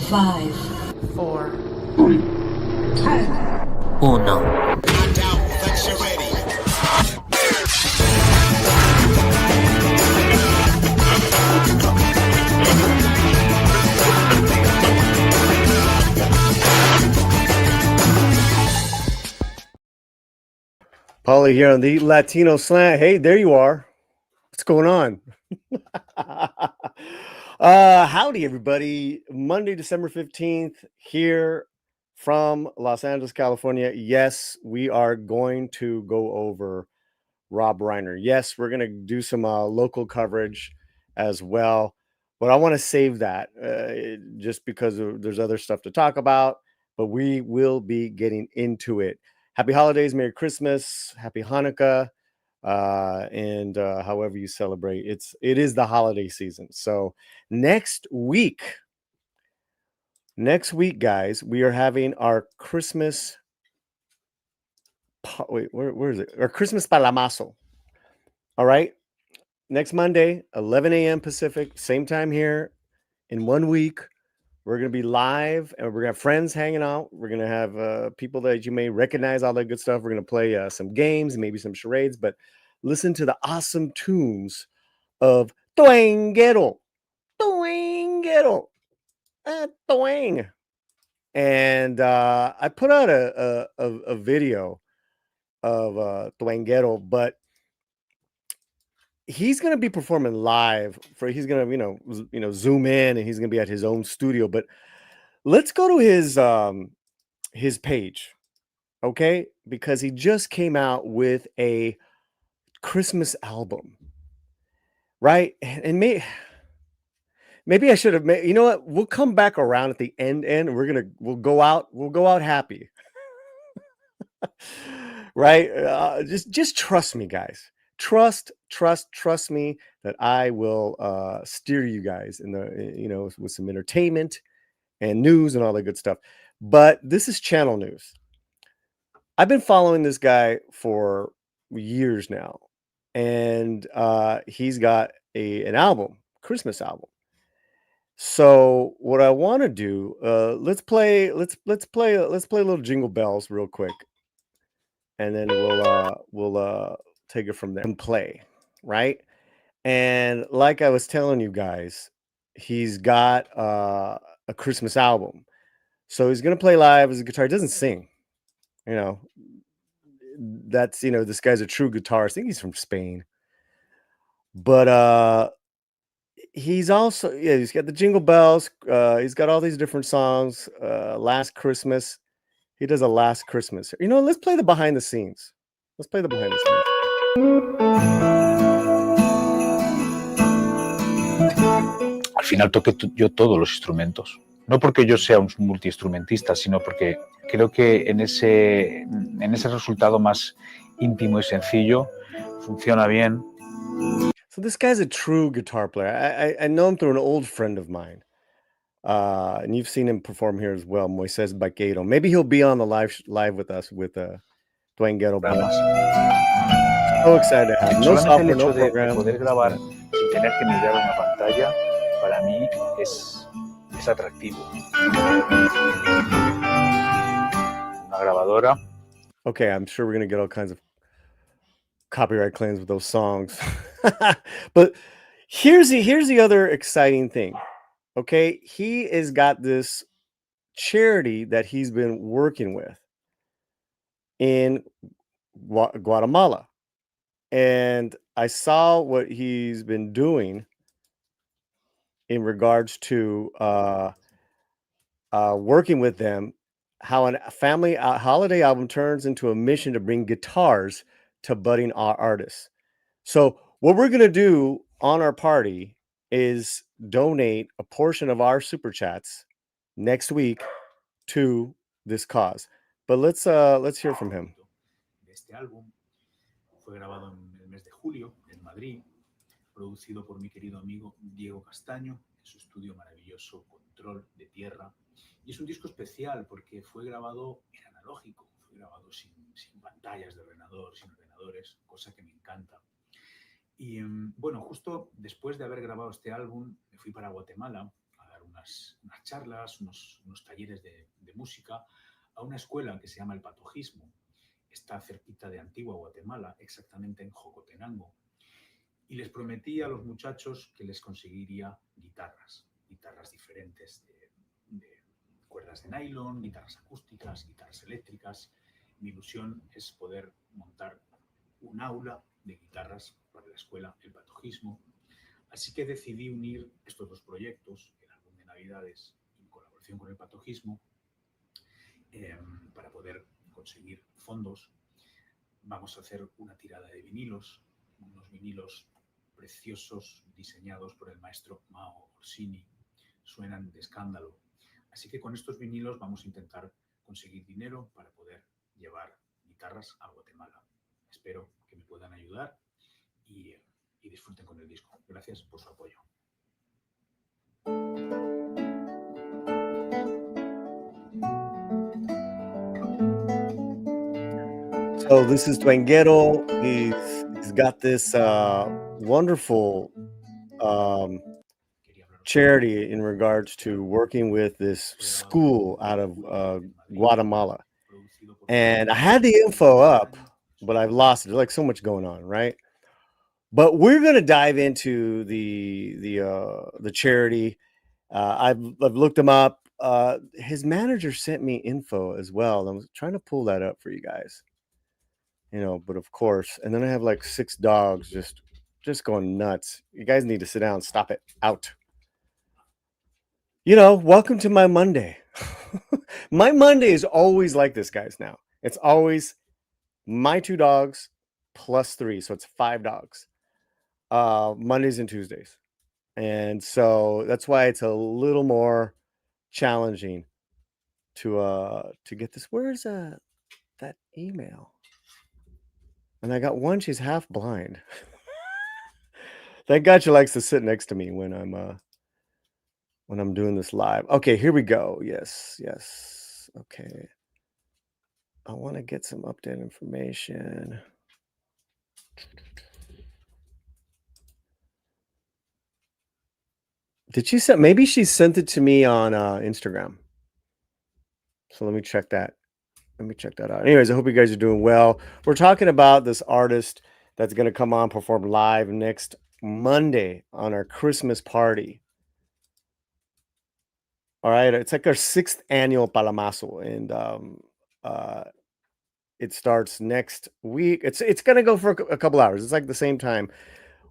5, 4, 3, 1. Paulie here on the Latino Slant. Hey, there you are. What's going on? Howdy, everybody. Monday, December 15th, here from Los Angeles, California. Yes, we are going to go over Rob Reiner. Yes, we're going to do some local coverage as well, but I want to save that just because there's other stuff to talk about, but we will be getting into it. Happy holidays, Merry Christmas, Happy Hanukkah, and however you celebrate. It is the holiday season. So next week, guys, we are having our Christmas. Wait, where is it? Our Christmas Palamazo. All right. Next Monday, 11 a.m. Pacific, same time here. In 1 week, we're going to be live, and we're going to have friends hanging out. We're going to have people that you may recognize, all that good stuff. We're going to play some games, maybe some charades, but listen to the awesome tunes of Twanguero. Twang. And I put out a video of Twanguero, but he's going to be performing live. He's going to zoom in, and he's going to be at his own studio. But let's go to his page, okay? Because he just came out with a Christmas album, right? And maybe I should have made. You know what? We'll come back around at the end. We'll go out happy, right? Just trust me, guys. Trust me that I will steer you guys in the with some entertainment and news and all that good stuff. But this is channel news. I've been following this guy for years now, and he's got an album, Christmas album. So what I want to do, let's play a little Jingle Bells real quick, and then we'll take it from there and play, right? And like I was telling you guys, he's got a Christmas album. So he's gonna play live as a guitar. He doesn't sing, That's this guy's a true guitarist. I think he's from Spain, but he's also he's got the Jingle Bells. He's got all these different songs. Last Christmas, he does a Last Christmas. Let's play the behind the scenes. Let's play the behind the scenes. Al final toqué yo todos los instrumentos. No porque yo sea un multiinstrumentista, sino porque creo que en ese resultado más íntimo y sencillo funciona bien. So this guy's a true guitar player. I know him through an old friend of mine. And you've seen him perform here as well, Moises Baqueiro. Maybe he'll be on the live with us with Twanguero. So excited to have him. No software, no program. Poder grabar sin tener que mirar una pantalla, para mí es atractivo. Una grabadora. Okay, I'm sure we're going to get all kinds of copyright claims with those songs. But here's the other exciting thing. Okay, he has got this charity that he's been working with in Guatemala. And I saw what he's been doing in regards to working with them, how a family holiday album turns into a mission to bring guitars to budding artists. So what we're going to do on our party is donate a portion of our super chats next week to this cause. But let's hear from him. Este álbum fue grabado en el mes de julio en Madrid, producido por mi querido amigo Diego Castaño en su estudio maravilloso Control de Tierra. Y es un disco especial porque fue grabado en analógico, fue grabado sin pantallas de ordenador, sin ordenadores, cosa que me encanta. Y bueno, justo después de haber grabado este álbum, me fui para Guatemala a dar unas charlas, unos talleres de música a una escuela que se llama El Patojismo. Está cerquita de Antigua, Guatemala, exactamente en Jocotenango. Y les prometí a los muchachos que les conseguiría guitarras diferentes de cuerdas de nylon, guitarras acústicas, guitarras eléctricas. Mi ilusión es poder montar un aula de guitarras para la escuela El Patojismo. Así que decidí unir estos dos proyectos, el álbum de Navidades en colaboración con El Patojismo, para poder conseguir fondos. Vamos a hacer una tirada de vinilos, unos vinilos preciosos diseñados por el maestro Mao Orsini. Suenan de escándalo. Así que con estos vinilos vamos a intentar conseguir dinero para poder llevar guitarras a Guatemala. Espero que me puedan ayudar y disfruten con el disco. Gracias por su apoyo. So this is Twanguero. He's got this wonderful charity in regards to working with this school out of Guatemala. And I had the info up, but I've lost it. There's like so much going on, right? But we're gonna dive into the charity. I've looked him up. His manager sent me info as well. I'm trying to pull that up for you guys. You know, but of course, and then I have like 6 dogs just going nuts. You guys need to sit down. Stop it. Out. You know, welcome to my Monday. My Monday is always like this, guys. Now it's always my 2 dogs plus 3, so it's 5 dogs. Mondays and Tuesdays, and so that's why it's a little more challenging to get this. Where's that email? And I got one. She's half blind. Thank God she likes to sit next to me when I'm doing this live. Okay, here we go. Yes. Okay. I want to get some updated information. Did she send? Maybe she sent it to me on Instagram. So let me check that. Out. Anyways, I hope you guys are doing well. We're talking about this artist that's going to come on perform live next Monday on our Christmas party. All right, it's like our 6th annual Palamazo, and it starts next week. It's going to go for a couple hours. It's like the same time.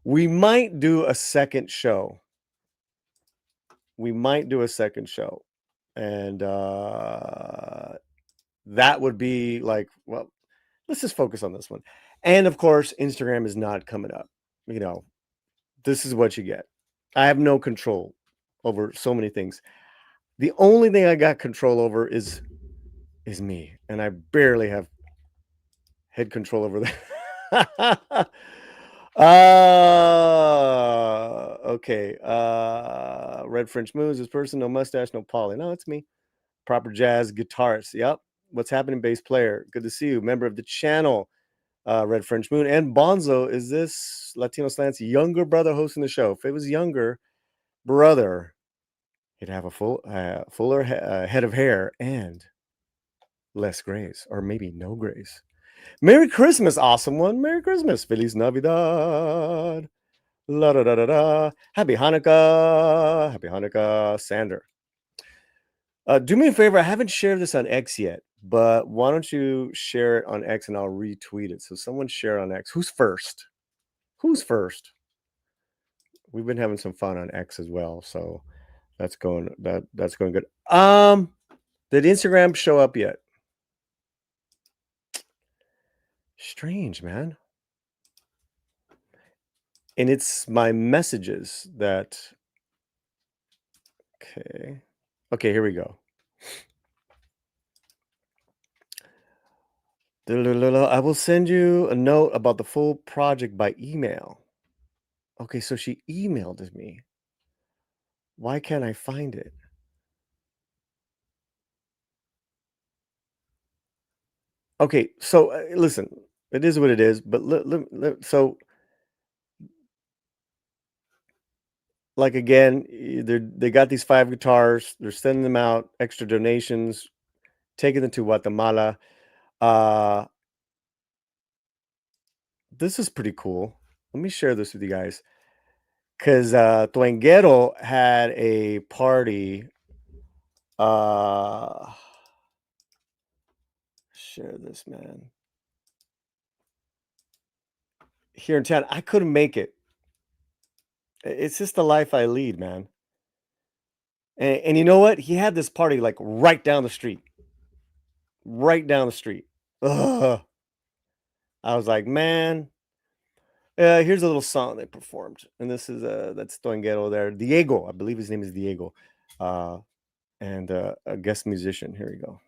We might do a second show. And that would be like, well, let's just focus on this one. And of course, Instagram is not coming up. You know, this is what you get. I have no control over so many things. The only thing I got control over is me, and I barely have head control over that. Okay. Red French Moves, this person, no mustache, no Paulie. No, it's me. Proper jazz guitarist. Yep. What's happening, bass player? Good to see you. Member of the channel, Red French Moon. And Bonzo, is this Latino Slant's younger brother hosting the show? If it was younger brother, he'd have a fuller head of hair and less grays, or maybe no grays. Merry Christmas, awesome one. Merry Christmas. Feliz Navidad. La da da da da. Happy Hanukkah, Sander. Do me a favor. I haven't shared this on X yet, but why don't you share it on X and I'll retweet it. So someone share on X. Who's first? We've been having some fun on X as well, so that's going good. Did Instagram show up yet? Strange, man. And it's my messages that. Okay, here we go. I will send you a note about the full project by email. Okay, so she emailed me. Why can't I find it? Okay, so listen, it is what it is, but so like again, they got these 5 guitars. They're sending them out, extra donations, taking them to Guatemala. This is pretty cool. Let me share this with you guys. Because Twanguero had a party. Share this, man. Here in town, I couldn't make it. It's just the life I lead, man. And you know what? He had this party like right down the street. Right down the street. Ugh. I was like, man. Here's a little song they performed, and this is that's Twanguero there. Diego, I believe his name is Diego, and a guest musician. Here we go.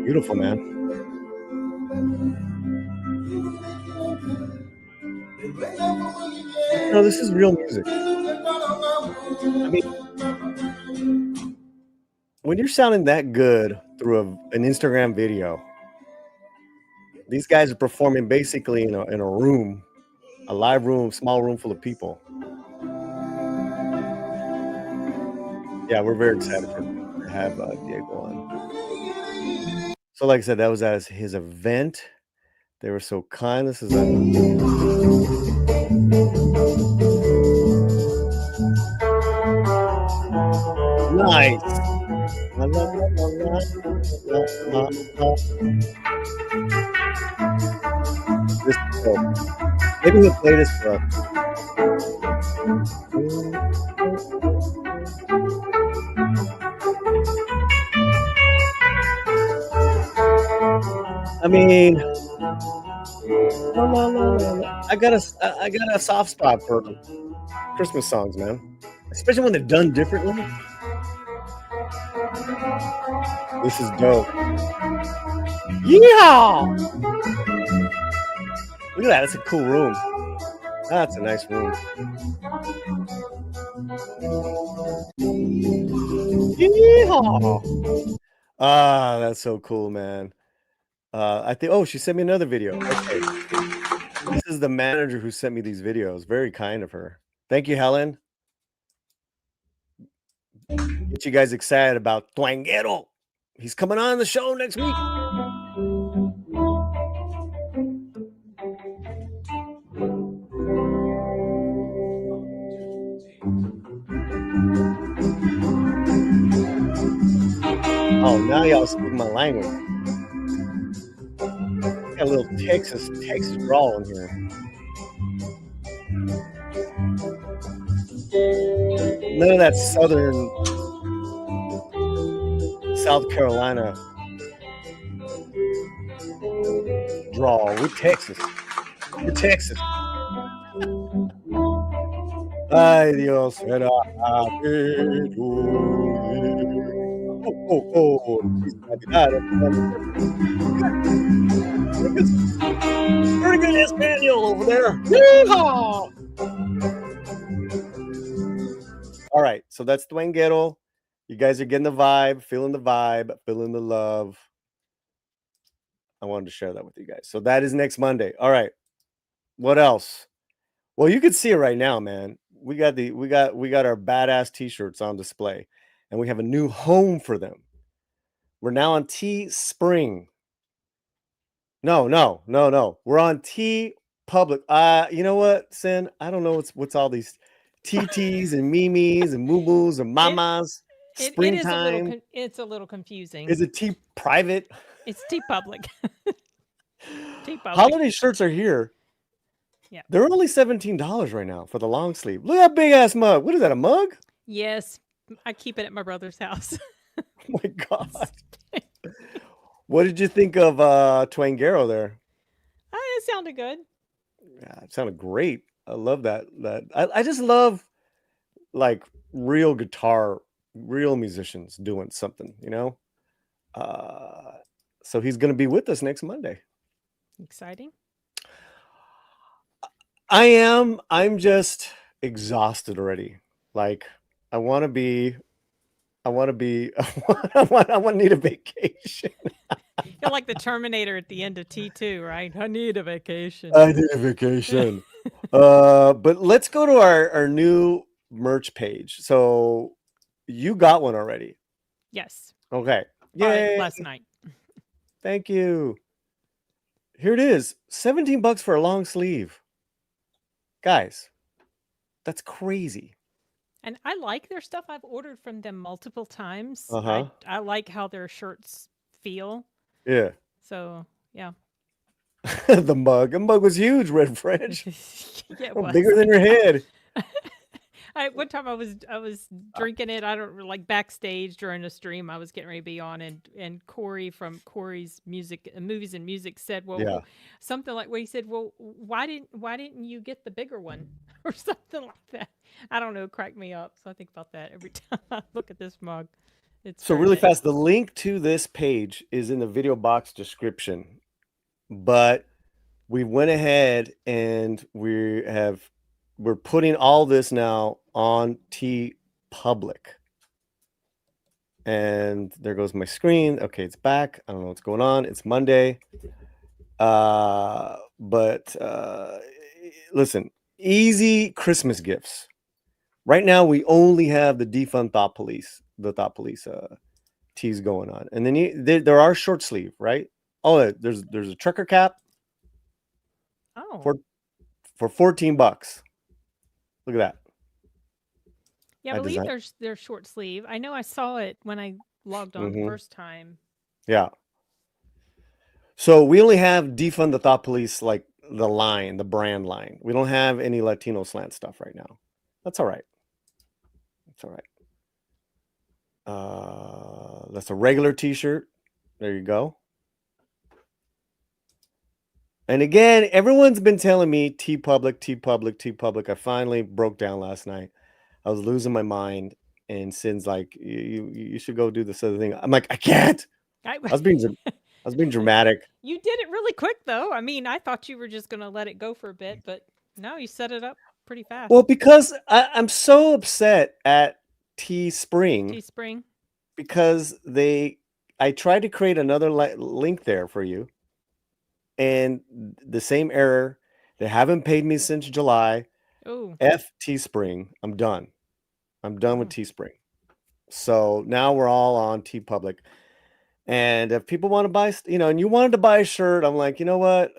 Beautiful, man. No, this is real music. I mean, when you're sounding that good through an Instagram video, these guys are performing basically in a room, a live room, small room full of people. Yeah, we're very excited to have Diego on. So, like I said, that was at his event. They were so kind. This is nice. This is cool. Maybe he'll play this for us. I mean, I got a soft spot for Christmas songs, man. Especially when they're done differently. This is dope. Yeehaw! Look at that. That's a cool room. That's a nice room. Yeehaw! Ah, that's so cool, man. I think, oh, she sent me another video. Okay. This is the manager who sent me these videos. Very kind of her. Thank you, Helen. Get you guys excited about Twanguero. He's coming on the show next week. Oh, now y'all speak my language. Got a little Texas drawl in here. None of that southern South Carolina drawl. We're Texas. We're Texas. Ay, Dios. Oh. Pretty good Espanol over there. Yeehaw! All right, so that's Twanguero. You guys are getting the vibe, feeling the love. I wanted to share that with you guys. So that is next Monday. All right. What else? Well, you can see it right now, man. We got our badass t-shirts on display, and we have a new home for them. We're now on Teespring. No. We're on T Public. You know what, Sin? I don't know what's all these TTs and Mimis and Moo-Moos and Mamas. Springtime. It's a little confusing. Is it T Private? It's TeePublic. TeePublic. Holiday shirts are here. Yeah. They're only $17 right now for the long sleeve. Look at that big ass mug. What is that, a mug? Yes, I keep it at my brother's house. Oh my God. What did you think of Twanguero there? It sounded good. Yeah, it sounded great. I love that. I just love like real guitar, real musicians doing something, you know? So he's going to be with us next Monday. Exciting. I am. I'm just exhausted already. Like I want to be. I want to need a vacation. You're like the Terminator at the end of T2, right? I need a vacation. I need a vacation. But let's go to our new merch page. So you got one already. Yes. Okay. Bought it Yay. last night. Thank you. Here it is. $17 for a long sleeve. Guys, that's crazy. And I like their stuff. I've ordered from them multiple times. Uh-huh. I like how their shirts feel. Yeah. So, yeah. The mug was huge, Red French. Yeah, it was. Bigger than your head. One time I was drinking it. I don't like backstage during a stream I was getting ready to be on, and Corey from Corey's movies and music said, "Well, Yeah. something like what he said. Well, why didn't you get the bigger one or something like that? I don't know. It cracked me up. So I think about that every time I look at this mug. It's So very really nice. fast, the link to this page is in the video box description. But we went ahead and we're putting all this now on TeePublic. And there goes my screen. Okay, it's back. I don't know what's going on. It's Monday. But listen, easy Christmas gifts. Right now, we only have the defund Thought Police, tees going on. And then there are short sleeve, right? Oh, there's a trucker cap. Oh. For $14. Look at that. Yeah, I believe there's short sleeve. I know I saw it when I logged on the first time. Yeah. So we only have Defund the Thought Police, like the brand line. We don't have any Latino Slant stuff right now. That's all right. That's all right. That's a regular t-shirt. There you go. And again, everyone's been telling me TeePublic. I finally broke down last night. I was losing my mind, and Sin's like, you should go do this other thing. I'm like, I can't. I was being dramatic. You did it really quick, though. I mean, I thought you were just going to let it go for a bit, but no, you set it up pretty fast. Well, because I'm so upset at Teespring. Because I tried to create another link there for you, and the same error. They haven't paid me since July. Oh. F Teespring. I'm done. I'm done with Teespring. So now we're all on TeePublic. And if people want to buy, and you wanted to buy a shirt, I'm like, you know what?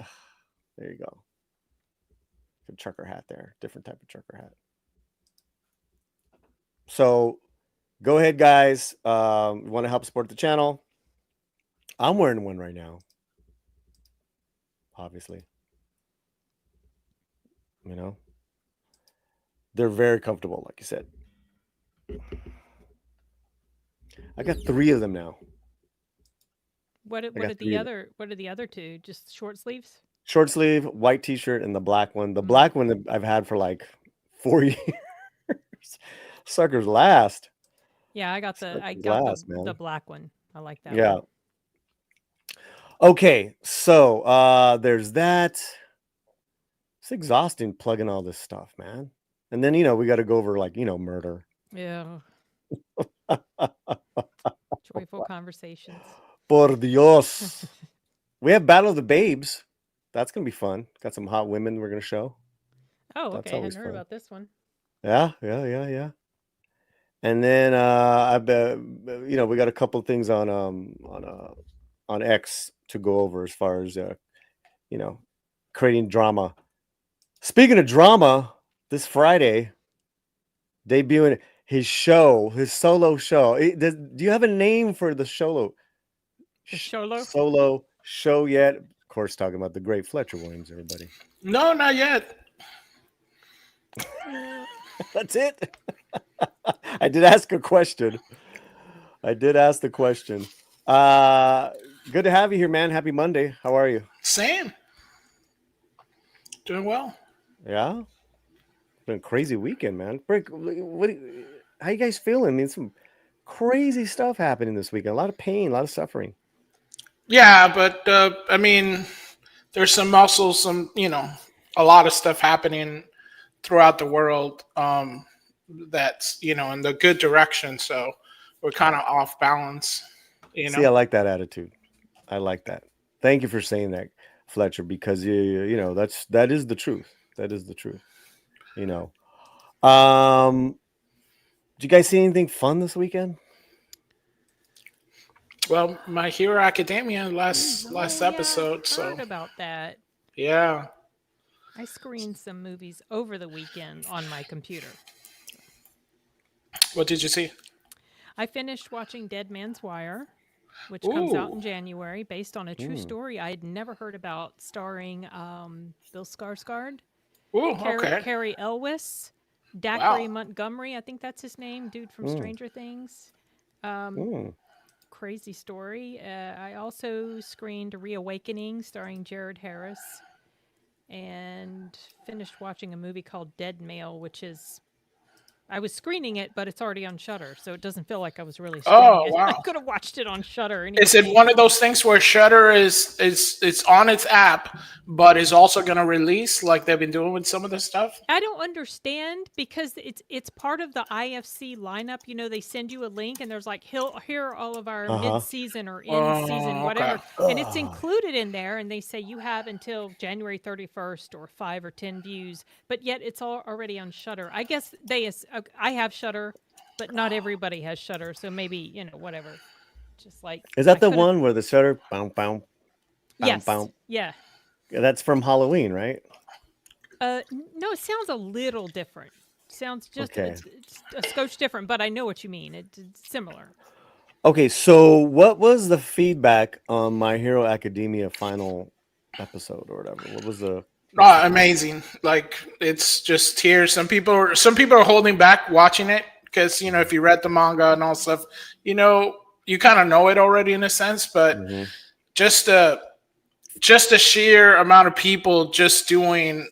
There you go. Good trucker hat there. Different type of trucker hat. So go ahead, guys. You want to help support the channel? I'm wearing one right now. Obviously. They're very comfortable, like you said. I got 3 of them now. What are the other two? Just short sleeves? Short sleeve, white t-shirt, and the black one. The black one that I've had for like 4 years. Suckers last. Yeah, I got the black one. I like that. Yeah. One. Okay, so there's that. It's exhausting plugging all this stuff, man. And then we got to go over murder. Yeah. Joyful conversations. Por Dios. We have Battle of the Babes. That's gonna be fun. Got some hot women we're gonna show. Oh, okay. I hadn't heard about this one. Yeah. And then I bet we got a couple of things on X to go over as far as creating drama. Speaking of drama, this Friday debuting his solo show. Do you have a name for the solo? The Solo? solo show yet? Of course, talking about the great Fletcher Williams, everybody. No, not yet. That's it. I did ask a question. Good to have you here, man. Happy Monday. How are you? Same. Doing well. Yeah. Been a crazy weekend, man. Brick, how you guys feeling? I mean, some crazy stuff happening this weekend. A lot of pain, a lot of suffering. Yeah, but I mean, there's some a lot of stuff happening throughout the world that's, in the good direction. So we're kind of off balance, See, I like that attitude. I like that. Thank you for saying that, Fletcher, because that is the truth. That is the truth. Did you guys see anything fun this weekend? Well, My Hero Academia last episode. I So heard about that. yeah. I screened some movies over the weekend on my computer. What did you see? I finished watching Dead Man's Wire, which comes out in Ooh. January, based on a true story I had never heard about, starring Bill Skarsgård, Ooh, okay. Carrie Elwes, Wow. Dacre Montgomery, I think that's his name, dude from Stranger Things. Crazy story. I also screened Reawakening, starring Jared Harris, and finished watching a movie called Dead Male, which is... I was screening it, but it's already on Shudder, so it doesn't feel like I was really screening Oh, it. wow. I could have watched it on Shudder. Is it one of those things where Shudder is it's on its app, but is also going to release like they've been doing with some of the stuff? I don't understand, because it's part of the IFC lineup. They send you a link and there's like, here are all of our mid-season or in-season, whatever. Okay. And it's included in there, and they say you have until January 31st or 5 or 10 views, but yet it's all already on Shudder. I guess I have Shudder, but not everybody has Shudder, so maybe, whatever. Just like... Is that the one where the shutter? Bow, bow, bow, Yes. bow. Yeah. That's from Halloween, right? No, it sounds a little different. Sounds just Okay. it's a scotch different, but I know what you mean. It's similar. Okay, so what was the feedback on My Hero Academia final episode or whatever? What was the... Amazing. Like, it's just tears. Some people are holding back watching it because, if you read the manga and all stuff, you kind of know it already in a sense, but just the sheer amount of people just doing,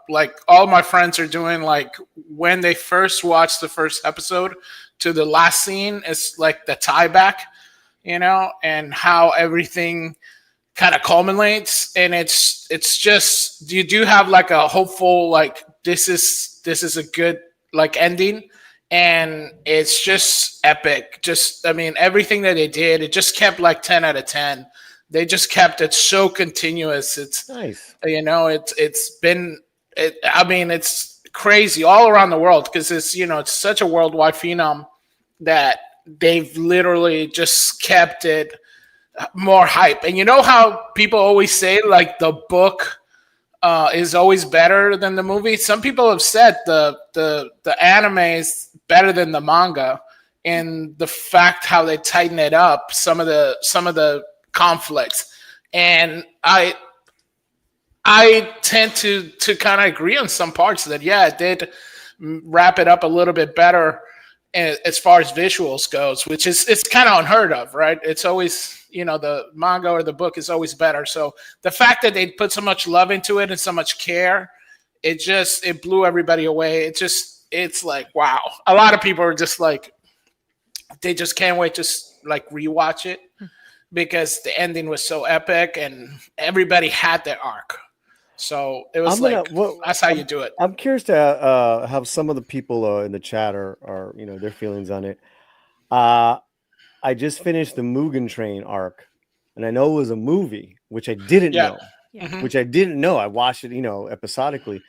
like all my friends are doing, like when they first watched the first episode to the last scene, it's like the tie back, and how everything kind of culminates, and it's just, you do have like a hopeful, like this is a good like ending, and it's just epic. Just, I mean, everything that they did, it just kept like 10 out of 10. They just kept it so continuous. It's Nice. It's crazy all around the world, because it's such a worldwide phenom that they've literally just kept it more hype. And you know how people always say like the book is always better than the movie? Some people have said the anime is better than the manga, and the fact how they tighten it up, some of the conflicts. And I tend to kind of agree on some parts that, yeah, it did wrap it up a little bit better as far as visuals goes, which is, it's kind of unheard of, right? It's always, the manga or the book is always better. So the fact that they put so much love into it and so much care, it blew everybody away. It's like, wow. A lot of people are just like, they just can't wait to like rewatch it, because the ending was so epic and everybody had their arc. So it was that's how you do it. I'm curious to have some of the people in the chat are their feelings on it. I just finished the Mugen Train arc, and I know it was a movie, which I didn't know. Yeah. Which I didn't know. I watched it, episodically,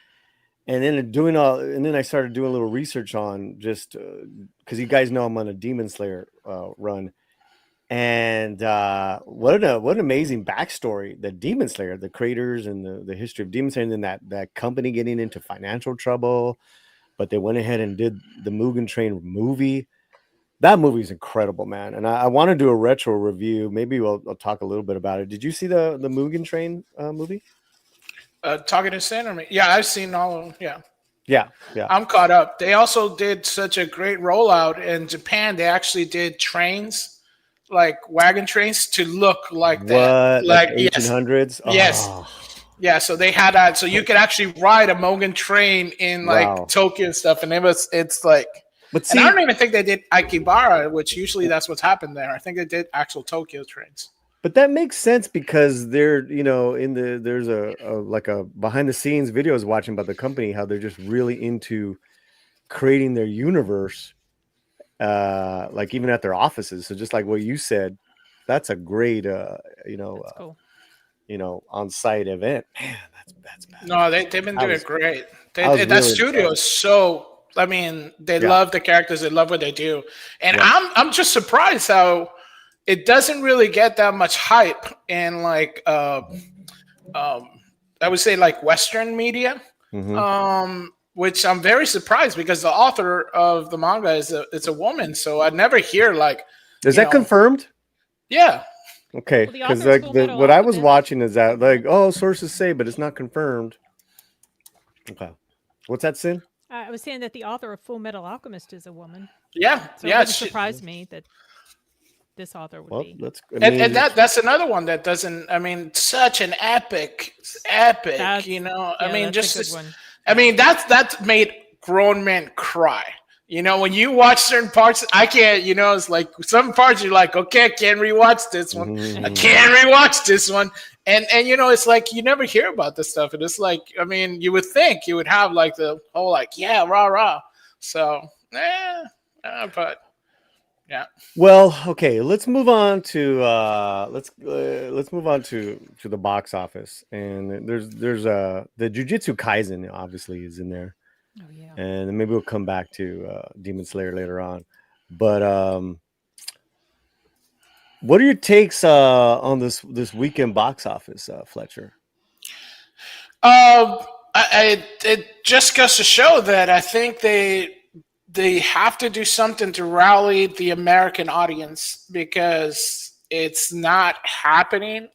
and then I started doing a little research on, just because you guys know I'm on a Demon Slayer run. And what an amazing backstory that Demon Slayer, the creators and the history of Demon Slayer, and then that company getting into financial trouble, but they went ahead and did the Mugen Train movie. That movie's incredible, man. And I want to do a retro review. Maybe I'll talk a little bit about it. Did you see the Mugen Train movie? Talking to Center, yeah, I've seen all of them. Yeah. Yeah. I'm caught up. They also did such a great rollout in Japan. They actually did trains, like wagon trains, to look like that. Like 1800s? Yes. Oh. Yeah, so they had that. So you could actually ride a Mugen train in like Tokyo and stuff. And it's like, but see, and I don't even think they did Akibara, which usually that's what's happened there. I think they did actual Tokyo trains. But that makes sense because they're, there's a like a behind the scenes videos watching about the company, how they're just really into creating their universe, like even at their offices. So just like what you said, that's a great, cool. On-site event. Man, that's bad. No, they've been doing great. That really studio is so. I mean, they love the characters. They love what they do, and I'm just surprised how it doesn't really get that much hype in like I would say like Western media, which I'm very surprised because the author of the manga is a woman, so I never hear like. Is that confirmed? Yeah. Okay, because like what I was watching is that like sources say, but it's not confirmed. Okay, what's that, Sin? I was saying that the author of Full Metal Alchemist is a woman. Yeah, so it surprised me that this author would be. And that's another one that doesn't. I mean, such an epic. I mean, just. I mean, that's made grown men cry. When you watch certain parts, I can't. It's like some parts you're like, okay, I can't rewatch this one. I can't rewatch this one. And it's like you never hear about this stuff. And it's like, I mean, you would think you would have like the whole like, yeah, rah. So, but. Yeah. Well, okay. Let's move on to let's move on to the box office. And there's the Jujutsu Kaisen obviously is in there. Oh yeah. And maybe we'll come back to Demon Slayer later on. But what are your takes on this weekend box office, Fletcher? It just goes to show that I think they have to do something to rally the American audience because it's not happening,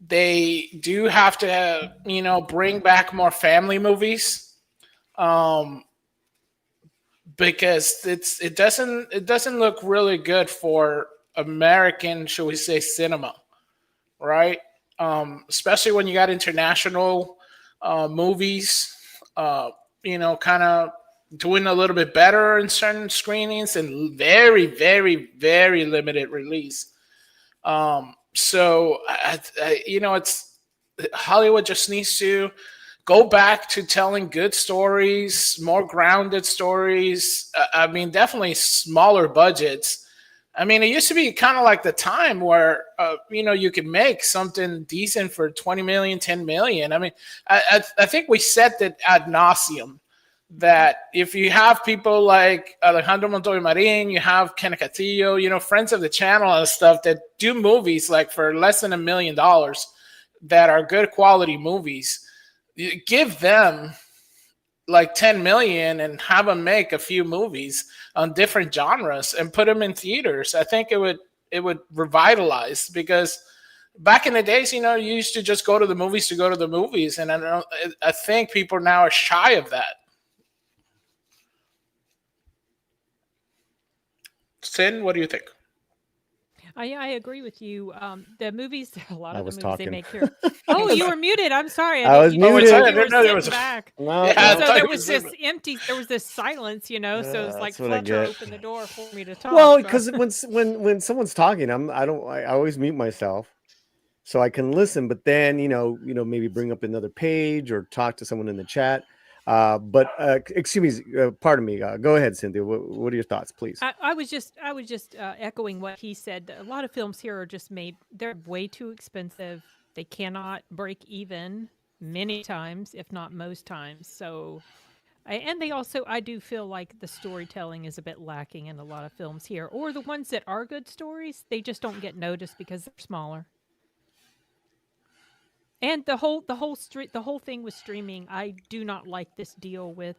they do have to, bring back more family movies, because it doesn't look really good for American, shall we say, cinema, right? Especially when you got international movies, kind of doing a little bit better in certain screenings and very, very, very limited release. So, it's Hollywood just needs to go back to telling good stories, more grounded stories. I mean, definitely smaller budgets. I mean, it used to be kind of like the time where, you could make something decent for 20 million, 10 million. I mean, I think we said that ad nauseum that if you have people like Alejandro Montoya Marin, you have Ken Castillo, friends of the channel and stuff that do movies like for less than $1 million that are good quality movies, you give them like 10 million and have them make a few movies on different genres and put them in theaters. I think it would revitalize, because back in the days, you used to just go to the movies to go to the movies. And I think people now are shy of that. Sin, what do you think? I agree with you. The movies, a lot of the movies talking. they make here. Oh, you were muted. I'm sorry. I was muted. I didn't know there was back. No, Yeah, so there was this empty. There was this silence, so it was like Fletcher opened the door for me to talk. Well, because when someone's talking, I always mute myself so I can listen. But then maybe bring up another page or talk to someone in the chat. But excuse me, pardon me. Go ahead, Cynthia. What are your thoughts, please? I was just echoing what he said. A lot of films here are just made. They're way too expensive. They cannot break even many times, if not most times. So, and they also, I do feel like the storytelling is a bit lacking in a lot of films here. Or the ones that are good stories, they just don't get noticed because they're smaller. And the whole thing with streaming, I do not like this deal with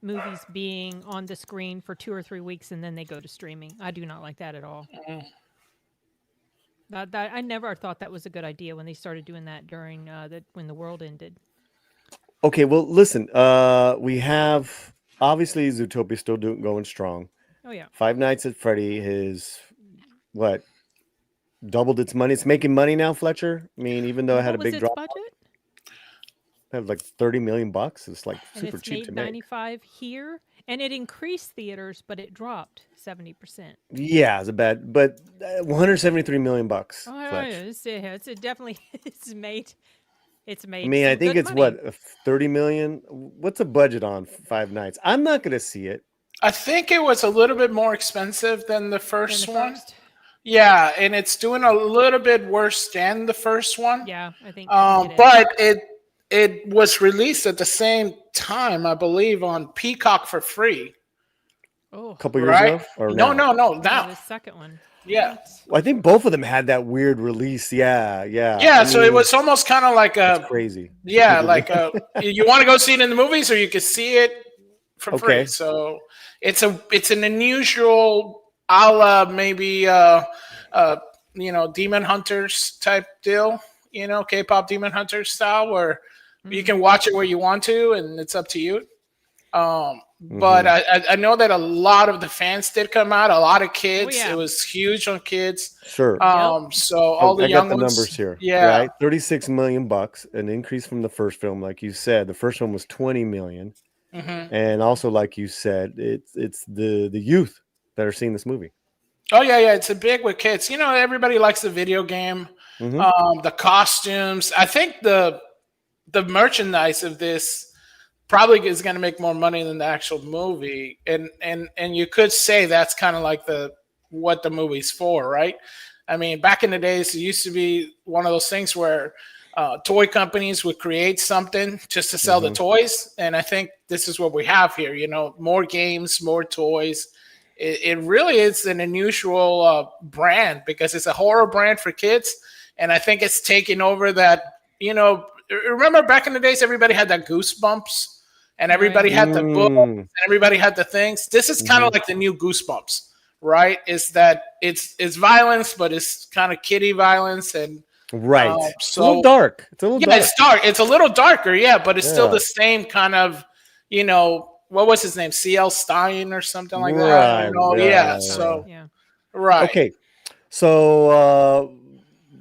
movies being on the screen for 2 or 3 weeks and then they go to streaming. I do not like that at all. I never thought that was a good idea when they started doing that during when the world ended. Okay, well, listen. We have obviously Zootopia still going strong. Oh yeah. Five Nights at Freddy has what doubled its money. It's making money now, Fletcher. I mean, even though it had a What was big its drop, budget? it had like $30 million. It's like And super it's cheap made to make. 95 here, and it increased theaters, but it dropped 70%. Yeah, it's a bad, but $173 million. Oh, Fletch. it's definitely it's made. It's made. I mean, I some think good it's money. what 30 million. What's a budget on Five Nights? I'm not going to see it. I think it was a little bit more expensive than the first Than the one. first. Yeah, and it's doing a little bit worse than the first one. Yeah, I think. But it was released at the same time, I believe, on Peacock for free. Oh, A couple years Right? ago, or No, now? now. the second one. Yeah. I think both of them had that weird release. Yeah. Yeah, I so it mean, was almost kind of like it's crazy. yeah, like you want to go see it in the movies, or you can see it for Okay. free. So it's an unusual a la maybe Demon Hunters type deal, K-pop Demon Hunters style, where you can watch it where you want to, and it's up to you. But I know that a lot of the fans did come out, a lot of kids. yeah. It was huge on kids. Sure. So all the I young got the ones, numbers here. Yeah. Right. $36 million, an increase from the first film, like you said. The first one was 20 million. And also, like you said, it's the youth that are seeing this movie. Oh yeah, it's a big with kids. Everybody likes the video game, the costumes. I think the merchandise of this probably is going to make more money than the actual movie, and you could say that's kind of like what the movie's for, right? I mean, back in the days, it used to be one of those things where toy companies would create something just to sell the toys, and I think this is what we have here. More games, more toys. It really is an unusual brand because it's a horror brand for kids, and I think it's taking over that. Remember back in the days, everybody had that Goosebumps. And everybody had the books, and everybody had the things. This is kind of like the new Goosebumps, right? Is that it's violence, but it's kind of kiddie violence, and right. So it's a little dark. It's a little dark. It's dark. It's a little darker, yeah, but it's still the same kind of, what was his name? C.L. Stein or something like that. Right. So Yeah. right. Okay. So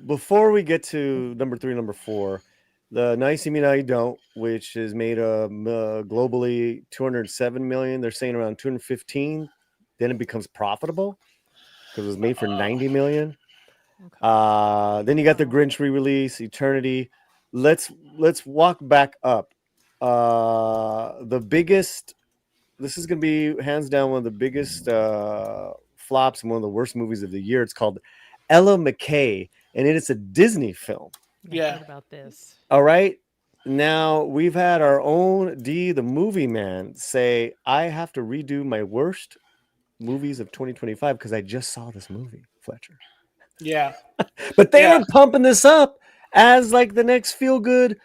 before we get to number 3, number 4. The Now You See Me Now You Don't, which is made globally 207 million. They're saying around 215. Then it becomes profitable because it was made for 90 million. Okay. Then you got the Grinch re-release, Eternity. Let's walk back up. The biggest. This is going to be hands down one of the biggest flops and one of the worst movies of the year. It's called Ella McKay, and it is a Disney film. Yeah. What about this? All right. Now we've had our own D, the movie man, say I have to redo my worst movies of 2025 because I just saw this movie, Fletcher. Yeah. But they were pumping this up as like the next feel good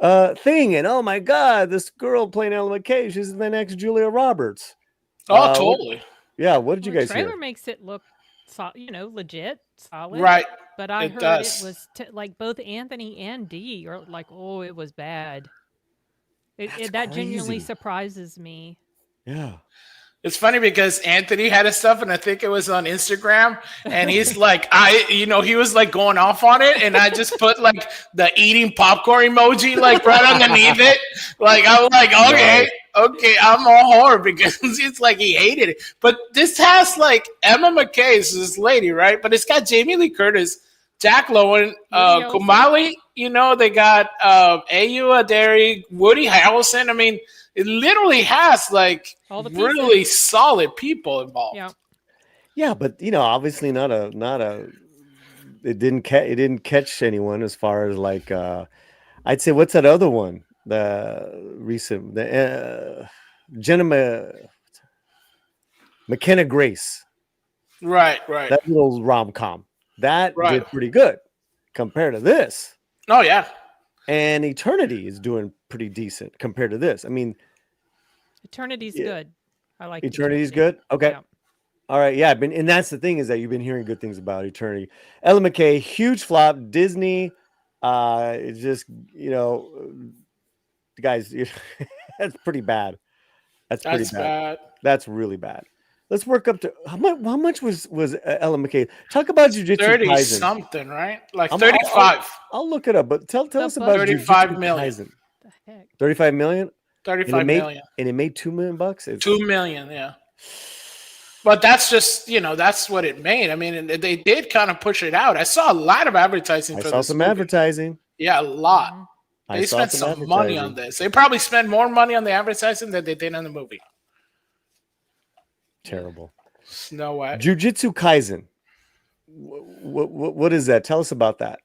thing, and oh my god, this girl playing Ella McKay, she's the next Julia Roberts. Oh, totally. What did you guys The trailer hear? makes it look, legit, solid. Right. But I It heard does. it was like both Anthony and Dee are like, oh, it was bad. That genuinely crazy. surprises me. Yeah. It's funny because Anthony had his stuff, and I think it was on Instagram, and he's like, he was like going off on it, and I just put like the eating popcorn emoji like right underneath it. Like I was like, okay, I'm all horror because it's like he hated it. But this has like Emma McKay is this lady, right? But it's got Jamie Lee Curtis, Jack Lowen, Kumali. They got Ayu Aderi, Woody Harrelson. I mean, it literally has like All the really pieces. solid people involved. Yeah. Yeah, but obviously not a. It didn't catch anyone as far as like. I'd say what's that other one? The recent Jenna McKenna Grace. Right. That little rom-com that Right. did pretty good compared to this. Oh yeah. And Eternity is doing pretty decent compared to this. I mean, Eternity's Yeah. good. I like Eternity's good. Okay. Yeah. All right. Yeah. And that's the thing is that you've been hearing good things about Eternity. Ella McKay, huge flop. Disney, it's just, guys, that's pretty bad. That's pretty bad. That's really bad. Let's work up to how much was Ella McKay? Talk about Jujutsu 30 Kaisen. something, right? Like 35. I'll look it up, but tell us about 35 Jujutsu million. Kaisen. The heck? 35 million? 35 million. And it made $2 million bucks? 2 million, yeah. But that's just, that's what it made. I mean, they did kind of push it out. I saw a lot of advertising for this. I saw some advertising. Yeah, a lot. Mm-hmm. They spent some money on this. They probably spent more money on the advertising than they did on the movie. Terrible. No way. Jujutsu Kaisen. What is that? Tell us about that.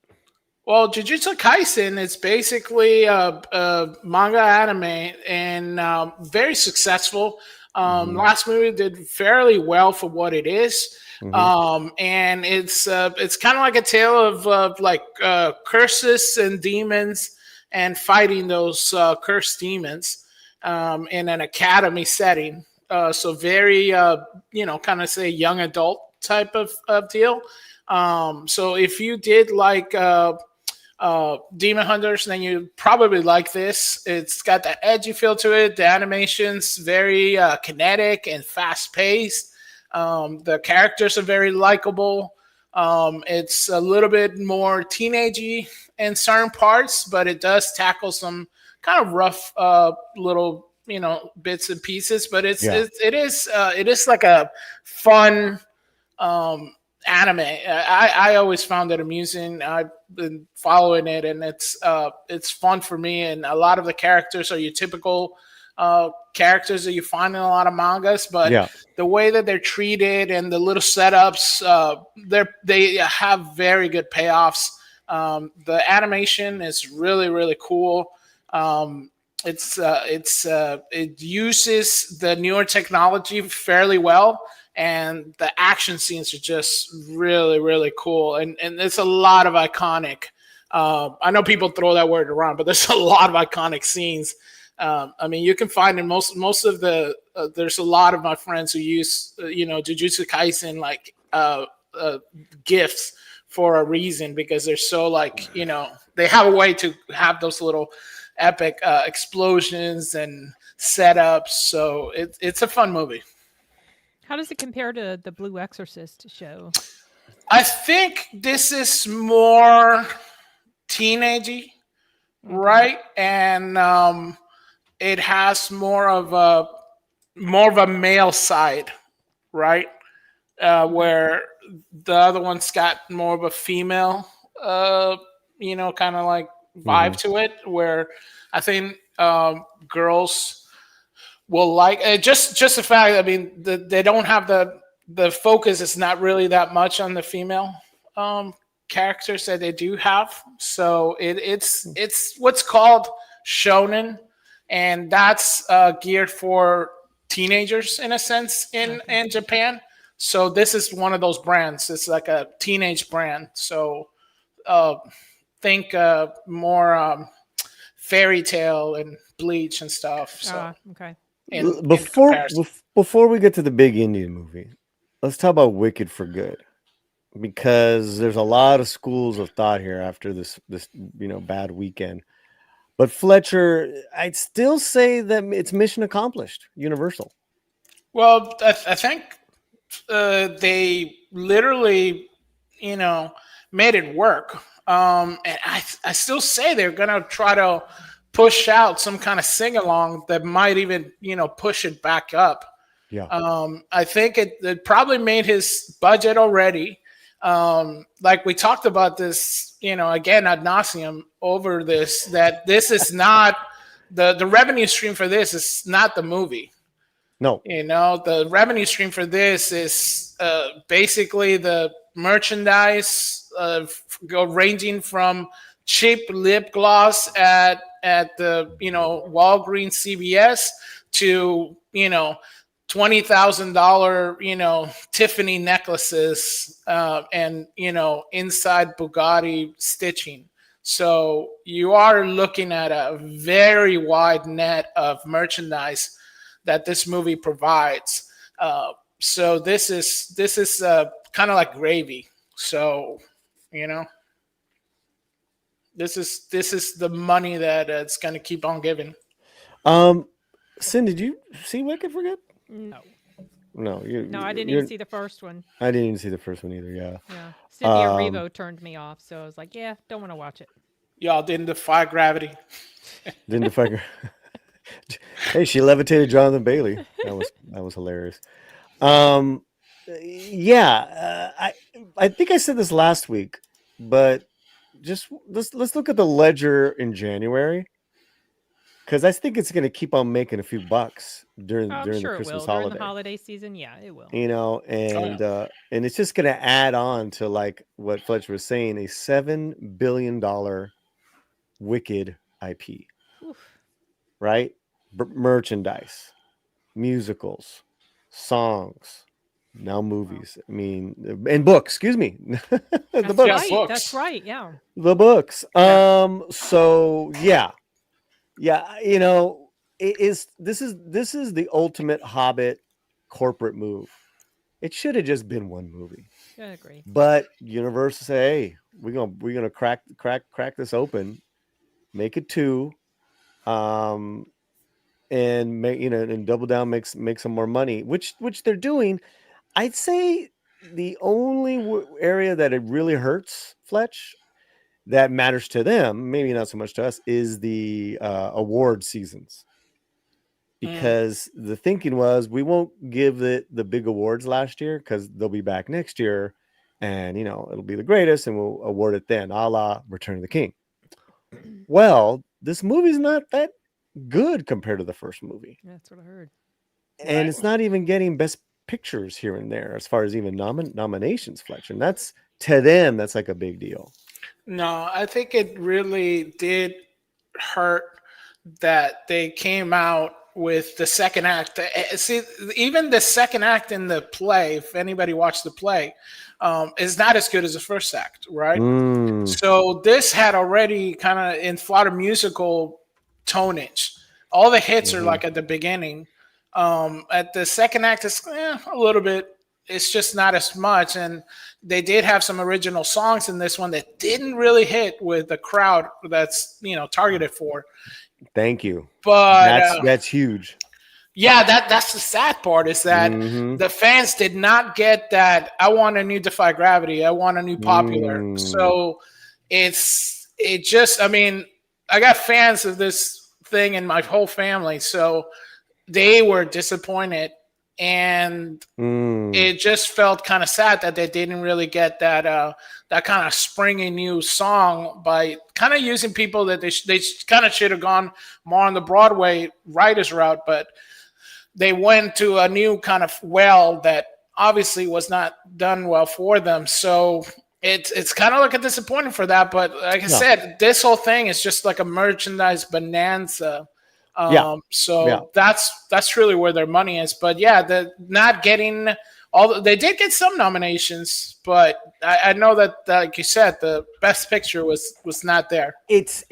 Well, Jujutsu Kaisen is basically a manga anime and very successful. Last movie did fairly well for what it is. And it's kind of like a tale of like curses and demons and fighting those cursed demons in an academy setting. So very, kind of say young adult type of deal. So if you did like Demon Hunters, then you probably like this. It's got that edgy feel to it. The animation's very kinetic and fast paced. The characters are very likable. It's a little bit more teenagey in certain parts, but it does tackle some kind of rough little bits and pieces. But it is like a fun anime. I always found it amusing. I've been following it, and it's fun for me. And a lot of the characters are your typical characters that you find in a lot of mangas, but the way that they're treated and the little setups, they have very good payoffs. The animation is really, really cool. It uses the newer technology fairly well. And the action scenes are just really, really cool. And there's a lot of iconic. I know people throw that word around, but there's a lot of iconic scenes. I mean, you can find in most of the. There's a lot of my friends who use Jujutsu Kaisen like gifts for a reason, because they're so like they have a way to have those little epic explosions and setups. So it's a fun movie. How does it compare to the Blue Exorcist show? I think this is more teenagey, right? And it has more of a male side, right? Where the other one's got more of a female, kind of like vibe to it. Where I think girls will like just the fact. I mean, they don't have the focus is not really that much on the female characters that they do have. So it's what's called shonen, and that's geared for teenagers in a sense in Japan. So this is one of those brands. It's like a teenage brand. So think more fairy tale and Bleach and stuff. So okay. Before we get to the big Indian movie, let's talk about Wicked for Good, because there's a lot of schools of thought here after this bad weekend. But Fletcher, I'd still say that it's mission accomplished, Universal. Well, I think they literally, made it work. And I still say they're gonna try to push out some kind of sing-along that might even, push it back up. Yeah. I think it probably made his budget already. Like we talked about this, again ad nauseum over this, that this is not the revenue stream for this is not the movie. No. The revenue stream for this is basically the merchandise ranging from cheap lip gloss at the Walgreens CVS to $20,000 Tiffany necklaces and inside Bugatti stitching. So you are looking at a very wide net of merchandise that this movie provides. So this is kind of like gravy. So, you know, this is the money that it's going to keep on giving. Sin, did you see Wicked for Good? No. No, I didn't even see the first one. I didn't even see the first one either. Yeah. Cynthia Erivo turned me off, so I was like, yeah, don't want to watch it. Y'all didn't defy gravity. Didn't defy. Hey, she levitated Jonathan Bailey. That was hilarious. I think I said this last week, but just let's look at the ledger in January, because I think it's going to keep on making a few bucks during the Christmas holiday. During the holiday season, yeah, it will. You know, and it's just going to add on to, like what Fletcher was saying, a $7 billion Wicked IP. Oof. Right? Merchandise, musicals, songs, now movies. I mean, and books. Excuse me, the books. Right, books. That's right. Yeah, the books. So yeah. You know, this is the ultimate Hobbit corporate move. It should have just been one movie. I agree. But Universal say, hey, we're gonna crack this open, make it 2. And make and double down, make some more money, which they're doing. I'd say the only area that it really hurts, Fletch, that matters to them, maybe not so much to us, is the award seasons, because the thinking was we won't give the big awards last year because they'll be back next year, and it'll be the greatest, and we'll award it then, a la Return of the King. Well, this movie's not that good compared to the first movie. That's what I heard. And it's not even getting best pictures here and there as far as even nominations, Fletcher. And that's, to them, that's like a big deal. No, I think it really did hurt that they came out with the second act. See, even the second act in the play, if anybody watched the play, is not as good as the first act, right? So this had already kind of in Florida musical tonnage. All the hits are like at the beginning. At the second act, it's a little bit. It's just not as much. And they did have some original songs in this one that didn't really hit with the crowd that's targeted for. Thank you. But that's huge. Yeah, that's the sad part, is that the fans did not get that. I want a new Defy Gravity. I want a new popular. So I mean, I got fans of this thing in my whole family, so they were disappointed, and it just felt kind of sad that they didn't really get that kind of springy new song by kind of using people that they kind of should have gone more on the Broadway writers route, but they went to a new kind of well that obviously was not done well for them. So it's kind of like a disappointment for that. But like I said, this whole thing is just like a merchandise bonanza. That's really where their money is. But yeah, the not getting they did get some nominations, but I know that like you said, the best picture was not there. It's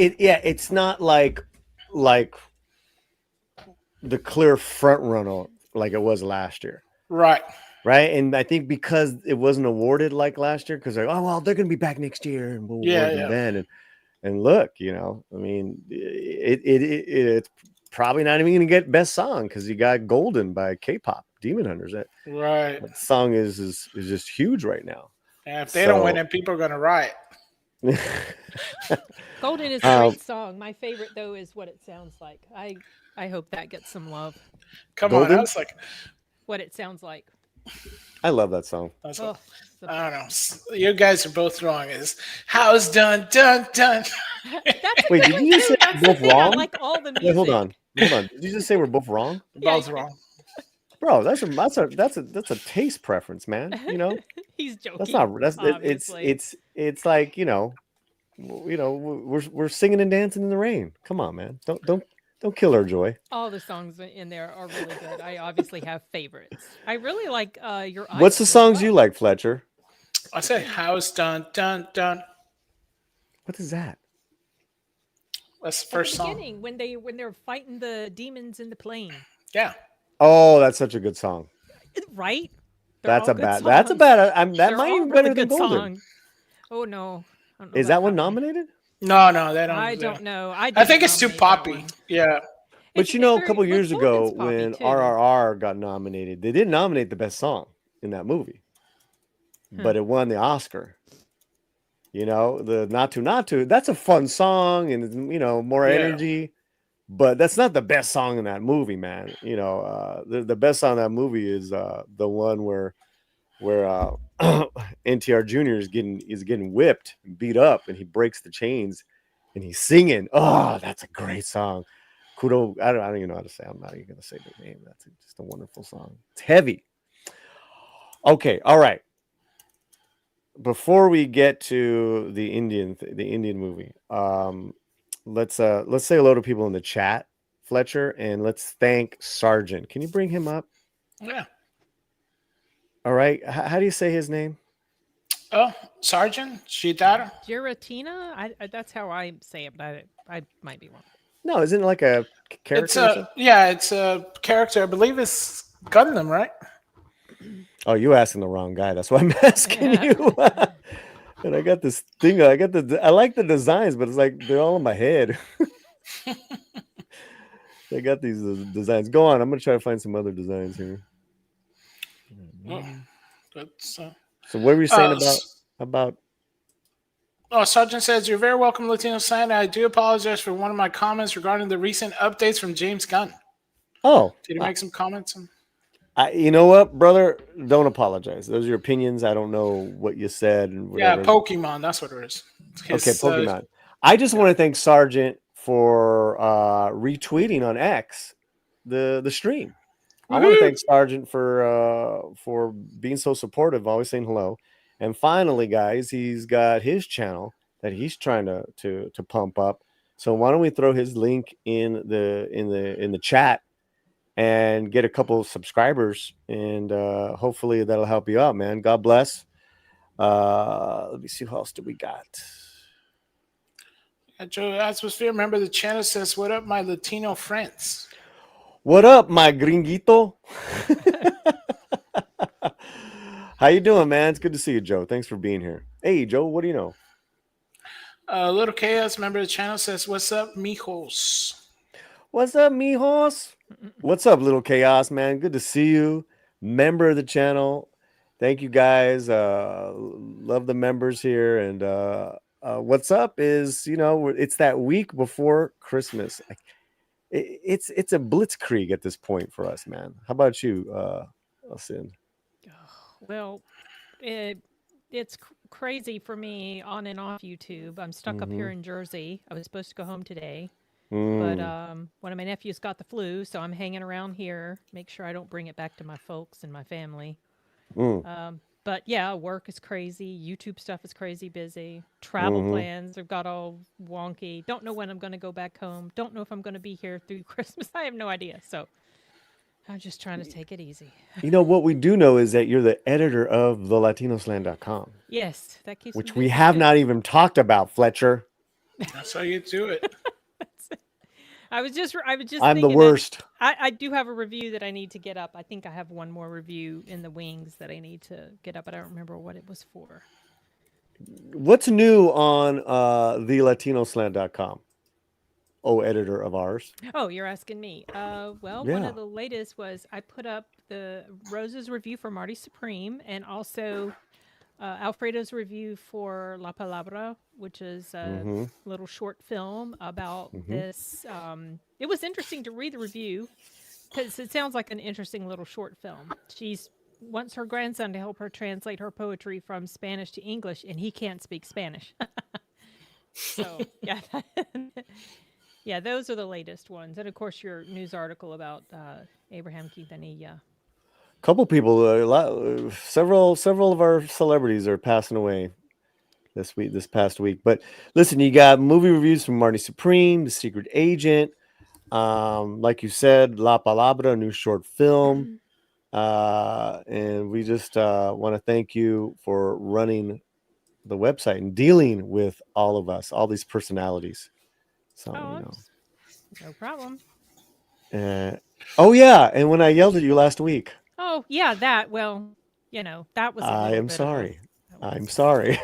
not like the clear front runner like it was last year. Right. And I think because it wasn't awarded like last year, because they're they're going to be back next year and we'll award them then. And look, I mean, it's probably not even going to get best song because you got Golden by K-pop Demon Hunters. That song is just huge right now. Yeah, if they don't win it, people are going to riot. Golden is a great song. My favorite though is What It Sounds Like. I hope that gets some love. Come on, I was like, What It Sounds Like. I love that song. I don't know. You guys are both wrong. Is how's done. Wait, did you just say we're both wrong? Like all the music. Wait, hold on. Did you just say we're both wrong? Both wrong. Bro, that's a taste preference, man. He's joking. That's not. It's like we're singing and dancing in the rain. Come on, man. Don't kill our joy. All the songs in there are really good. I obviously have favorites. I really like Your Eyes. What's the songs you like, Fletcher? I say how's done. What is that? That's the first beginning, song. when they're fighting the demons in the plane. Yeah. Oh, that's such a good song. Right? That's all a good bad. That's a songs. bad. That They're might all even really better than good Golden. songs. Oh no. I don't know Is about that one nominated? No, they don't. I don't know. I didn't think it's too nominate that poppy. one. Yeah. But It's you know, a very- couple but years ago Golden's poppy, when too. RRR got nominated, they didn't nominate the best song in that movie, but it won the Oscar. You know, the Not To, that's a fun song and, you know, more Yeah. energy, but that's not the best song in that movie, man. You know, the best song in that movie is the one where NTR Jr. is getting whipped and beat up and he breaks the chains and he's singing. Oh, that's a great song. Kudo, I don't even know how to say. I'm not even gonna say the name. That's just a wonderful song. It's heavy. Okay, all right. Before we get to the Indian movie, let's say hello to people in the chat, Fletcher, and let's thank Sergeant. Can you bring him up? Yeah. All right. How do you say his name? Oh, Sergeant Shitara. Giratina? That's how I say it, but I might be wrong. No, isn't it like a character? It's a character. I believe it's Gundam, right? Oh, you asking the wrong guy. That's why I'm asking you. And I got this thing. I like the designs, but it's like they're all in my head. They got these designs. Go on. I'm gonna try to find some other designs here. So what were you saying about? Oh, Sergeant says, "You're very welcome, Latino Santa. I do apologize for one of my comments regarding the recent updates from James Gunn." Oh, did he make some comments? You know what, brother? Don't apologize. Those are your opinions. I don't know what you said and whatever. Yeah, Pokemon. That's what it is. Okay, Pokemon. I just want to thank Sergeant for retweeting on X the stream. I want to thank Sergeant for being so supportive, always saying hello. And finally, guys, he's got his channel that he's trying to pump up. So why don't we throw his link in the chat and get a couple of subscribers, and hopefully that'll help you out, man. God bless. Let me see, who else do we got? Joe Atmosphere, remember the channel says, "What up, my Latino friends?" What up, my gringuito? How you doing, man? It's good to see you, Joe. Thanks for being here. Hey, Joe, what do you know? Little Chaos, member of the channel, says, "What's up, mijos?" What's up, mijos? What's up, Little Chaos, man? Good to see you. Member of the channel. Thank you, guys. Love the members here. And what's up is, you know, it's that week before Christmas. It's a blitzkrieg at this point for us, man. How about you, Sin? Well, it's crazy for me on and off YouTube. I'm stuck up here in Jersey. I was supposed to go home today, but one of my nephews got the flu, so I'm hanging around here, make sure I don't bring it back to my folks and my family. But yeah, work is crazy. YouTube stuff is crazy busy. Travel plans have got all wonky. Don't know when I'm going to go back home. Don't know if I'm going to be here through Christmas. I have no idea. So I'm just trying to take it easy. You know, what we do know is that you're the editor of thelatinasland.com. Yes, that keeps which me we busy have too. not even talked about, Fletcher. That's how you do it. I was just I'm thinking the worst. I do have a review that I need to get up. I think I have one more review in the wings that I need to get up. I don't remember what it was for. What's new on thelatinasland.com? Oh, editor of ours. Oh, you're asking me. Well, one of the latest was I put up the Rose's review for Marty Supreme and also Alfredo's review for La Palabra, which is a little short film about this. It was interesting to read the review because it sounds like an interesting little short film. She's wants her grandson to help her translate her poetry from Spanish to English, and he can't speak Spanish. So, yeah. Yeah, those are the latest ones. And, of course, your news article about Abraham Quintanilla. Couple people, several of our celebrities are passing away this past week. But listen, you got movie reviews from Marty Supreme, The Secret Agent, like you said, La Palabra, a new short film. And we just want to thank you for running the website and dealing with all of us, all these personalities. So, you know. No problem. Oh yeah, and when I yelled at you last week, Oh yeah, that. Well, that was. I am sorry. I'm sorry,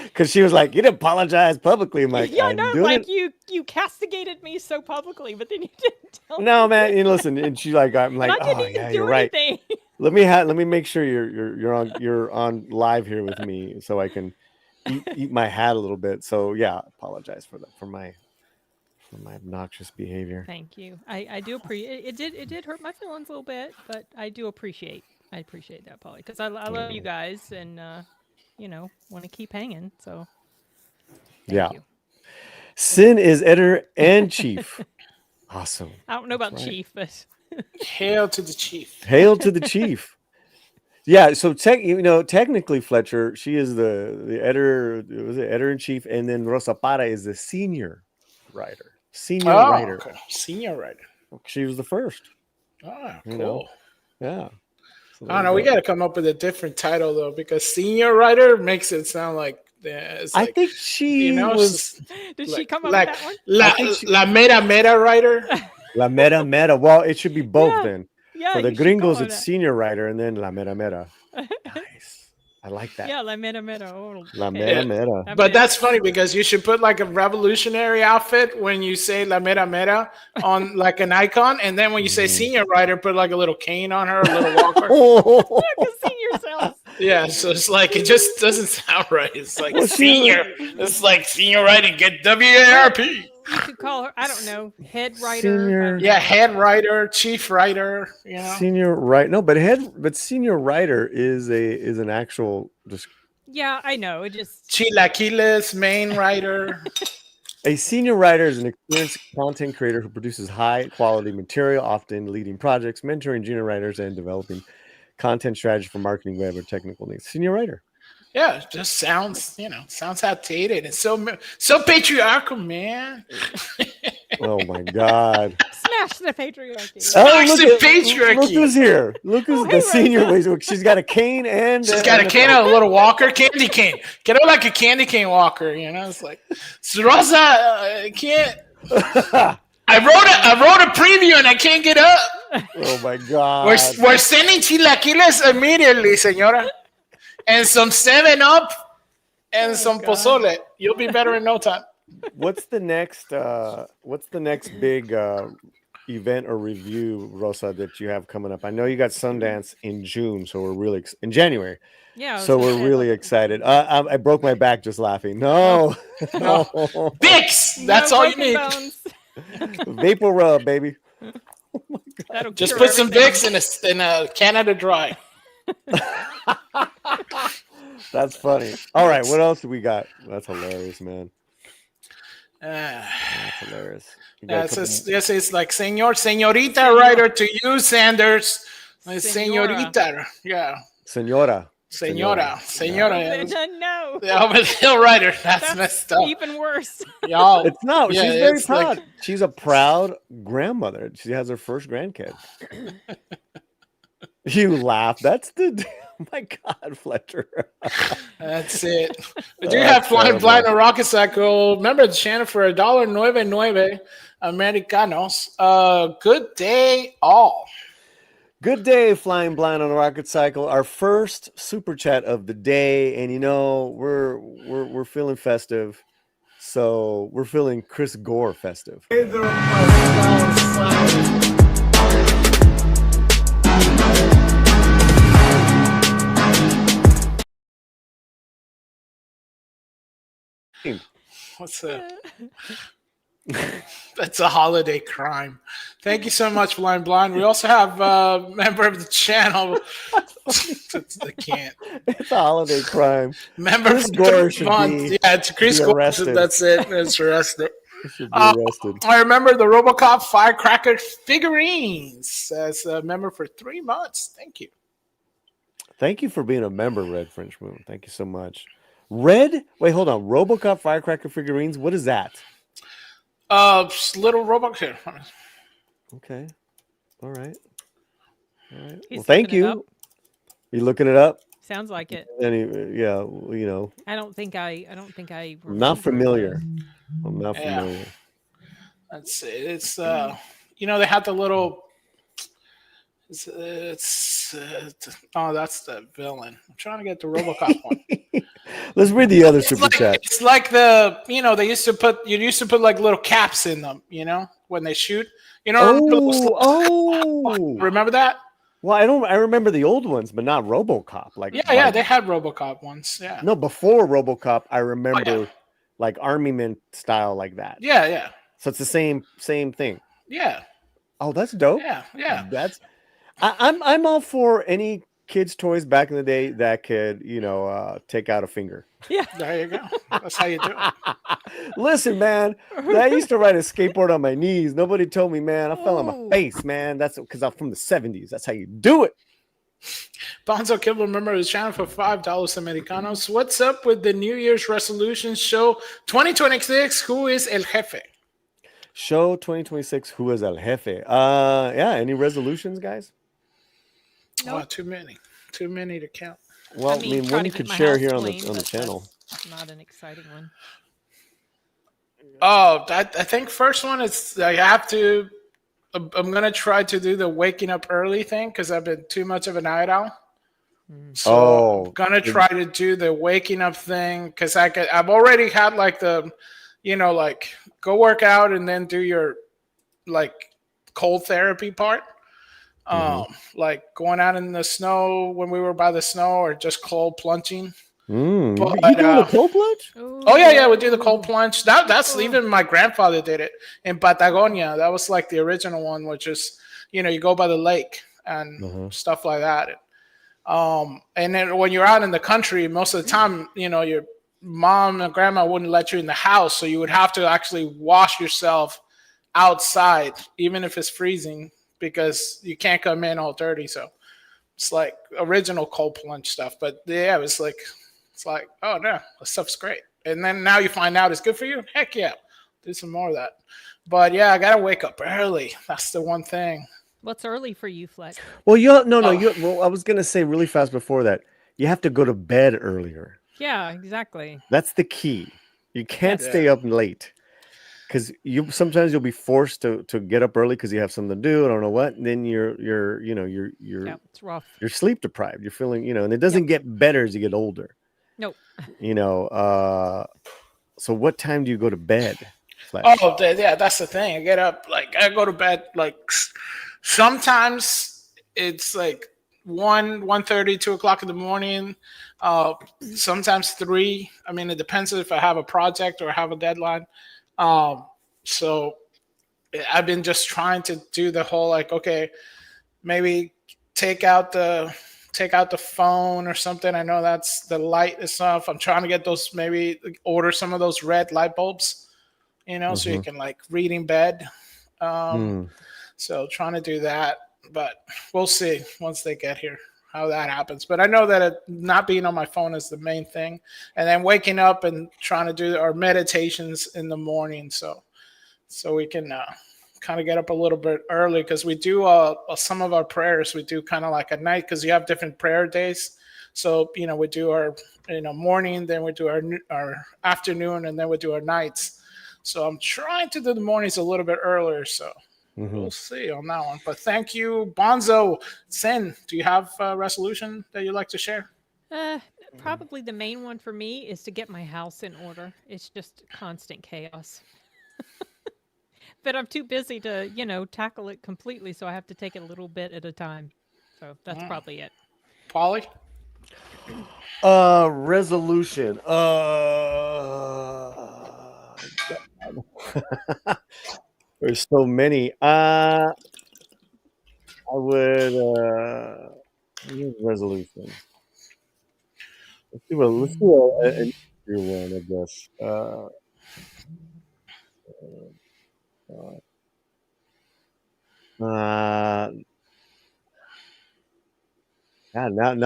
because she was like, "You didn't apologize publicly." I'm like, Yeah, "I'm no, doing like it." you castigated me so publicly, but then you didn't tell me. No, man. Listen, and she like, I'm like, And I didn't "Oh even yeah, do you're right." anything. Let me make sure you're on live here with me, so I can eat my hat a little bit. So yeah, I apologize for that for my obnoxious behavior. Thank you. I do appreciate it. Did hurt my feelings a little bit, but I appreciate that, Paulie, because I love you guys and want to keep hanging. So thank you. Sin is editor and chief. Awesome. I don't know about That's right. chief, but Hail to the chief. Hail to the chief. Yeah, so technically, Fletcher, she is the editor, was it editor in chief, and then Rosa Para is the senior writer. Writer. Okay. Senior writer. She was the first. Oh, You cool. know. Yeah. So I don't know. We got to come up with a different title though, because senior writer makes it sound like it's I like, think she was did she like- come up like with that one? La mera writer. La Mera. Well, it should be both Yeah. then. Yeah, For the you should gringos, call it it's that. senior writer, and then La Mera. Nice. I like that. Yeah, la mera. Oh, La okay. Mera. But that's funny because you should put like a revolutionary outfit when you say La mera on like an icon, and then when you say senior writer, put like a little cane on her, a little walker. Because senior sells. Yeah, so it's like it just doesn't sound right. It's like Well, she senior. It's like senior writing. Get WARP. You could call her, I don't know, head writer. Senior- Yeah, head writer, chief writer. You know. Senior writer. No, but senior writer is an actual just Yeah, I know. It just Chilaquiles, main writer. a senior writer is an experienced content creator who produces high quality material, often leading projects, mentoring junior writers, and developing content strategy for marketing, web, or technical needs. Senior writer. Yeah, it just sounds outdated. It's so patriarchal, man. Oh my God. smash the patriarchy. Smash the Look patriarchy. who's here. Look who's Oh, the hey, senior. Rosa. She's got a cane and She's got a cane and a little walker, candy cane. Get her like a candy cane walker, you know. It's like, Rosa, I can't. I wrote a preview and I can't get up. Oh my God. We're sending chilaquiles immediately, señora, and some 7-Up and some God. pozole. You'll be better in no time. What's the next big event or review, Rosa, that you have coming up? I know you got Sundance in June, so we're really in January. Yeah. I was So gonna we're say, really excited. I broke my back just laughing. No, No. Vicks, that's no all you broken need. bones. Vapor rub, baby. That'll Just cure put some everything. Vicks in a Canada Dry. That's funny. All right, what else do we got? That's hilarious, man. That's hilarious. You got a couple It's like señorita writer to you, Sanders. Señorita, yeah. Senora. Señora. No. The Albert Hill writer. That's messed up. Even worse. Y'all. It's no, Yeah, she's very it's like- proud. She's a proud grandmother. She has her first grandkid. You laugh. That's the oh my God, Fletcher. That's it. We do That's have Flying terrible. Blind and Rocket Cycle. Remember the channel for $1.99 Americanos. Good day, all. Good day, Flying Blind on a Rocket Cycle. Our first super chat of the day, and we're feeling festive, so we're feeling Chris Gore festive. What's that? That's a holiday crime. Thank you so much, Flying Blind. We also have a member of the channel. I can't. It's a holiday crime. Member Chris for Gore 3 should months. be- Yeah, it's Chris be Gore. arrested. That's it. It's arrested. He should be arrested. I remember the RoboCop firecracker figurines as a member for 3 months. Thank you. Thank you for being a member, Red French Moon. Thank you so much. Red, wait, hold on. RoboCop firecracker figurines. What is that? Little robot here. Okay. All right. He's Well, thank looking it you. up. You looking it up? Sounds like it. Yeah, I don't think I. I'm not remember familiar. that. I'm not Yeah. familiar. That's it. It's they had the little. Oh, that's the villain. I'm trying to get the RoboCop one. Let's read the other super chat. It's like the they used to put like little caps in them, when they shoot. Remember that? Well, I remember the old ones, but not RoboCop. Yeah, they had RoboCop ones. Yeah. No, before RoboCop, I remember like Army Men style like that. Yeah. So it's the same thing. Yeah. Oh, that's dope. Yeah. I'm all for any kids' toys back in the day that could, take out a finger. Yeah. There you go. That's how you do it. Listen, man, I used to ride a skateboard on my knees. Nobody told me, man. I fell on my face, man. That's because I'm from the 70s. That's how you do it. Bonzo Kibble, remember his channel for $5 Americanos. What's up with the New Year's resolution show 2026? Who is El Jefe? Show 2026. Who is El Jefe? Any resolutions, guys? Nope. Oh, too many to count. Well, I mean one you could share here on the channel. Not an exciting one. Oh, I think first one is I'm gonna try to do the waking up early thing because I've been too much of a night owl. So I'm gonna try to do the waking up thing because I've already had like the, like go work out and then do your like cold therapy part. Like going out in the snow when we were by the snow or just cold plunging. But, you doing a cold plunge? Oh yeah, we do the cold plunge. That's even my grandfather did it in Patagonia. That was like the original one, which is you go by the lake and stuff like that. And then when you're out in the country, most of the time, your mom and grandma wouldn't let you in the house, so you would have to actually wash yourself outside, even if it's freezing, because you can't come in all dirty. So it's like original cold plunge stuff. But yeah, it's like, oh no, this stuff's great. And then now you find out it's good for you. Heck yeah, do some more of that. But yeah, I gotta wake up early. That's the one thing. What's early for you, Fleck? Well, I was gonna say really fast before that. You have to go to bed earlier. Yeah, exactly. That's the key. You can't stay up late. Because sometimes you'll be forced to get up early because you have something to do. I don't know what. And then you're it's rough. You're sleep deprived. You're feeling, and it doesn't get better as you get older. Nope. So what time do you go to bed? Flash? Oh, yeah, that's the thing. I get up, I go to bed, sometimes it's 1:30, 2 o'clock in the morning. Sometimes 3. I mean, it depends if I have a project or I have a deadline. So I've been just trying to do the whole maybe take out the phone or something. I know that's the light and stuff. I'm trying to get those, maybe order some of those red light bulbs, so you can read in bed. So trying to do that, but we'll see once they get here how that happens. But I know that not being on my phone is the main thing. And then waking up and trying to do our meditations in the morning. So we can kind of get up a little bit early because we do some of our prayers. We do kind of at night because you have different prayer days. So, we do our morning, then we do our afternoon, and then we do our nights. So I'm trying to do the mornings a little bit earlier. So we'll see on that one. But thank you, Bonzo. Sin, do you have a resolution that you'd like to share? Probably the main one for me is to get my house in order. It's just constant chaos. But I'm too busy to, tackle it completely, so I have to take it a little bit at a time. So that's probably it. Paulie? Resolution. There's so many. I would resolution. Let's do an easier one, I guess. Now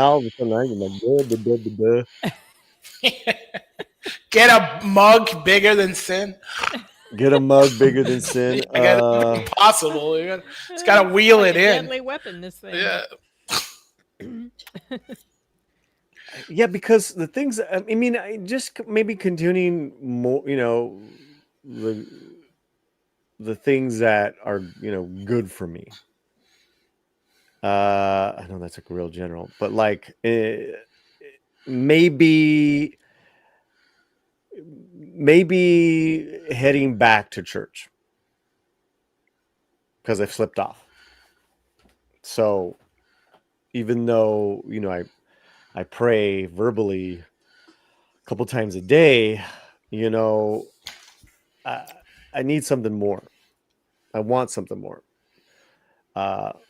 all of a sudden I'm like, Get a mug bigger than Sin. Get a mug bigger than Sin. Impossible. It's got to wheel it in. Deadly weapon, this thing. Yeah. Yeah, because the things. I mean, just maybe continuing more. the things that are, good for me. I know that's like real general, but like maybe heading back to church because I've slipped off. So even though, I pray verbally a couple times a day, I need something more. I want something more.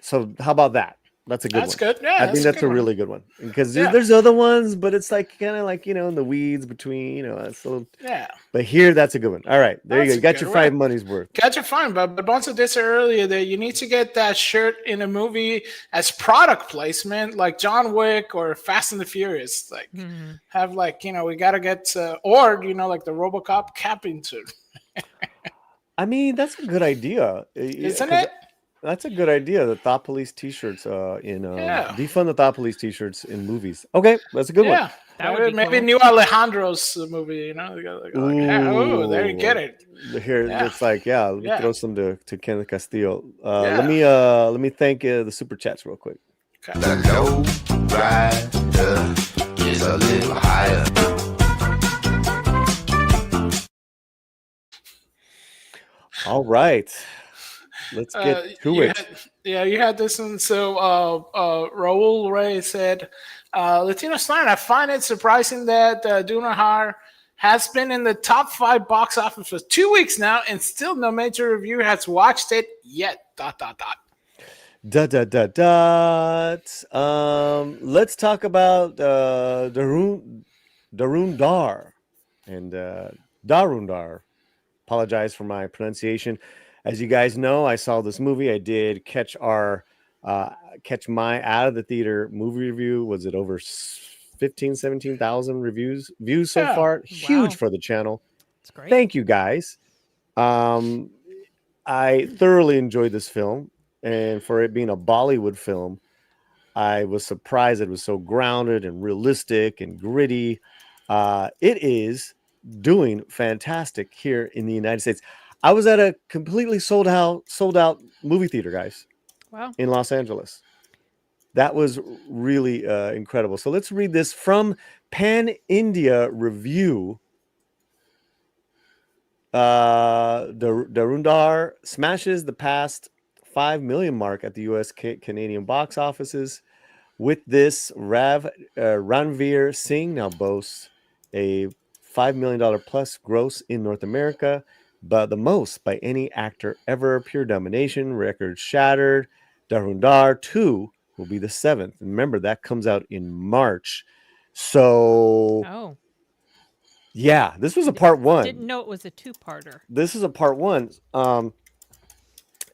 So how about that? That's a good That's one. good. Yeah, I think that's a good one. really good one because Yeah. there's other ones, but it's like kind of like in the weeds between it's a little. Yeah. But here, that's a good one. All right, there That's you go. a You got good your one. 5 money's worth. Got your fine, but Bonzo did say earlier that you need to get that shirt in a movie as product placement, like John Wick or Fast and the Furious. Like, have like we gotta get or like the RoboCop cap into. I mean, that's a good idea, Isn't it? That's a good idea. The Thought Police T-shirts defund the Thought Police T-shirts in movies. Okay, that's a good one. Yeah. That would be maybe cool. new Alejandro's movie, oh, there you get it. Here, Yeah. it's like, let me Yeah. throw some to Ken Castillo. Yeah. Let me thank the super chats real quick. Okay. The low rider is a little higher. All right, let's get to it. You had this one. So Raul Ray said, Latino Slant, I find it surprising that Dhurandar has been in the top 5 box office for 2 weeks now, and still no major reviewer has watched it yet. ... Let's talk about Dhurundar and Dhurundar. Apologize for my pronunciation. As you guys know, I saw this movie. I did catch my out of the theater movie review. Was it over 17,000 views so far? Huge for the channel. It's great. Thank you guys. I thoroughly enjoyed this film, and for it being a Bollywood film, I was surprised it was so grounded and realistic and gritty. It is doing fantastic here in the United States. I was at a completely sold out movie theater, guys. Wow. In Los Angeles. That was really incredible. So let's read this from Pan India Review. Dhurandar smashes the past 5 million mark at the US Canadian box offices. With this, Ranveer Singh now boasts a $5 million plus gross in North America, but the most by any actor ever. Pure domination, record shattered. Dhurandar 2 will be the 7th. Remember, that comes out in March. So, yeah, this was a part 1. Didn't know it was a 2-parter. This is a part 1.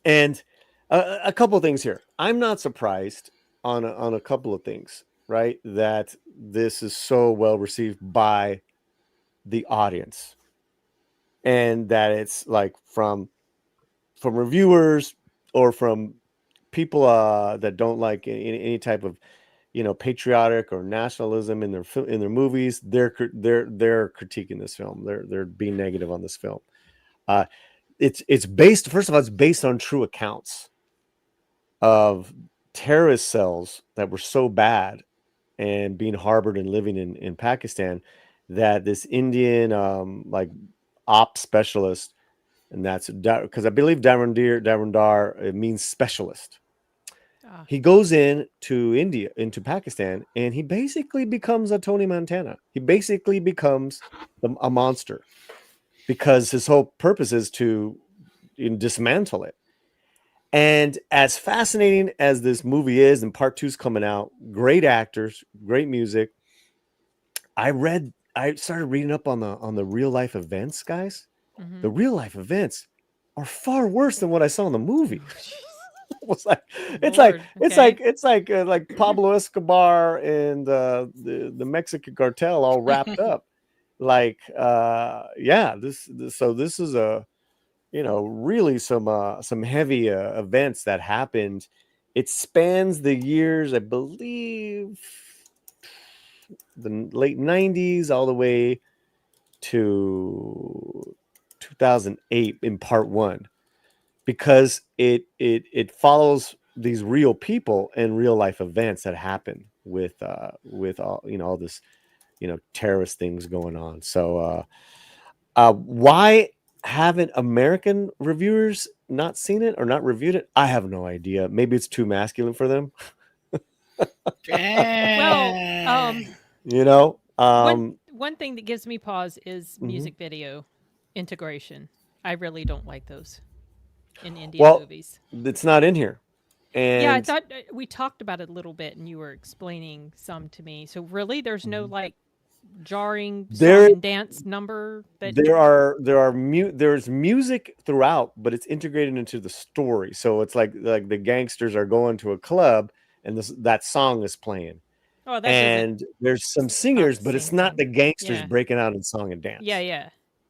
And a couple of things here. I'm not surprised on a couple of things, right? That this is so well received by the audience, and that it's like from reviewers or from people that don't like any type of patriotic or nationalism in their movies. They're critiquing this film. They're being negative on this film. It's based, first of all, it's based on true accounts of terrorist cells that were so bad and being harbored and living in Pakistan, that this Indian like ops specialist, and that's because I believe Dhurandar, it means specialist. He goes into Pakistan, and he basically becomes a Tony Montana. He basically becomes a monster, because his whole purpose is to dismantle it. And as fascinating as this movie is, and part 2's coming out, great actors, great music. I started reading up on the real life events, guys. The real life events are far worse than what I saw in the movie. It's like Pablo Escobar and the Mexican cartel all wrapped up. Like, this is a, really some heavy events that happened. It spans the years, I believe, the late 90s all the way to 2008 in part 1. because it follows these real people and real life events that happen with all all this terrorist things going on. So why haven't American reviewers not seen it or not reviewed it? I have no idea. Maybe it's too masculine for them. Damn. One thing that gives me pause is music video integration. I really don't like those in Indian movies. It's not in here. And yeah, I thought we talked about it a little bit, and you were explaining some to me. So really, there's no like jarring song and dance number. There's music throughout, but it's integrated into the story. So it's like the gangsters are going to a club, and that song is playing. Oh, and there's some singers, but it's not the gangsters breaking out in song and dance. Yeah.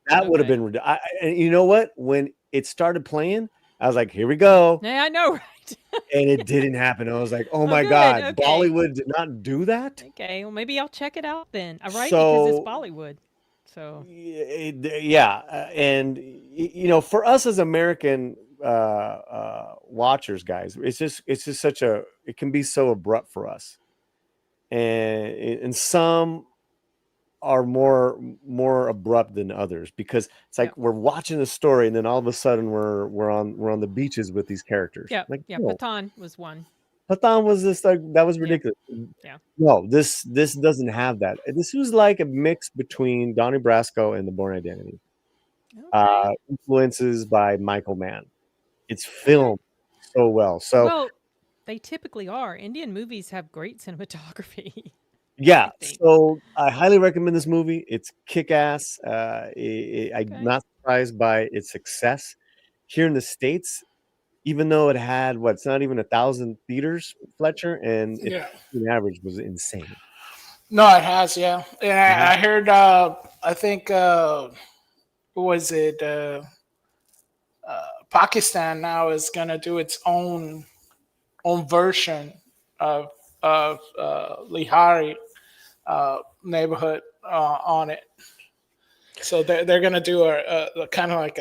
That would have been. And you know what? When it started playing, I was like, "Here we go." Yeah, I know, right? And it didn't happen. I was like, "Oh my god, okay. Bollywood did not do that." Okay, well maybe I'll check it out then. Right, because it's Bollywood. So yeah, and for us as American watchers, guys, it's just it can be so abrupt for us. And some are more abrupt than others, because it's like we're watching the story and then all of a sudden we're on the beaches with these characters. Pathan was one. Pathan was this that was ridiculous. Yeah. No, this doesn't have that. This was like a mix between Donnie Brasco and The Bourne Identity. Okay. Influences by Michael Mann. It's filmed so well. So they typically are. Indian movies have great cinematography. Yeah, so I highly recommend this movie. It's kick-ass. I'm not surprised by its success here in the States, even though it had it's not even 1,000 theaters, Fletcher, and the average was insane. No, it has, yeah. And I heard, I think, was it Pakistan now is gonna do its own version of Lihari neighborhood on it. So they're gonna do a kind of like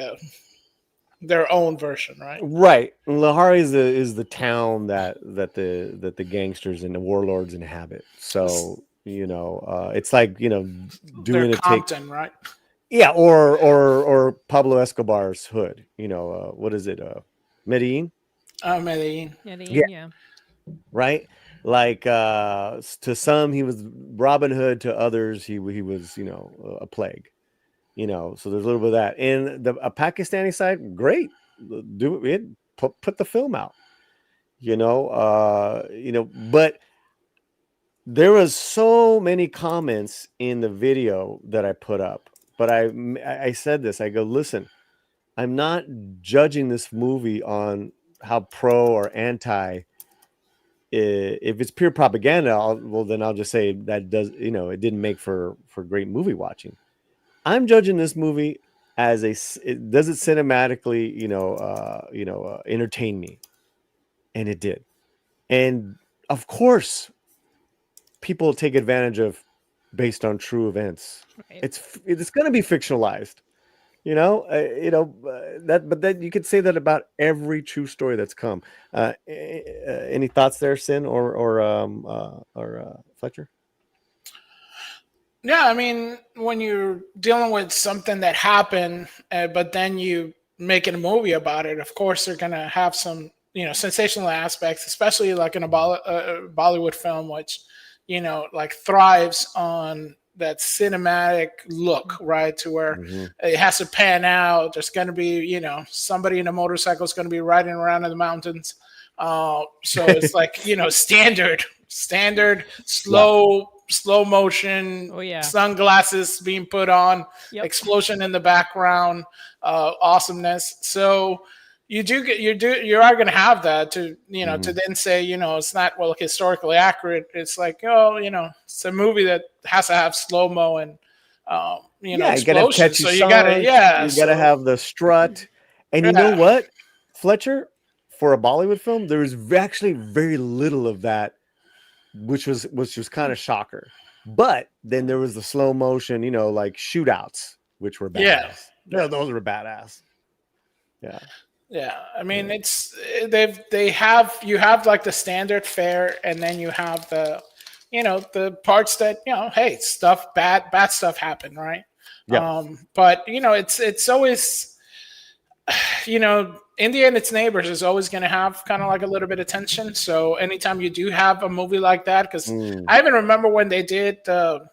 their own version, right? Right. Lahari is the town that the gangsters and the warlords inhabit. So it's like doing a Compton, right? Yeah, or Pablo Escobar's hood. What is it? Medellin. Medellin. Yeah. Right. Like to some he was Robin Hood, to others he was a plague. So there's a little bit of that. And a Pakistani side, great, do it, put the film out. But there was so many comments in the video that I put up. But I said this. I go, listen, I'm not judging this movie on how pro or anti. If it's pure propaganda, then I'll just say that it didn't make for great movie watching. I'm judging this movie as does it cinematically, entertain me, and it did. And of course, people take advantage of based on true events. Right. It's going to be fictionalized. But then you could say that about every true story that's come. Any thoughts there, Sin or Fletcher? Yeah, I mean, when you're dealing with something that happened, but then you making a movie about it, of course they're gonna have some sensational aspects, especially like in a Bollywood film, which like thrives on that cinematic look, right? To where it has to pan out. There's going to be, somebody in a motorcycle is going to be riding around in the mountains. So it's like, standard, slow motion, sunglasses being put on, explosion in the background, awesomeness. So you are going to have that to then say, it's not historically accurate. It's like, it's a movie that has to have slow-mo and you gotta have catchy songs, you gotta have the strut. And you know what, Fletcher, for a Bollywood film, there was actually very little of that, which was kind of shocker. But then there was the slow motion, like shootouts, which were badass. Those were badass. Yeah, I mean it's you have like the standard fare, and then you have the the parts that hey, bad stuff happened, right? Yeah. But it's always India and its neighbors is always going to have kind of like a little bit of tension. So anytime you do have a movie like that, because I even remember when they did the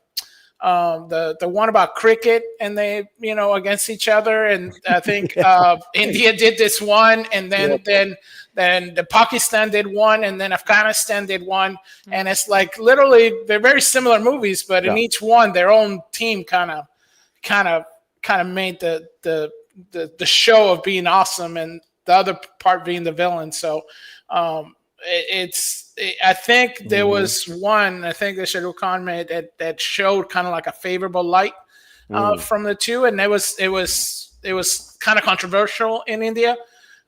one about cricket and they against each other, and I think India did this one, and then the Pakistan did one, and then Afghanistan did one, and it's like literally they're very similar movies, but in each one their own team kind of made the show of being awesome, and the other part being the villain. So I think there was one, I think the Shah Rukh Khan made that showed kind of like a favorable light from the two, and it was kind of controversial in India.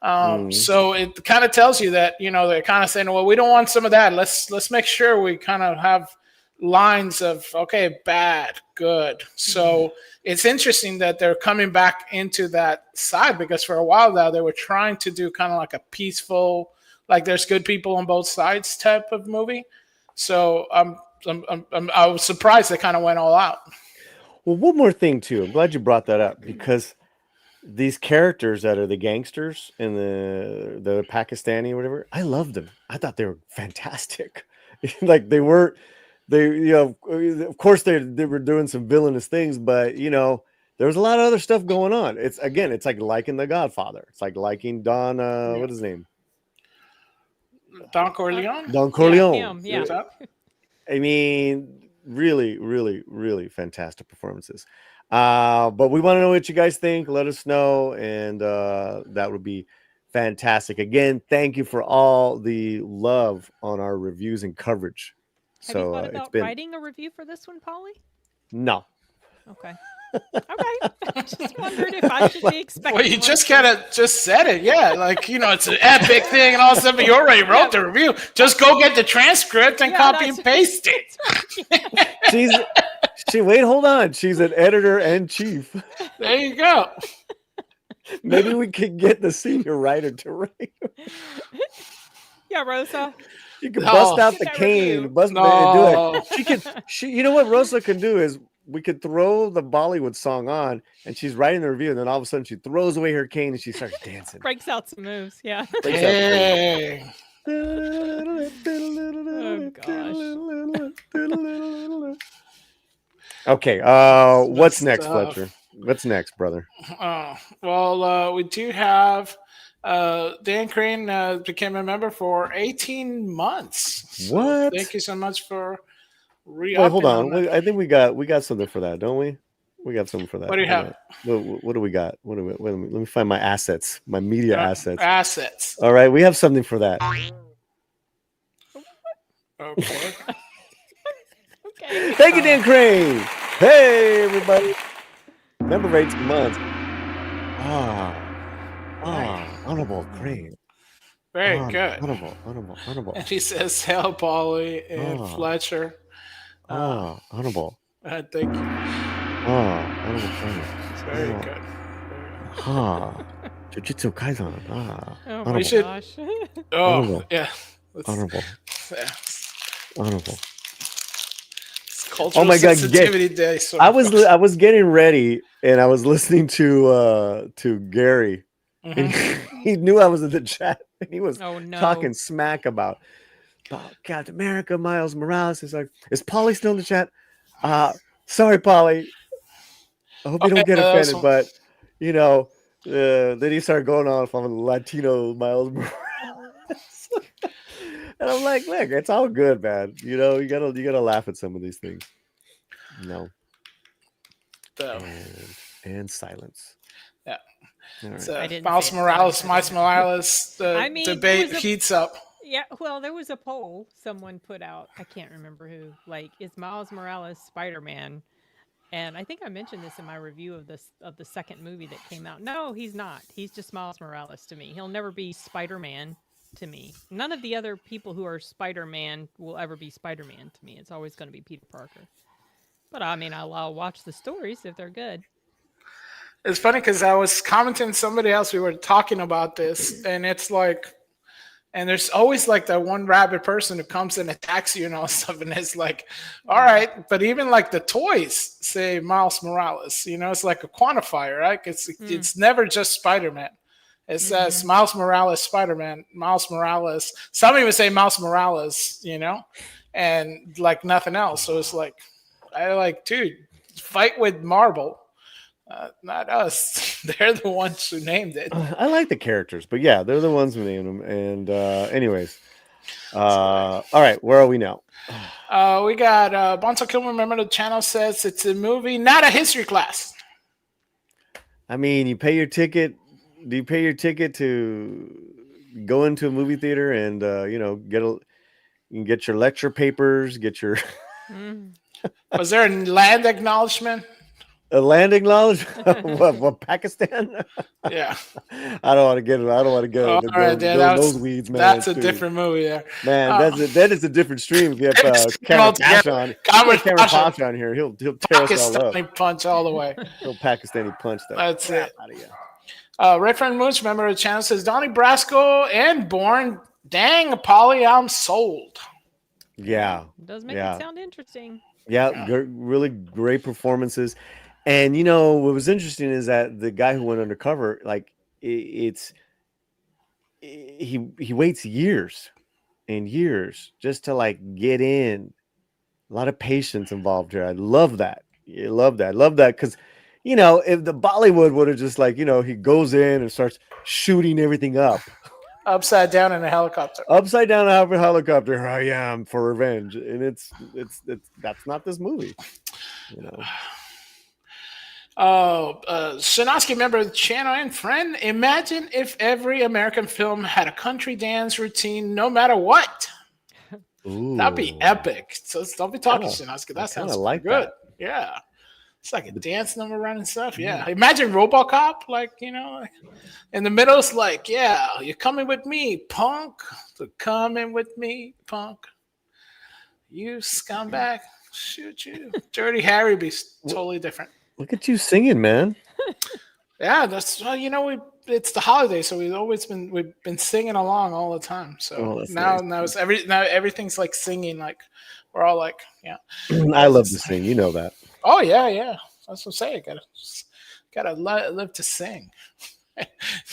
So it kind of tells you that they're kind of saying, well, we don't want some of that. Let's make sure we kind of have lines of okay, bad, good. So it's interesting that they're coming back into that side, because for a while now they were trying to do kind of like a peaceful, like there's good people on both sides type of movie. So I was surprised they kind of went all out. Well, one more thing too. I'm glad you brought that up, because these characters that are the gangsters and the Pakistani or whatever, I loved them. I thought they were fantastic. Like they weren't. Of course they were doing some villainous things, but there was a lot of other stuff going on. It's like liking The Godfather. It's like liking Don. What is his name? Don Corleone. Don Corleone. Yeah, him, I mean, really, really, really fantastic performances. But we want to know what you guys think. Let us know, and that would be fantastic. Again, thank you for all the love on our reviews and coverage. Have you thought about writing a review for this one, Paulie? No. Okay. I just wondered if I should be expecting. Well, you just said it, yeah. Like it's an epic thing and all stuff. But you already wrote the review. Just go get the transcript and copy and paste it. Wait, hold on. She's an editor-in-chief. There you go. Maybe we could get the senior writer to write. Yeah, Rosa. You can bust out the cane, and do it. You know what Rosa can do is we could throw the Bollywood song on, and she's writing the review, and then all of a sudden she throws away her cane and she starts dancing. Breaks out some moves, yeah. Hey. Oh gosh. Okay, what's next, Fletcher? What's next, brother? Well, we do have Dan Crane became a member for 18 months. So what? Thank you so much for Wait, hold on. I think we got something for that, don't we? We got something for that. What do you have? What do we got? Wait, let me find my assets, my media assets. Assets. All right, we have something for that. Okay. Okay. Thank you, Dan Crane. Hey, everybody. Member rates a month. Honorable Crane. Very good. Honorable. And he says, "Hell, Paulie and Fletcher." Honorable. Thank you. Honorable Crane. Very good. Jujutsu Kaisen. Oh my gosh. Oh, yeah. Honorable. Yeah. Honorable. Cultural sensitivity day. I was getting ready, and I was listening to Gary, and he knew I was in the chat, and he was talking smack about Captain America, Miles Morales. He's like, "Is Paulie still in the chat?" Sorry, Paulie. I hope you don't get offended, but then he started going on if I'm a Latino Miles Morales. And I'm like, look, it's all good, man. You gotta laugh at some of these things. No. And silence. Yeah. Right. So Miles Morales, debate heats up. Yeah, well, there was a poll someone put out. I can't remember who. Like, is Miles Morales Spider-Man? And I think I mentioned this in my review of the second movie that came out. No, he's not. He's just Miles Morales to me. He'll never be Spider-Man to me. None of the other people who are Spider-Man will ever be Spider-Man to me. It's always going to be Peter Parker. But I mean, I'll watch the stories if they're good. It's funny because I was commenting somebody else. We were talking about this, and it's like, and there's always like that one rabid person who comes and attacks you and all stuff, and it's like, all right, but even like the toys say Miles Morales, it's like a quantifier, right? It's never just Spider-Man. It says Miles Morales, Spider-Man, Miles Morales. Some even say Miles Morales, and like nothing else. So it's like, dude, fight with Marvel. Not us. They're the ones who named it. I like the characters, but yeah, they're the ones who named them. And anyways, all right, where are we now? We got Bonzo Kilmer. Remember, the channel says it's a movie, not a history class. I mean, you pay your ticket. Do you pay your ticket to go into a movie theater and you can get your lecture papers, get your Was there a land acknowledgement? A land acknowledgement? what Pakistan? Yeah. I don't want to get it. I don't want to go. All right, those weeds, man. That's a different movie there. Man, that is a different stream. If you have Cameron Pasha on here, he'll tear us all up. Punch all the way. He'll Pakistani punch that. That's it. Red Friend Moose, member of the channel, says Donnie Brasco and Bourne. Dang, Paulie, I'm sold. Yeah. It does make it sound interesting. Yeah. Really great performances. And what was interesting is that the guy who went undercover, like he waits years and years just to like get in. A lot of patience involved here. I love that. I love that because if the Bollywood would have just like he goes in and starts shooting everything up. Upside down in a helicopter. Upside down in a helicopter. Here I am for revenge, and it's that's not this movie. Shinosky, member of the channel and friend. Imagine if every American film had a country dance routine, no matter what. Ooh. That'd be epic. So don't be talking, Shinosky. That sounds like good. That. Yeah. It's like a dance number running stuff. Yeah. Imagine RoboCop, like, like in the middle, it's like, yeah, you're coming with me, punk. So coming with me, punk. You scumbag. Shoot you. Dirty Harry be totally different. Look at you singing, man. Yeah, that's it's the holiday, so we've been singing along all the time. So now everything's like singing, like we're all like, yeah. I love to sing, you know that. Oh yeah. That's what I'm saying. Gotta live to sing.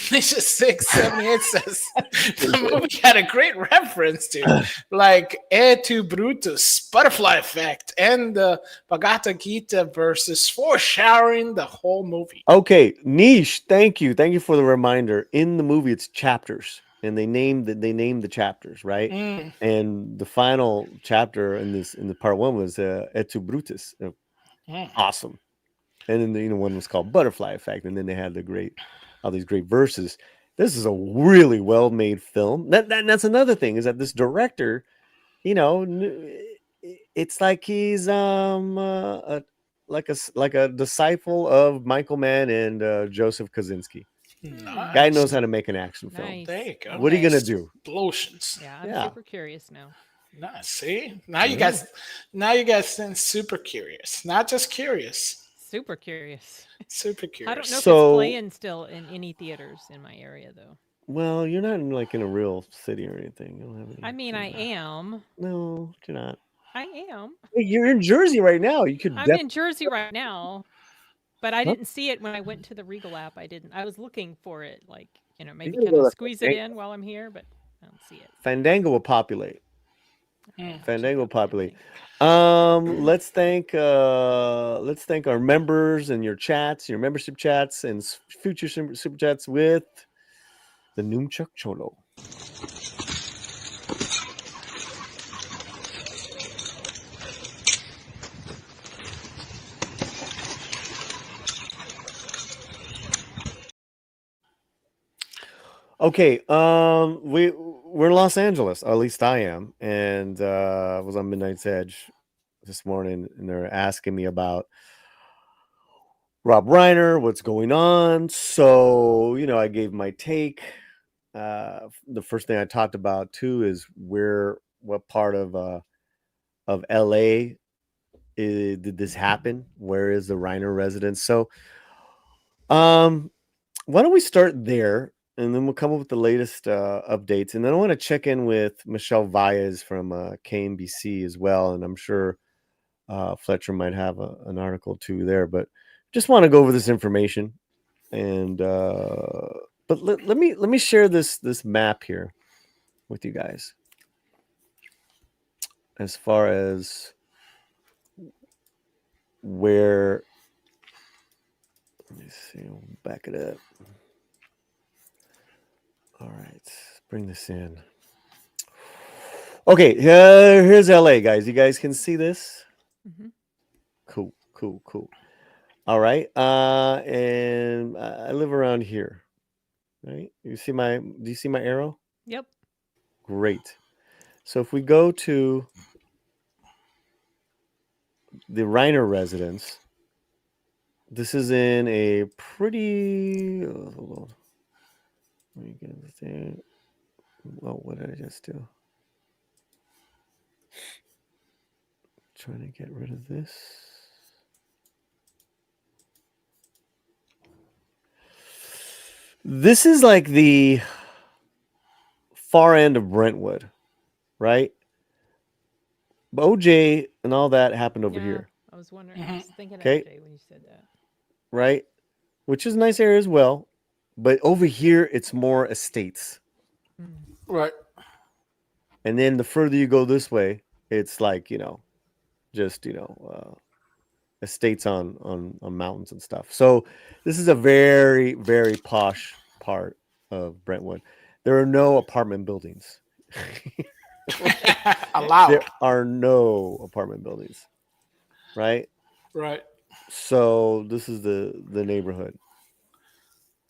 Nisha 678 says the movie had a great reference to like Et tu Brutus, Butterfly Effect, and the Bhagavad Gita verses, foreshadowing the whole movie. Okay, Nish, thank you for the reminder. In the movie, it's chapters, and they named the chapters, right? And the final chapter in the part one was Et tu Brutus, awesome. And then one was called Butterfly Effect, and then they had all these great verses. This is a really well-made film. That's another thing, is that this director, it's like he's like a disciple of Michael Mann and Joseph Kosinski. Nice. Guy knows how to make an action film. Nice. There you go. What are you gonna do? Explosions. Yeah, I'm super curious now. Nice. See, now you guys sound super curious, not just curious. Super curious. Super curious. I don't know if it's playing still in any theaters in my area, though. Well, you're not in a real city or anything. You don't have any. I mean, I am. No, you're not. I am. You're in Jersey right now. I'm in Jersey right now, but I didn't see it when I went to the Regal app. I was looking for it, like maybe kind of squeeze it in while I'm here, but I don't see it. Fandango will populate. Fandango will populate. Let's thank our members and your membership chats and future super chats with the Numchuck Cholo. Okay, we're in Los Angeles, or at least I am, and I was on Midnight's Edge this morning, and they're asking me about Rob Reiner, what's going on. So, I gave my take. The first thing I talked about too is what part of LA did this happen? Where is the Reiner residence? So Why don't we start there, and then we'll come up with the latest updates, and then I want to check in with Michelle Valles from KMBC as well, and I'm sure Fletcher might have an article too there, but just want to go over this information, and but let me share this map here with you guys as far as where. Let me see. I'll back it up. All right, let's bring this in. Okay, here's LA, guys. You guys can see this? Mhm. Cool. All right, and I live around here, right? Do you see my arrow? Yep. Great. So if we go to the Reiner residence, this is in a pretty. Hold on. Let me get this thing. Oh, what did I just do? Trying to get rid of this. This is like the far end of Brentwood, right? OJ and all that happened over Yeah, here, I was wondering. I was thinking Okay. of Jay when you said that. right? Which is a nice area as well. But over here, it's more estates. Mm. Right. And then the further you go this way, it's like, just, estates on mountains and stuff. So this is a very, very posh part of Brentwood. There are no apartment buildings. Allowed. There are no apartment buildings, right? Right. So this is the neighborhood,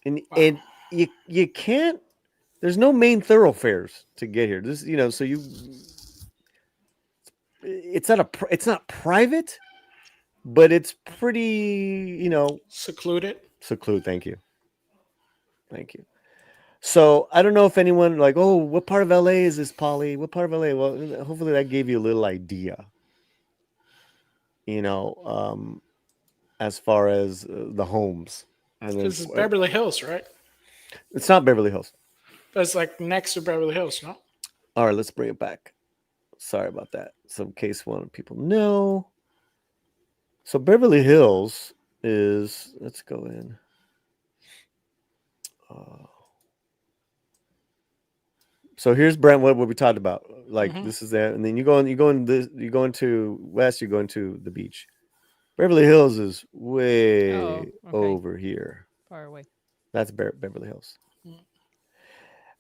and Wow. and you can't. There's no main thoroughfares to get here. This so it's not private, but it's pretty Secluded. secluded. Thank you. So I don't know if anyone like, oh, what part of LA is this, Paulie? What part of LA? Well, hopefully that gave you a little idea. As far as the homes. And then This is Beverly Hills, right? it's not Beverly Hills. That's like next to Beverly Hills, no? All right, let's bring it back. Sorry about that. So in case one of people know. So Beverly Hills is, let's go in. So here's Brentwood, what we talked about. Like this is that, and then you go into west, you go into the beach. Beverly Hills is way okay. over here. Far away. That's Beverly Hills.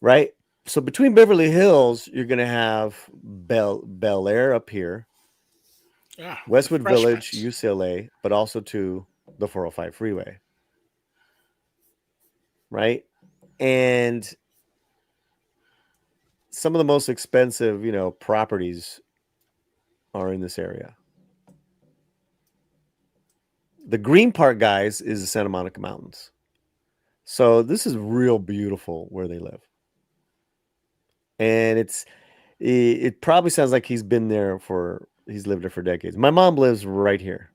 Right? So between Beverly Hills, you're going to have Bel Air up here, Yeah. Westwood Village, Prince. UCLA, but also to the 405 freeway. Right? And some of the most expensive, properties are in this area. The green part, guys, is the Santa Monica Mountains. So this is real beautiful where they live. And it probably sounds like he's lived there for decades. My mom lives right here.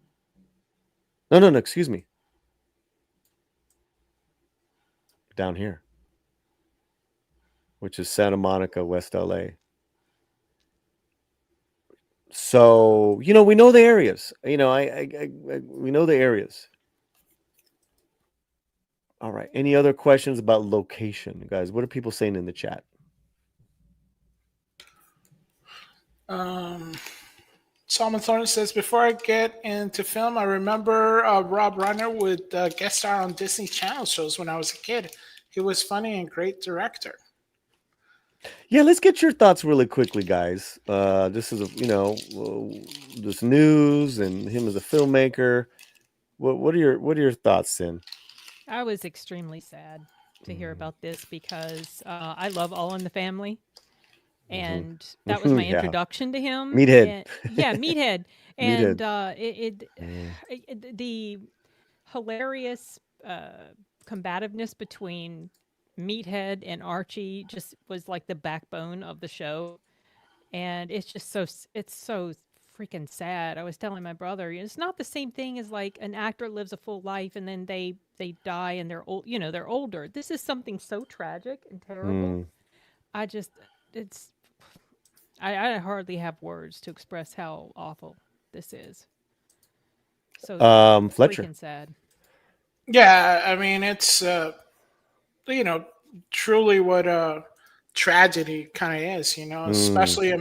No, excuse me. Down here. Which is Santa Monica, West LA. So, we know the areas. We know the areas. All right. Any other questions about location, guys? What are people saying in the chat? Salman Thorne says, before I get into film, I remember Rob Reiner would guest star on Disney Channel shows when I was a kid. He was funny and great director. Yeah, let's get your thoughts really quickly, guys. This is this news and him as a filmmaker. What are your thoughts, Sin? I was extremely sad to hear about this because I love All in the Family. And that was my Yeah. introduction to him. Meathead. Meathead. And Meathead. the hilarious combativeness between Meathead and Archie just was like the backbone of the show. And it's just so freaking sad. I was telling my brother, it's not the same thing as like an actor lives a full life and then they die and they're old. They're older. This is something so tragic and terrible. I just, it's, I hardly have words to express how awful this is. So Fletcher. freaking sad. Yeah, I mean it's truly what tragedy kind of is, especially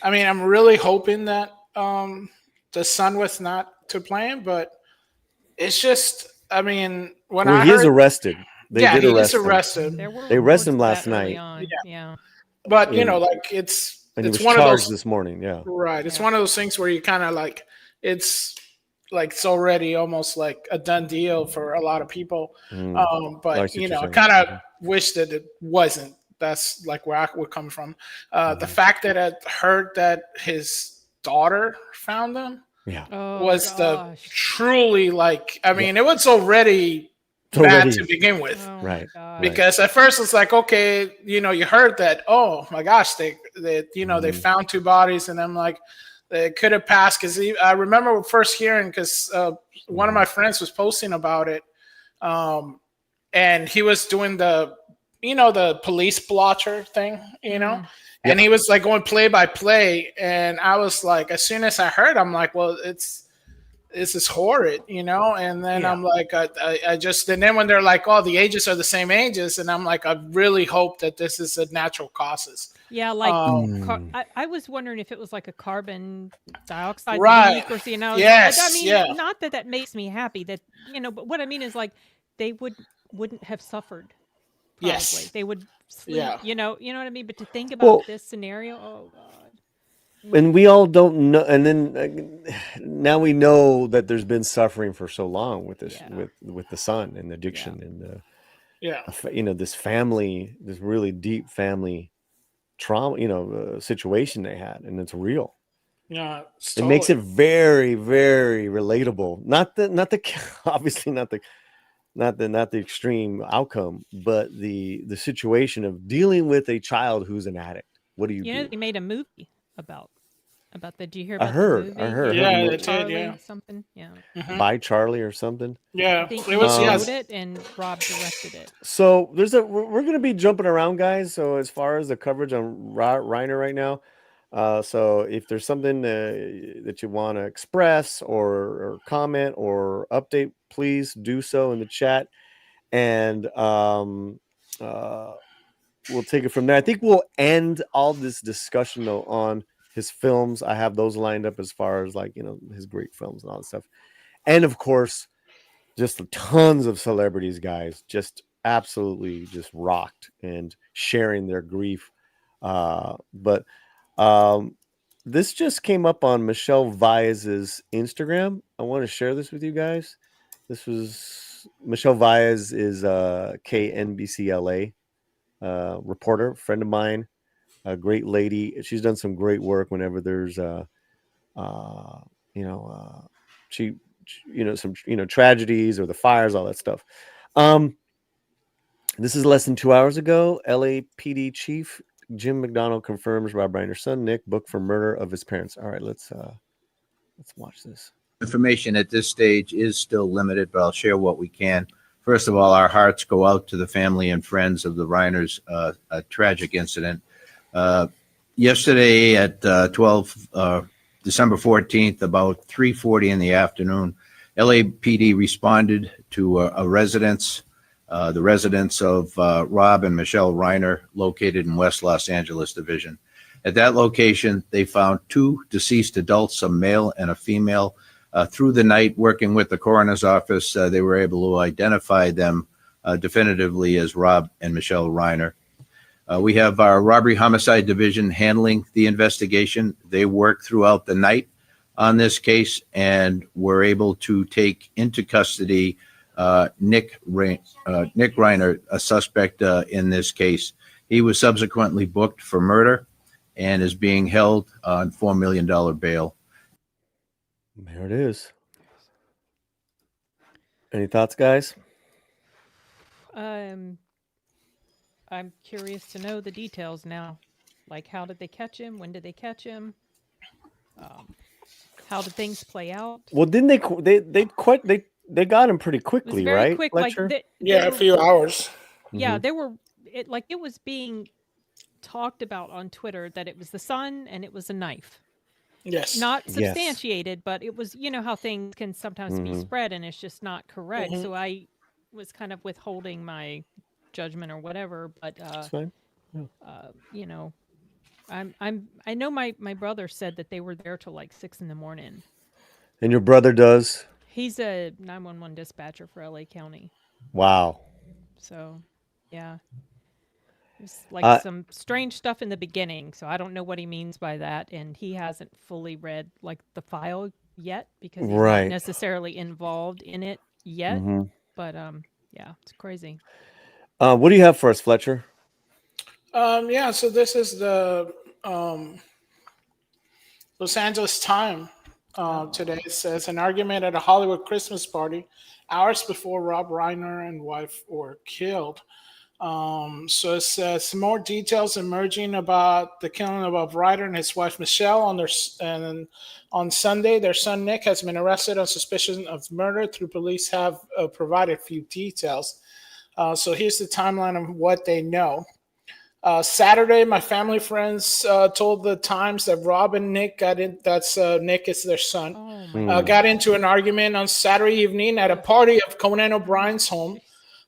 I'm really hoping that the son was not to blame, but it's just when I He is heard arrested. They did he arrest is him. arrested. They arrested him reports last of that early night. on. Yeah. But Yeah. And he was one of charged those this morning. Yeah. right. It's Yeah. one of those things where you kind of it's already almost like a done deal for a lot of people. I But see what you're I saying. kind of wish that it wasn't. That's like where I would come from. The fact that I heard that his daughter found them Yeah. Oh, was gosh. truly it was already bad to begin with. Oh, Right. my God. Because at first it's like, okay, you heard that, oh my gosh, they found two bodies, and I'm like, they could have passed. Because I remember first hearing, because one of my friends was posting about it, and he was doing the police blotter thing, and he was like going play by play, and I was like, as soon as I heard, I'm like, well, this is horrid, and then I'm like, I just, and then when they're like, oh, the ages are the same ages, and I'm like, I really hope that this is a natural causes. Yeah, like I was wondering if it was like a carbon dioxide Right. leak or Yes, I mean, yeah. not that makes me happy that but what I mean is like they wouldn't have suffered. Probably. Yes. They would sleep. Yeah. You know what I mean. But to think about this scenario, oh God. And we all don't know. And then now we know that there's been suffering for so long with this, with the son and the addiction and this family, this really deep family trauma, situation they had, and it's real. Yeah, it makes it very, very relatable. Not the obviously not the extreme outcome, but the situation of dealing with a child who's an addict. What do you do? They made a movie about that. Did you hear about I heard. the movie? I heard. Yeah, I they Charlie, did. Yeah, something. Yeah. By Charlie or something. Yeah, I think it was. he Yes. wrote it and Rob directed it. So we're going to be jumping around, guys. So as far as the coverage on Reiner right now, so if there's something that you want to express or comment or update, please do so in the chat, and we'll take it from there. I think we'll end all this discussion though on his films. I have those lined up as far as his great films and all that stuff, and of course, just tons of celebrities, guys, just absolutely just rocked and sharing their grief. But this just came up on Michelle Vaez's Instagram. I want to share this with you guys. This was Michelle Vaez is KNBC LA reporter, friend of mine, a great lady. She's done some great work whenever there's some tragedies or the fires, all that stuff. This is less than 2 hours ago. LAPD chief Jim McDonald confirms Rob Reiner's son Nick booked for murder of his parents. All right, let's watch this. Information at this stage is still limited, but I'll share what we can. First of all, our hearts go out to the family and friends of the Reiners' a tragic incident. Yesterday at December 14th, about 3:40 in the afternoon, LAPD responded to a residence, the residence of Rob and Michelle Reiner, located in West Los Angeles Division. At that location, they found two deceased adults, a male and a female. Through the night, working with the coroner's office, they were able to identify them definitively as Rob and Michelle Reiner. We have our robbery homicide division handling the investigation. They worked throughout the night on this case and were able to take into custody Nick Reiner, a suspect in this case. He was subsequently booked for murder and is being held on $4 million bail. There it is. Any thoughts, guys? I'm curious to know the details now. Like, how did they catch him? When did they catch him? how did things play out? Well, didn't they got him pretty It was quickly, very right, quick. Fletcher? Yeah, a few hours. Yeah, Mhm. there were it was being talked about on Twitter that it was the son and it was a knife. Yes. Not Yes. substantiated, but it was, how things can sometimes be Mhm. spread and it's just not correct. Mhm. So I was kind of withholding my judgment or whatever, but It's fine. you know, I know my brother said that they were there till like 6 a.m. And your brother does? He's a 911 dispatcher for LA County. Wow. So, yeah. There's like Uh, some strange stuff in the beginning, so I don't know what he means by that, and he hasn't fully read like the file yet because he's not Right. necessarily involved in it yet. Mhm. But yeah, it's crazy. What do you have for us, Fletcher? Yeah, so this is the Los Angeles Times today. It says an argument at a Hollywood Christmas party hours before Rob Reiner and wife were killed. So it says some more details emerging about the killing of Ryder and his wife Michelle and on Sunday, their son Nick has been arrested on suspicion of murder. Through police have provided few details. So here's the timeline of what they know. Saturday, my family friends told the Times that Rob and Nick got in. That's Nick is their son. Oh my Got into an argument on Saturday evening at a party of Conan O'Brien's home.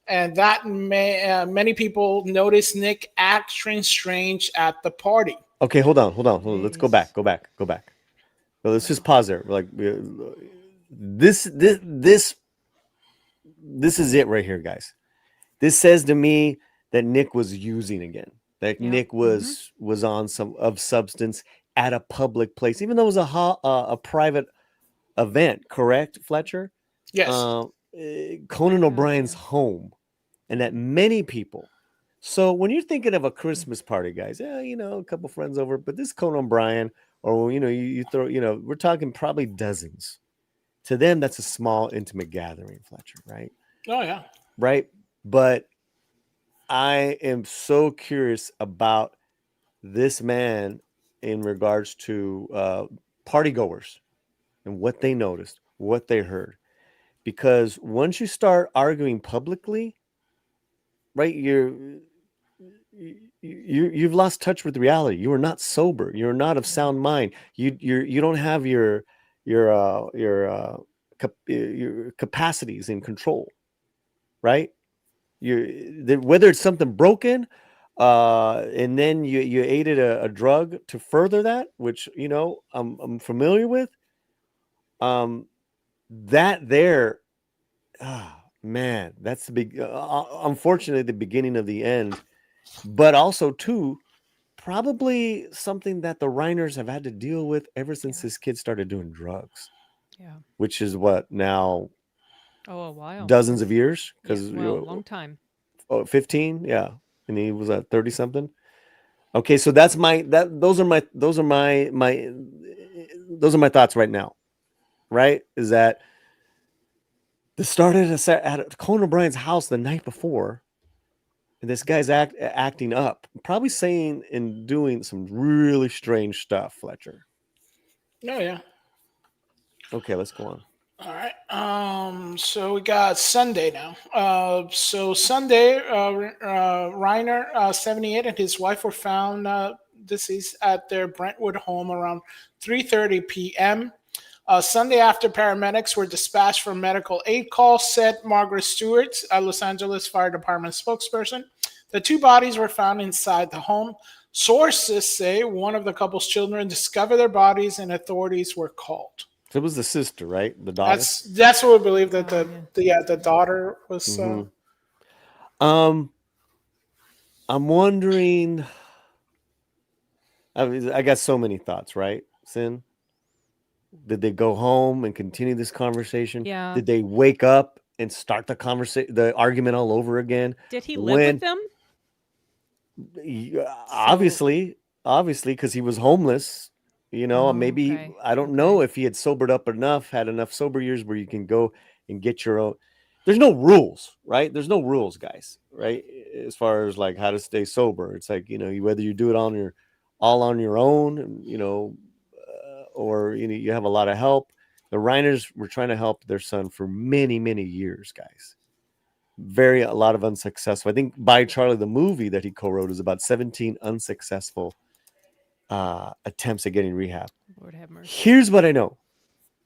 And that many people noticed Nick acting strange at the party. Okay, hold on. Let's go back. Well, let's just pause there. Like this is it right here, guys. This says to me that Nick was using again. That Yeah. Nick was on some of substance at a public place, even though it was a private event. Correct, Fletcher? Yes. Conan O'Brien's home, and that many people. So when you're thinking of a Christmas party, guys, yeah, a couple friends over, but this Conan O'Brien, or you throw, we're talking probably dozens. To them, that's a small, intimate gathering, Fletcher, right? Oh yeah. Right. But I am so curious about this man in regards to party goers and what they noticed, what they heard. Because once you start arguing publicly, right, you've lost touch with reality. You are not sober. You're not of sound mind. You don't have your capacities in control, right? Whether it's something broken, and then you aided a drug to further that, which I'm familiar with. That there, man, that's the big. Unfortunately, the beginning of the end, but also too, probably something that the Reiners have had to deal with ever since this kid started doing drugs. Yeah. Which is what now? Oh, a while. Dozens of years, Yeah, because well, a long time. 15, yeah, and he was at 30 something. Okay, so those are my thoughts right now. Right, is that this started at Conan O'Brien's house the night before, and this guy's acting up, probably saying and doing some really strange stuff, Fletcher. Oh yeah. Okay, let's go on. All right. So we got Sunday now. So Sunday, Reiner, 78, and his wife were found deceased at their Brentwood home around 3:30 p.m. Sunday after paramedics were dispatched for medical aid call, said Margaret Stewart, a Los Angeles Fire Department spokesperson. The two bodies were found inside the home. Sources say one of the couple's children discovered their bodies and authorities were called. So it was the sister, right? The daughter. That's what we believe that the daughter was. I'm wondering. I got so many thoughts, right, Sin? Did they go home and continue this conversation? Yeah. Did they wake up and start the argument all over again? Did he live with them? Obviously, because he was homeless. Maybe okay. I don't know if he had sobered up enough, had enough sober years where you can go and get your own. There's no rules, right? There's no rules, guys, right? As far as like how to stay sober, it's like whether you do it all on your own, or you have a lot of help. The Reiners were trying to help their son for many, many years, guys. A lot of unsuccessful. I think By Charlie, the movie that he co-wrote, is about 17 unsuccessful attempts at getting rehab. Lord have mercy. Here's what I know.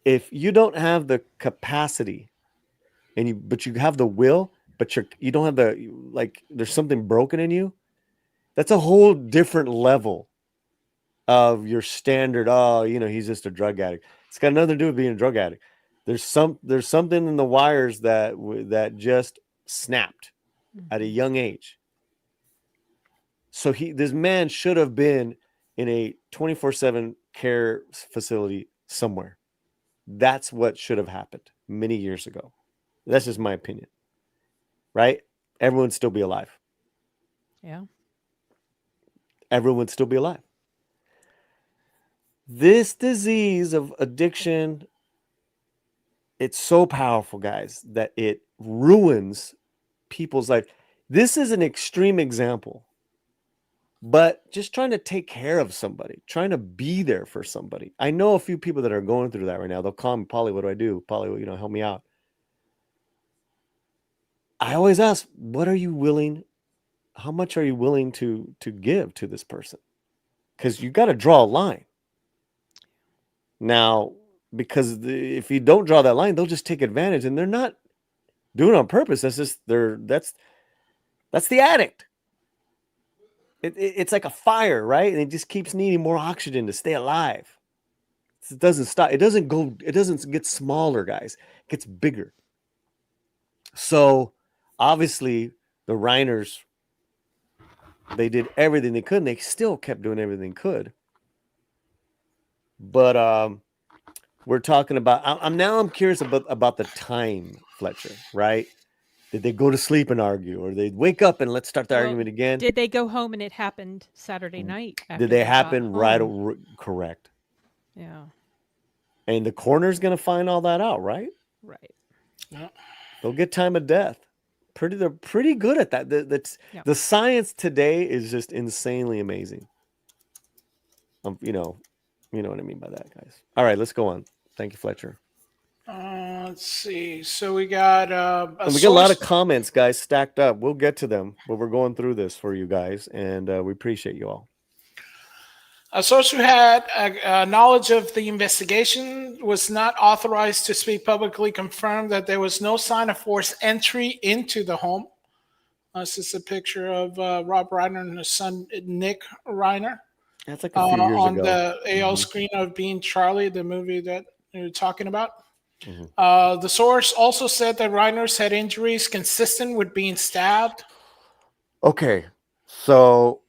If you don't have the capacity but you have the will, but you don't have there's something broken in you, that's a whole different level of your standard. He's just a drug addict. It's got nothing to do with being a drug addict. There's something in the wires that just snapped at a young age. So this man should have been in a 24/7 care facility somewhere. That's what should have happened many years ago. That's just my opinion. Right? Everyone would still be alive. Yeah. Everyone would still be alive. This disease of addiction, it's so powerful, guys, that it ruins people's life. This is an extreme example, but just trying to take care of somebody, trying to be there for somebody. I know a few people that are going through that right now. They'll call me, Paulie, what do I do? Paulie, help me out. I always ask, how much are you willing to give to this person? Because you got to draw a line. Now, because if you don't draw that line, they'll just take advantage, and they're not doing it on purpose. That's just that's the addict. It's like a fire, right? And it just keeps needing more oxygen to stay alive. It doesn't stop. It doesn't get smaller, guys. It gets bigger. So obviously the Reiners, they did everything they could, and they still kept doing everything they could. But we're talking about. I'm curious about the time, Fletcher. Right? Did they go to sleep and argue, or they wake up and let's start the argument again? Did they go home and it happened Saturday night? Did they happen right? Correct. Yeah. And the coroner's going to find all that out, right? Right. Yeah. They'll get time of death. They're pretty good at that. The science today is just insanely amazing. You know what I mean by that, guys. All right, let's go on. Thank you, Fletcher. Let's see. So we got we got a lot of comments, guys, stacked up. We'll get to them, but we're going through this for you guys, and we appreciate you all. A source who had knowledge of the investigation was not authorized to speak publicly confirmed that there was no sign of forced entry into the home. This is a picture of Rob Reiner and his son, Nick Reiner. That's like a few years on ago. the AL screen of Being Charlie, the movie that you're talking about. The source also said that Reiners had injuries consistent with being stabbed. Okay, so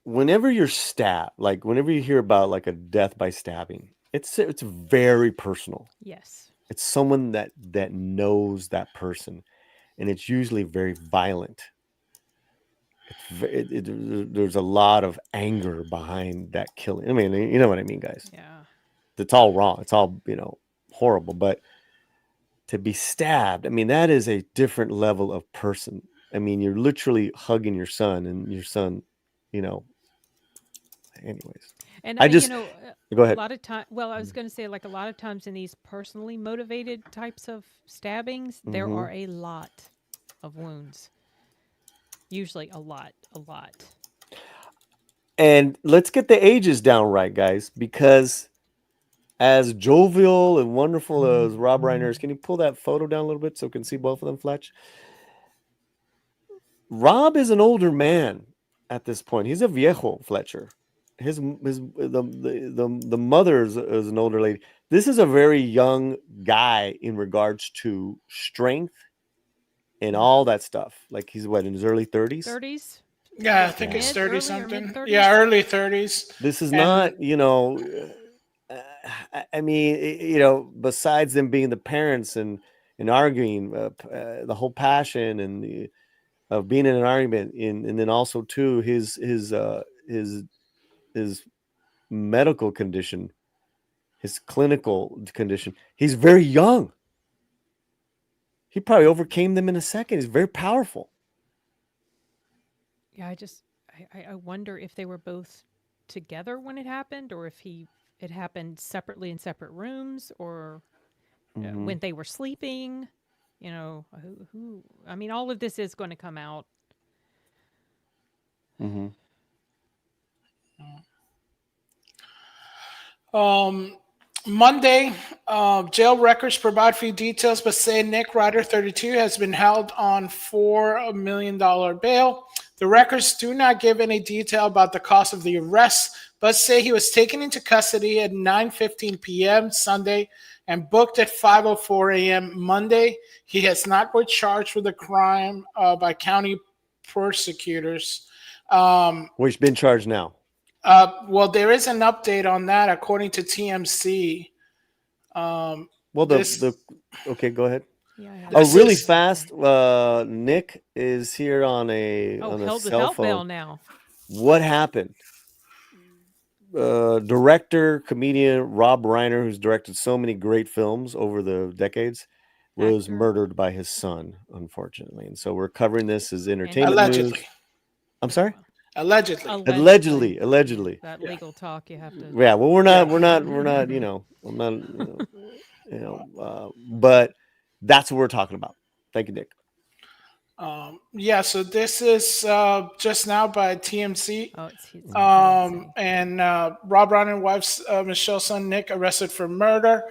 whenever you're stabbed, like whenever you hear about like a death by stabbing, it's very personal. Yes. It's someone that knows that person, and it's usually very violent. There's a lot of anger behind that killing. I mean, you know what I mean, guys. Yeah. It's all wrong. It's all, horrible. But to be stabbed, I mean, that is a different level of person. I mean, you're literally hugging your son, and your son, anyways. And go ahead. A lot of time. Well, I was going to say, like a lot of times in these personally motivated types of stabbings, there are a lot of wounds. Usually a lot. And let's get the ages down right, guys, because as jovial and wonderful as Rob Reiner is, can you pull that photo down a little bit so we can see both of them, Fletch? Rob is an older man at this point. He's a viejo, Fletcher. The mother is an older lady. This is a very young guy in regards to strength and all that stuff. Like he's in his early 30s? 30s? Yeah, I think it's 30 early or something. mid-30s? Yeah, early 30s. This is not, I mean, besides them being the parents and arguing, the whole passion and of being in an argument, and then also too his medical condition, his clinical condition. He's very young. He probably overcame them in a second. He's very powerful. Yeah, I wonder if they were both together when it happened, or if he it happened separately in separate rooms, or Mhm. when they were sleeping. You know, who? I mean, all of this is going to come out. Mhm. Monday, jail records provide few details, but say Nick Ryder, 32, has been held on $4 million bail. The records do not give any detail about the cost of the arrest, but say he was taken into custody at 9:15 p.m. Sunday and booked at 5:04 a.m. Monday. He has not been charged with a crime by county prosecutors. Well, he's been charged now. Well, there is an update on that according to TMC. Well, This- okay, go ahead. Yeah. I have Oh, This really is- fast. Nick is here on a Oh, on a held cell without bail phone. now. What happened? Director, comedian Rob Reiner, who's directed so many great films over the decades, was Actor. murdered by his son, unfortunately. And so we're covering this as entertainment news. Allegedly. I'm sorry? Allegedly. Allegedly. That Yeah. legal talk you have to. Yeah, well, we're not, Yeah. you know, I'm not, but that's what we're talking about. Thank you, Nick. Yeah, so this is just now by TMC. Oh, it's his. And Rob Reiner wife's Michelle's son Nick arrested for murder.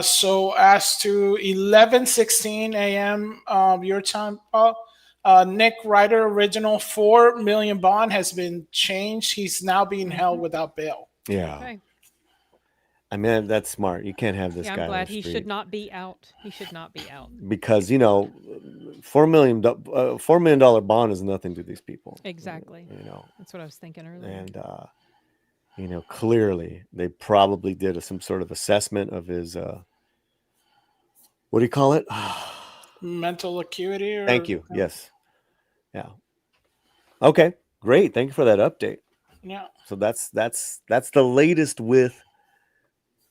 So as to 11:16 a.m. Your time, Paul, Nick Ryder original $4 million bond has been changed. He's now being held without bail. Yeah. Okay. I mean, that's smart. You can't have this Yeah, guy I'm on glad the he street should not be out. He should not be out. because, $4 million bond is nothing to these people. Exactly. You That's what I was thinking earlier. and, clearly they probably did some sort of assessment of his, what do you call it? Mental acuity. Or, Thank you. Yes. Yeah. Okay. Great. Thank you for that update. Yeah. So that's the latest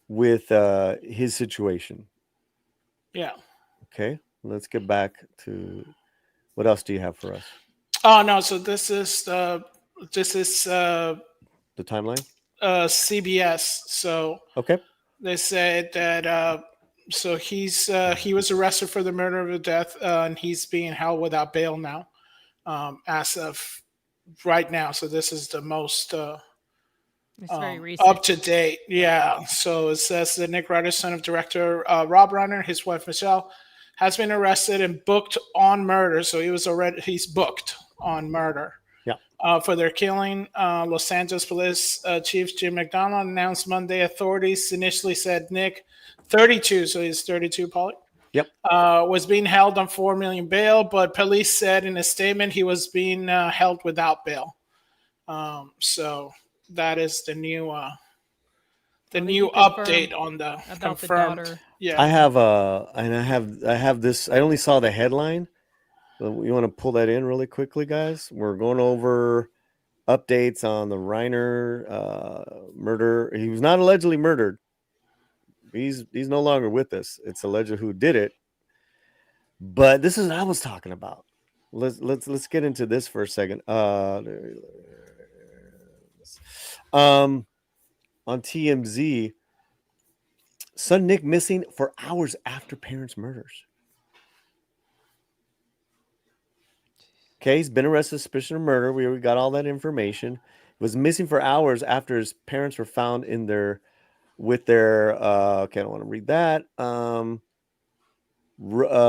with his situation. Yeah. Okay. Let's get back to what else do you have for us? Oh no. So this is The timeline. CBS. So Okay. they said that so he was arrested for the murder of the death, and he's being held without bail now, as of right now. So this is the most It's very recent. up to date. Yeah. So it says that Nick Ryder, son of director Rob Reiner, his wife Michelle, has been arrested and booked on murder. So he's booked on murder. Yeah. For their killing. Los Angeles Police Chief Jim McDonald announced Monday authorities initially said Nick, 32, so he's 32, Paulie. Yep. Was being held on $4 million bail, but police said in a statement he was being held without bail. So that is the new you update on the About confirmed. the daughter. Yeah. I have this. I only saw the headline. So you want to pull that in really quickly, guys? We're going over updates on the Reiner murder. He was not allegedly murdered. He's no longer with us. It's alleged who did it. But this is what I was talking about. Let's get into this for a second. On TMZ, son Nick missing for hours after parents' murders. Okay, he's been arrested suspicion of murder. We got all that information. Was missing for hours after his parents were found in their okay, I don't want to read that.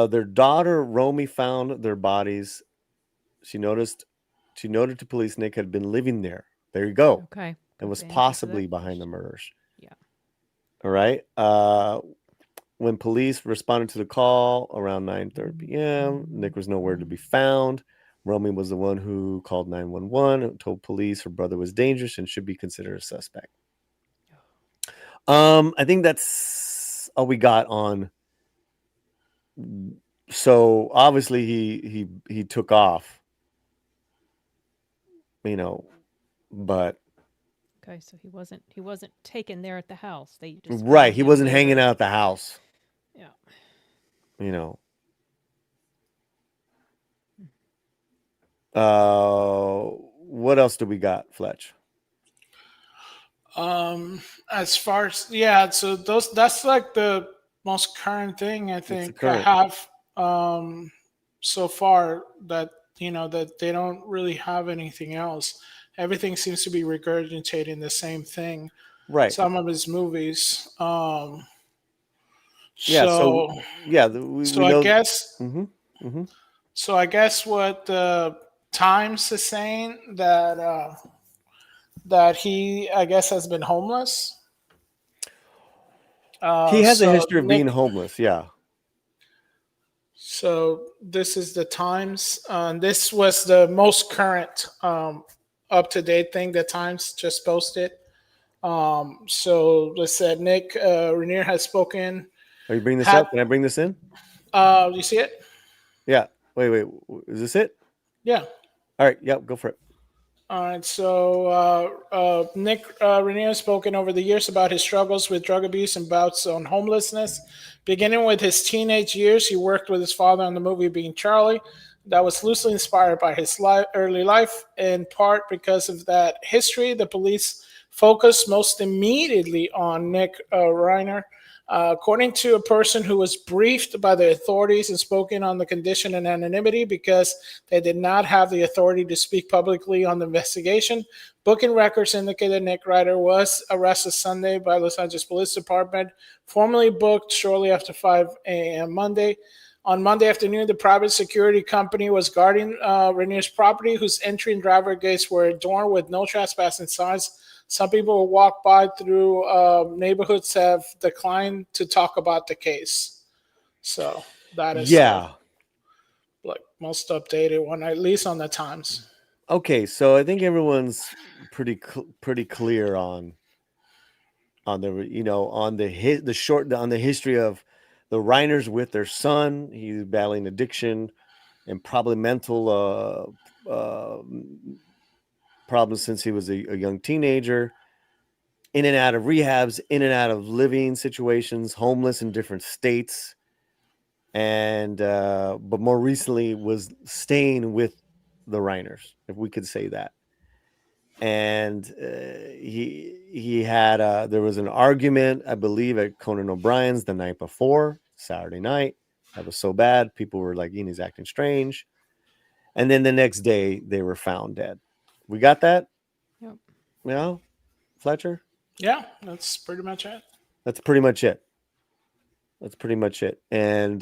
Their daughter Romy found their bodies. She noted to police Nick had been living there. There you go. Okay. And was Thank you for possibly that. behind the murders. Yeah. All right. When police responded to the call around 9:30 p.m., Nick was nowhere to be found. Romy was the one who called 911 and told police her brother was dangerous and should be considered a suspect. I think that's all we got on. So obviously he took off, but Okay, so he wasn't taken there at the house. They just right, found he him wasn't hanging there. out at the house. Yeah. What else do we got, Fletch? As far as so that's like the most current thing I think I current. have so far, that that they don't really have anything else. Everything seems to be regurgitating the same thing. Right. Some of his movies. Yeah. So So yeah, we so I know. guess Mm-hmm. so I guess what the Times is saying, that he, I guess, has been homeless. He has a So history of being homeless. Yeah. So this is the Times. This was the most current, up to date thing the Times just posted. So they said Nick Reiner has spoken. Are you bringing this up? Can I bring this in? You see it? Yeah. Wait. Is this it? Yeah. All right. Yep. Go for it. All right. So Nick Reiner has spoken over the years about his struggles with drug abuse and bouts on homelessness. Beginning with his teenage years, he worked with his father on the movie Being Charlie. That was loosely inspired by his early life. In part because of that history, the police focused most immediately on Nick Reiner. According to a person who was briefed by the authorities and spoken on the condition of anonymity because they did not have the authority to speak publicly on the investigation, booking records indicate that Nick Reiner was arrested Sunday by Los Angeles Police Department, formally booked shortly after 5 a.m. Monday. On Monday afternoon, the private security company was guarding Reiner's property, whose entry and driveway gates were adorned with no trespassing signs. Some people who walk by through neighborhoods have declined to talk about the case. So that is like most updated one, at least on the Times. Okay, so I think everyone's pretty clear on the on the history of the Reiners with their son. He's battling addiction and probably mental problems since he was a young teenager, in and out of rehabs, in and out of living situations, homeless in different states, and but more recently was staying with the Reiners, if we could say that. And he had there was an argument, I believe, at Conan O'Brien's the night before, Saturday night. That was so bad, people were like, he's acting strange. And then the next day they were found dead. We got that? Yep. Yeah, Fletcher? Yeah, that's pretty much it. That's pretty much it. And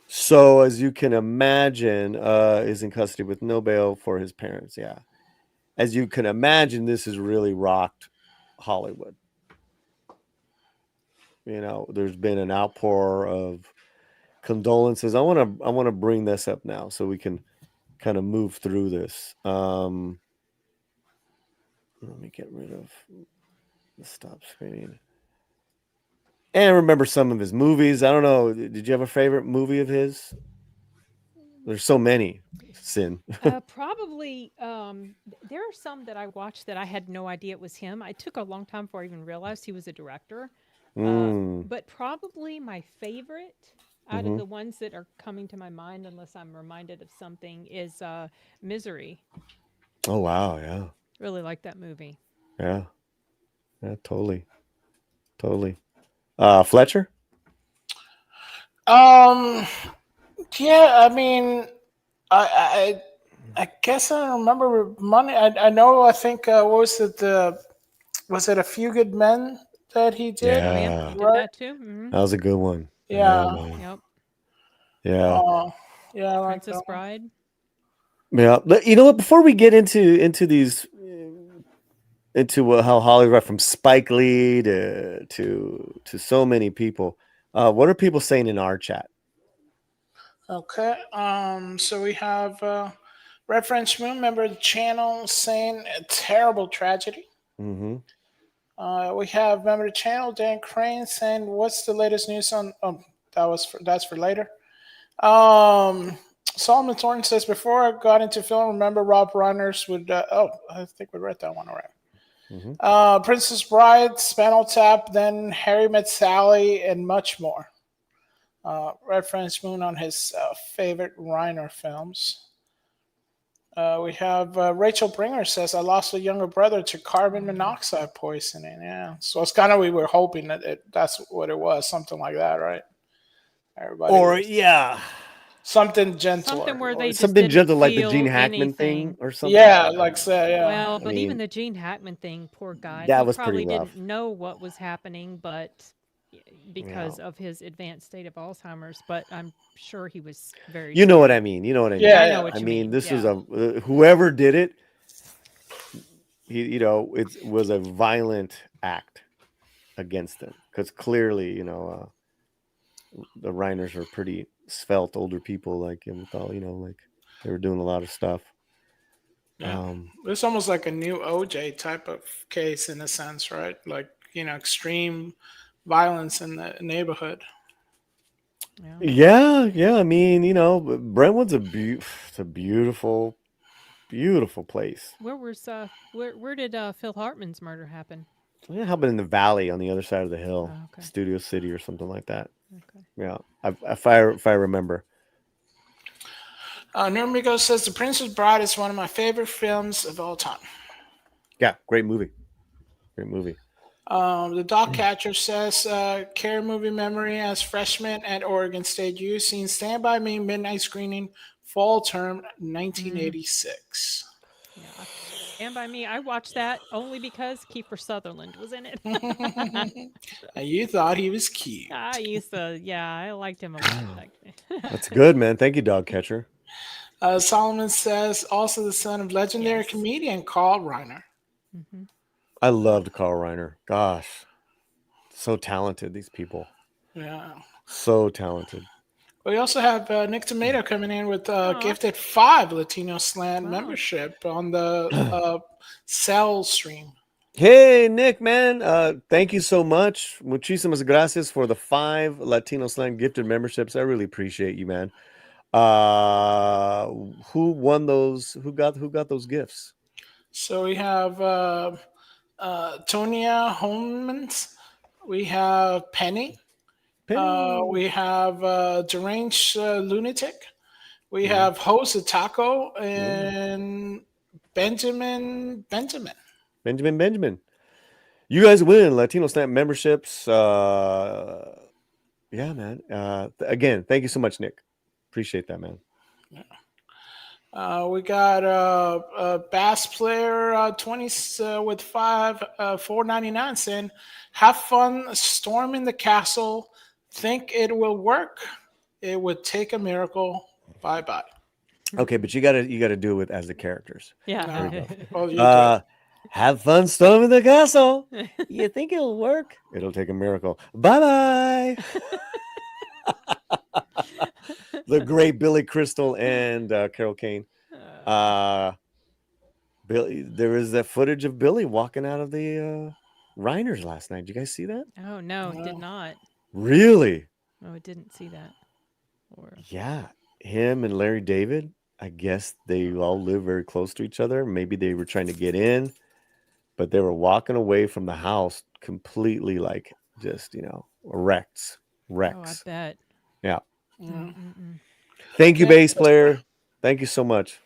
so as you can imagine, is in custody with no bail for his parents. Yeah. As you can imagine, this has really rocked Hollywood. There's been an outpour of condolences. I want to bring this up now so we can kind of move through this. Let me get rid of the stop screen. And remember some of his movies. I don't know. Did you have a favorite movie of his? There's so many. Sin. Probably. There are some that I watched that I had no idea it was him. It took a long time before I even realized he was a director. But probably my favorite out of the ones that are coming to my mind, unless I'm reminded of something, is Misery. Oh, wow. Yeah. Really like that movie. Yeah. Yeah, totally. Fletcher? Yeah, I mean, I guess I don't remember money. I know. I think what was it? Was it A Few Good Men that he did? Yeah, He did that too. Mm-hmm. that was a good one. Yeah. Yep. Yeah. Yeah. I like Princess that one. Bride. Yeah. But you know what? Before we get into these, into how Hollywood went from Spike Lee to so many people, what are people saying in our chat? Okay. So we have Red French Moon, member of the channel, saying a terrible tragedy. Mm-hmm. We have member of the channel, Dan Crane, saying, "What's the latest news on?" That's for later. Solomon Thornton says, "Before I got into film, remember Rob Reiner's would." I think we read that one already. Mm-hmm. Princess Bride, Spinal Tap, then Harry Met Sally, and much more. Red French Moon on his favorite Reiner films. We have Rachel Bringer says, I lost a younger brother to carbon monoxide poisoning. Yeah. So it's kind of, we were hoping that that's what it was. Something like that, right? Everybody. Or yeah, something gentle. Something where they just something didn't gentle like the feel Gene Hackman anything. thing or something. Yeah, like say, yeah. Well, but mean, even the Gene Hackman thing, poor guy. that he was probably pretty rough. didn't know what was happening, but because of his advanced state of Alzheimer's. But I'm sure he was very. You know what I mean. You know what I mean. Yeah, I know what I you mean, mean. this was yeah. a whoever did it. It was a violent act against them because clearly, the Reiners are pretty svelte older people, like with all, like they were doing a lot of stuff. Yeah. It's almost like a new OJ type of case in a sense, right? Like, extreme violence in the neighborhood. Yeah. I mean, Brentwood's a beautiful, beautiful place. Where was where did Phil Hartman's murder happen? Yeah, how about in the valley on the other side of the hill, Oh, okay. Studio City or something like that. Okay. Yeah, if I remember. Nurmigo says The Princess Bride is one of my favorite films of all time. Yeah, great movie. Great movie. The Dog Catcher says, Care movie memory as freshman at Oregon State U. Seen Stand By Me midnight screening fall term 1986. Yeah. Stand By Me. I watched that only because Kiefer Sutherland was in it. And you thought he was cute. I used to, I liked him a lot. That's good, man. Thank you, Dog Catcher. Solomon says, also the son of legendary comedian Carl Reiner. Mm-hmm. I loved Carl Reiner. Gosh, so talented, these people. Yeah. So talented. We also have Nick Tomato coming in with gifted 5 Latino Slant membership on the Cell stream. Hey, Nick, man. Thank you so much. Muchísimas gracias for the 5 Latino Slant gifted memberships. I really appreciate you, man. Who won those? Who got those gifts? So we have Tonya Holmans. We have Penny. We have Deranged Lunatic. We have Jose Taco and Benjamin. You guys win Latino Slant memberships. Yeah, man. Again, thank you so much, Nick. Appreciate that, man. We got Bass Player 20 with 5 $4.99 saying, have fun storming the castle. Think it will work. It would take a miracle. Bye. Okay, but you gotta do it as the characters. Yeah. Have fun storming the castle. You think it'll work? It'll take a miracle. Bye. The great Billy Crystal and Carol Kane. Billy, there was that footage of Billy walking out of the Reiners last night. Did you guys see that? Oh no, did not. Really? Oh, I didn't see that. Yeah, him and Larry David. I guess they all live very close to each other. Maybe they were trying to get in, but they were walking away from the house completely, like just wrecks. Oh, I bet. Yeah. Mm-mm. Thank you, bass player. Thank you so much.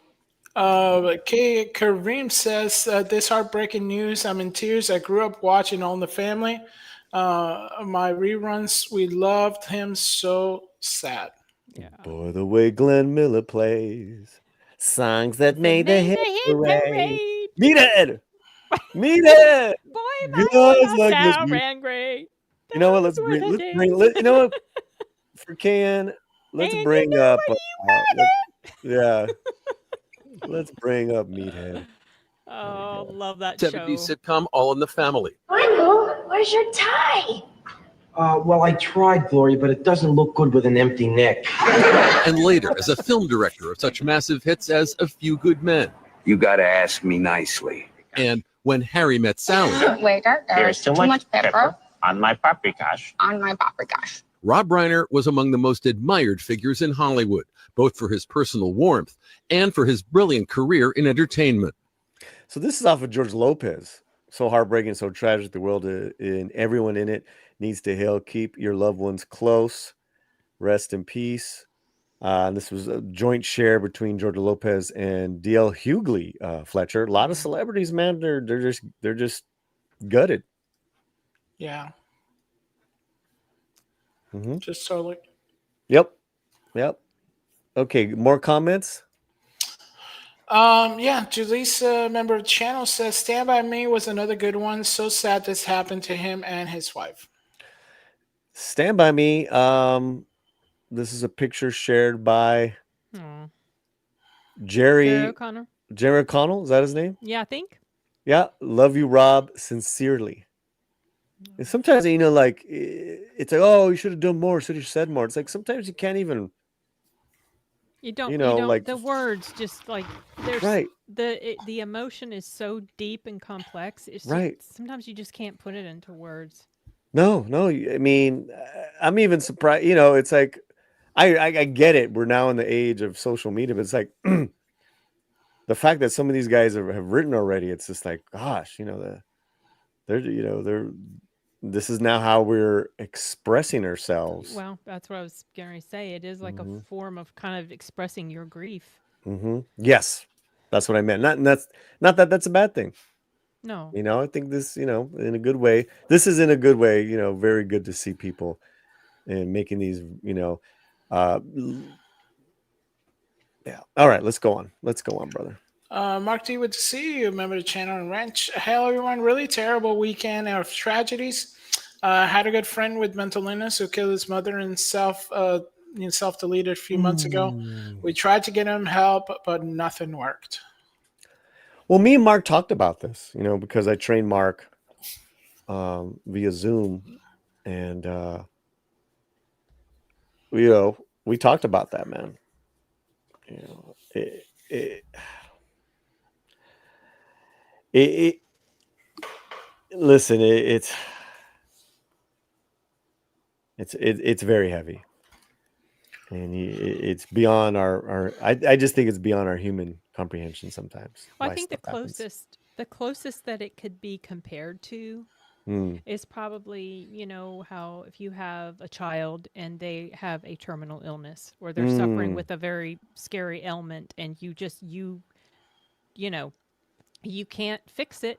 Kareem says, this heartbreaking news. I'm in tears. I grew up watching All in the Family. My reruns, we loved him. So sad. Yeah. Boy, the way Glenn Miller plays songs that made the hit parade. Meathead. Boy, my like ran great. You know what? Let's bring for Ken. Let's bring up. Let's bring up Meathead. Oh, love that 70s show. sitcom All in the Family. Michael, where's your tie? Well, I tried, Gloria, but it doesn't look good with an empty neck. And later, as a film director of such massive hits as A Few Good Men. You gotta ask me nicely. And When Harry Met Sally. Waiter, there's too much pepper on my paprikash. Rob Reiner was among the most admired figures in Hollywood, both for his personal warmth and for his brilliant career in entertainment. So this is off of George Lopez. So heartbreaking, so tragic. The world and everyone in it needs to hail. Keep your loved ones close. Rest in peace. This was a joint share between Georgia Lopez and DL Hughley, Fletcher. A lot of celebrities, man. They're just gutted. Yeah. Mm-hmm. Just totally. Yep. Okay, more comments? Yeah, Julissa, member of the channel, says Stand By Me was another good one. So sad this happened to him and his wife. Stand By Me. This is a picture shared by Jerry O'Connor. Jerry O'Connell, is that his name? Yeah, I think. Yeah. Love you, Rob, sincerely. And sometimes, like, it's like, oh, you should have done more, should have said more. It's like sometimes you can't even. You don't like the words just like there's right. The emotion is so deep and complex. It's right. Sometimes you just can't put it into words. No. I mean, I'm even surprised. It's like, I get it. We're now in the age of social media, but it's like the fact that some of these guys have written already. It's just like, gosh, this is now how we're expressing ourselves. Well, that's what I was going to say. It is like a form of kind of expressing your grief. Mm-hmm. Yes, that's what I meant. Not that that's a bad thing. No. I think this, in a good way. This is in a good way. Very good to see people and making these. Yeah. All right, let's go on. Brother. Mark D, good to see you. Member of the channel and Ranch. Hello, everyone. Really terrible weekend of tragedies. Had a good friend with mental illness who killed his mother and self-deleted a few months ago. We tried to get him help, but nothing worked. Well, me and Mark talked about this, because I trained Mark via Zoom, and we talked about that, man. Listen, it's very heavy, and it's beyond our I just think it's beyond our human comprehension sometimes. Well, I think the closest that it could be compared to is probably, how if you have a child and they have a terminal illness or they're suffering with a very scary ailment, and you can't fix it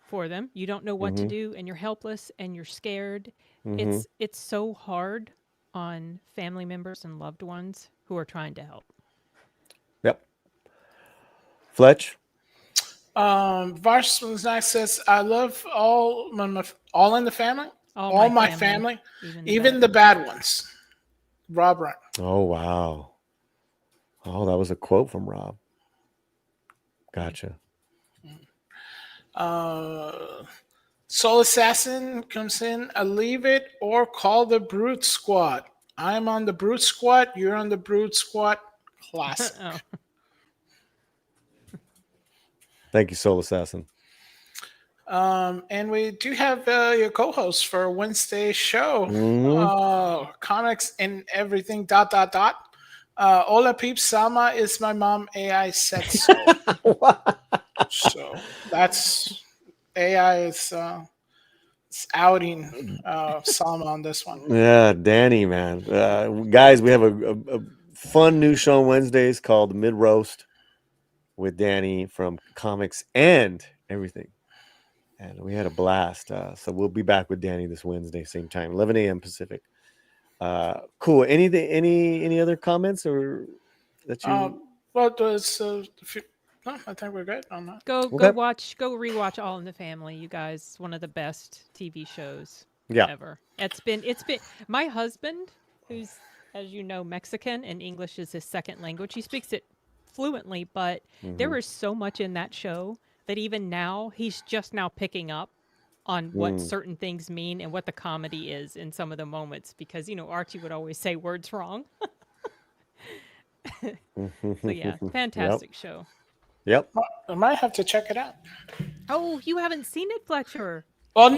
for them. You don't know what to do, and you're helpless and you're scared. It's so hard on family members and loved ones who are trying to help. Yep. Fletch. Varsman says, I love all in the family. All my family. Even the bad ones. Rob Reiner. Oh, wow. Oh, that was a quote from Rob. Gotcha. Soul Assassin comes in. Leave it or call the Brute Squad. I'm on the Brute Squad. You're on the Brute Squad. Classic. Thank you, Soul Assassin. And we do have your co-host for Wednesday show. Comics and everything. ... Hola peeps. Salma is my mom. AI said so. So that's AI is outing Salma on this one. Yeah, Danny, man. Guys, we have a fun new show on Wednesdays called Mid Roast with Danny from Comics and Everything. And we had a blast. So we'll be back with Danny this Wednesday, same time, 11 a.m. Pacific. Cool. Any other comments or that you? Well, there's no, I think we're good on that. Go rewatch All in the Family, you guys. One of the best TV shows ever. It's been my husband, who's, as you know, Mexican, and English is his second language. He speaks it fluently, but there is so much in that show that even now he's just now picking up on what certain things mean and what the comedy is in some of the moments, because Archie would always say words wrong. So yeah, fantastic show. Yep. I might have to check it out. Oh, you haven't seen it, Fletcher? Well,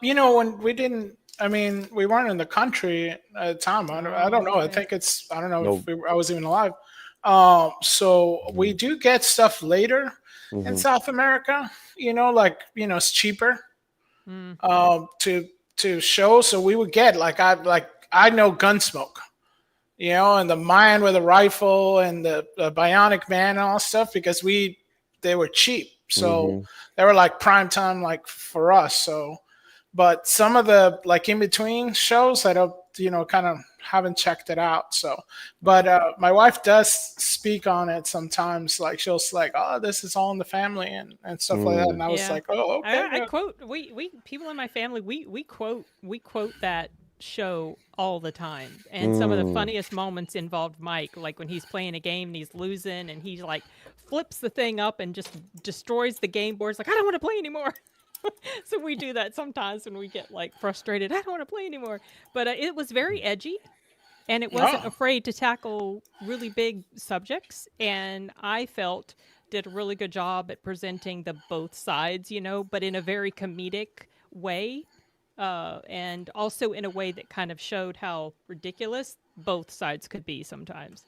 when we weren't in the country at the time. I don't know. I think I don't know if I was even alive. So we do get stuff later in South America, it's cheaper to show. So we would get I know Gunsmoke. you know, and the man with a rifle and the Bionic Man and all stuff, because they were cheap, so they were like prime time, like for us. So, but some of the like in between shows, I don't, you know, kind of haven't checked it out. So, but my wife does speak on it sometimes. Like she'll like, oh, this is All in the Family and stuff like that. And I was like, oh, okay. I quote we people in my family we quote that show all the time, and some of the funniest moments involved Mike, like when he's playing a game and he's losing and he's like flips the thing up and just destroys the game boards, like I don't want to play anymore. So we do that sometimes when we get like frustrated. I don't want to play anymore. But it was very edgy, and it wasn't afraid to tackle really big subjects, and I felt did a really good job at presenting the both sides, you know, but in a very comedic way. And also in a way that kind of showed how ridiculous both sides could be sometimes.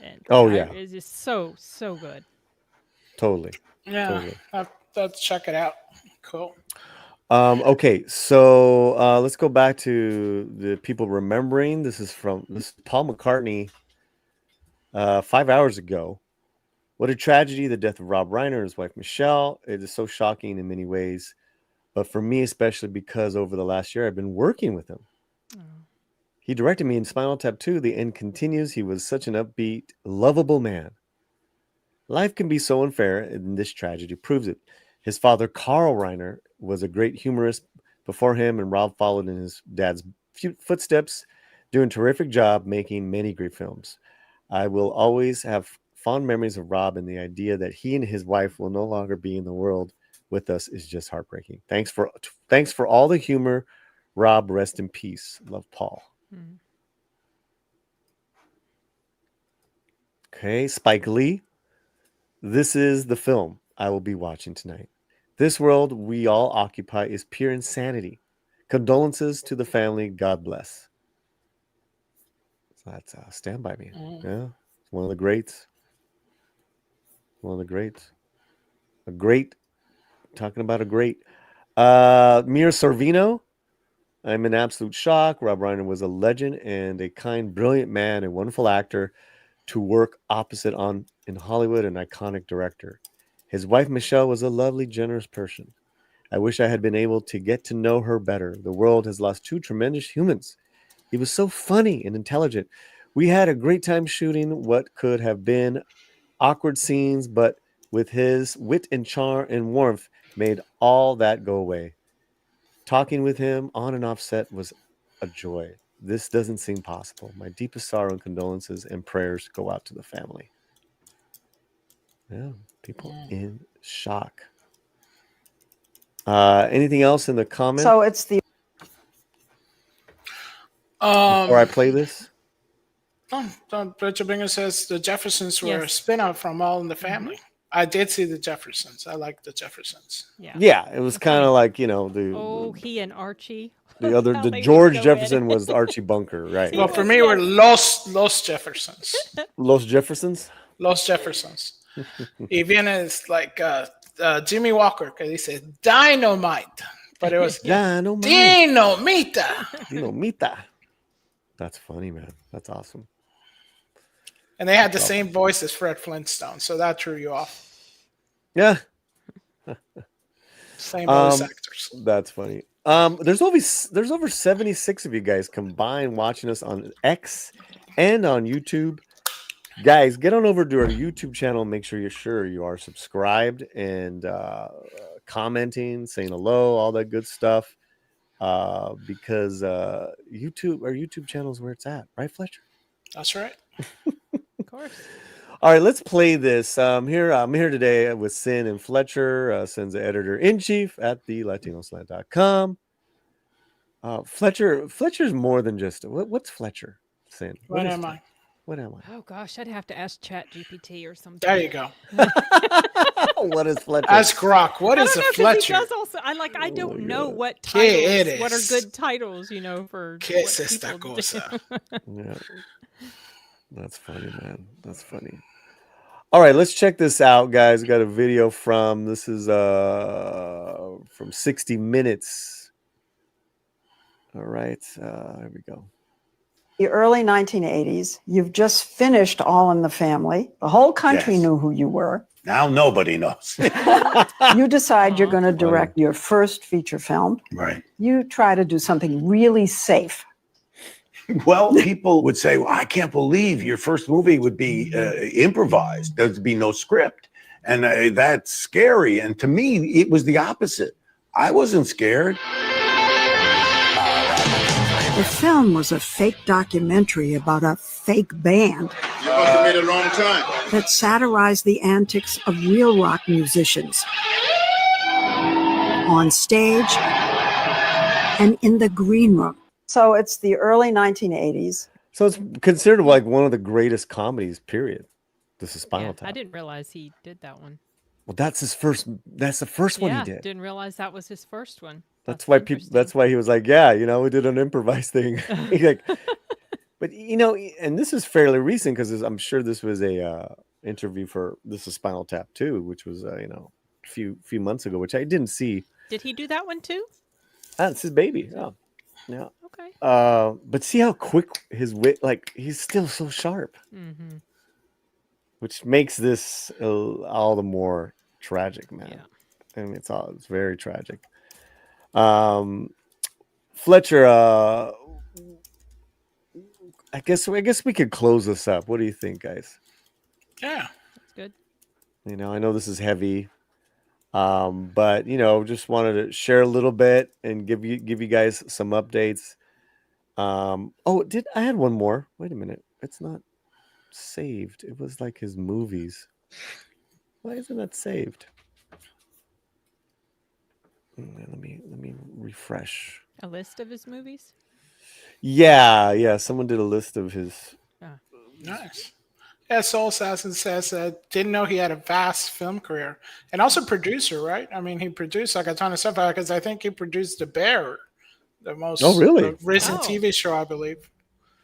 And it's just so good. Totally. Yeah, totally. Let's check it out. Cool. Okay, so let's go back to the people remembering. This is Paul McCartney. 5 hours ago. What a tragedy, the death of Rob Reiner and his wife Michelle. It is so shocking in many ways. But for me, especially because over the last year, I've been working with him. He directed me in Spinal Tap 2. The end continues. He was such an upbeat, lovable man. Life can be so unfair, and this tragedy proves it. His father, Carl Reiner, was a great humorist before him, and Rob followed in his dad's footsteps, doing a terrific job making many great films. I will always have fond memories of Rob, and the idea that he and his wife will no longer be in the world with us is just heartbreaking. Thanks for all the humor, Rob. Rest in peace. Love, Paul. Okay, Spike Lee. This is the film I will be watching tonight. This world we all occupy is pure insanity. Condolences to the family. God bless. So that's Stand By Me. Yeah, one of the greats. One of the greats. A great. Talking about a great. Mira Sorvino. I'm in absolute shock. Rob Reiner was a legend and a kind, brilliant man, a wonderful actor to work opposite on in Hollywood, an iconic director. His wife, Michelle, was a lovely, generous person. I wish I had been able to get to know her better. The world has lost two tremendous humans. He was so funny and intelligent. We had a great time shooting what could have been awkward scenes, but with his wit and charm and warmth made all that go away. Talking with him on and off set was a joy. This doesn't seem possible. My deepest sorrow and condolences and prayers go out to the family. Yeah, people in shock. Anything else in the comments? So it's the before I play this? Richard Binger says the Jeffersons were a spin-off from All in the Family. I did see the Jeffersons. I like the Jeffersons. Yeah, it was kind of like, you know, he and Archie. The George Jefferson was Archie Bunker, right? Well, for me, we're Los Jeffersons. Los Jeffersons? Los Jeffersons. Even it's like Jimmy Walker, because he said dynamite, but it was Dinamita. Dinamita. That's funny, man. That's awesome. And they had the same voice as Fred Flintstone, so that threw you off. Yeah. Same voice actors. That's funny. There's over 76 of you guys combined watching us on X and on YouTube. Guys, get on over to our YouTube channel and make sure you are subscribed and commenting, saying hello, all that good stuff. Because our YouTube channel is where it's at, right, Fletcher? That's right. Of course. All right, let's play this. I'm here today with Sin and Fletcher. Sin's the editor-in-chief at the LatinoSlant.com. Fletcher's more than just what's Fletcher? Sin. What am I? What am I? Oh gosh, I'd have to ask ChatGPT or something. There you go. What is Fletcher? Ask Grok. What is a Fletcher? He does also, I don't know what titles, what are good titles, for ¿Qué es esta cosa? Yeah. That's funny, man. That's funny. All right, let's check this out, guys. We got a video from 60 Minutes. All right, here we go. The early 1980s. You've just finished All in the Family. The whole country Yes. knew who you were. Now nobody knows. You decide you're going to Funny. direct your first feature film. Right. You try to do something really safe. Well, people would say, well, I can't believe your first movie would be improvised. There'd be no script. And that's scary. And to me, it was the opposite. I wasn't scared. The film was a fake documentary about a fake band You must have made a long time. that satirized the antics of real rock musicians on stage and in the green room. So it's the early 1980s. So it's considered like one of the greatest comedies, period. This is Spinal Yeah, Tap. I didn't realize he did that one. Well, that's his first. That's the first one Yeah, he did. didn't realize that was his first one. That's why people. That's why he was like, yeah, you know, we did an improvised thing. He's like, but you know, and this is fairly recent because I'm sure this was a interview for This is Spinal Tap 2, which was you know, a few months ago, which I didn't see. Did he do that one too? That's his baby. Yeah, yeah. Okay. But see how quick his wit. Like he's still so sharp, Mm-hmm. which makes this all the more tragic, man. Yeah. I mean, it's very tragic. Fletcher, I guess we could close this up. What do you think, guys? Yeah. That's good. You know, I know this is heavy, but you know, just wanted to share a little bit and give you guys some updates. I had one more. Wait a minute, it's not saved. It was like his movies. Why isn't that saved? Let me refresh. A list of his movies? Yeah. Someone did a list of his. Nice. Yeah, Soul Assassin says didn't know he had a vast film career and also producer, right? I mean, he produced like a ton of stuff because I think he produced The Bear, the most recent TV show, I believe.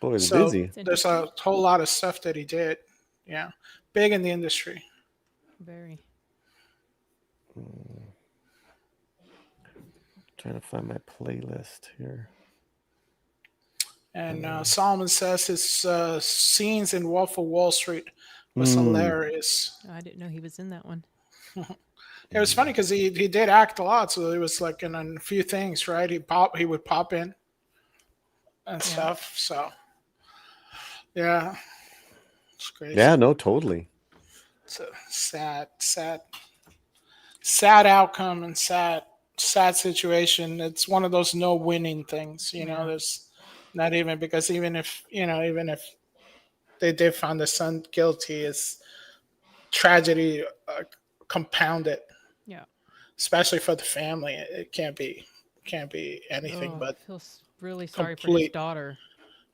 Boy, he's So busy. there's a whole lot of stuff that he did. Yeah, big in the industry. Very. Trying to find my playlist here. And Solomon says his scenes in Wolf of Wall Street was hilarious. Oh, I didn't know he was in that one. It was funny because he did act a lot, so he was like in a few things, right? He would pop in and stuff. So yeah, it's great. Yeah, no, totally. It's a sad outcome and sad situation. It's one of those no winning things, you know. There's not even because even if they did find the son guilty, it's tragedy compounded. Yeah, especially for the family, it can't be anything but. I feel really sorry for his daughter.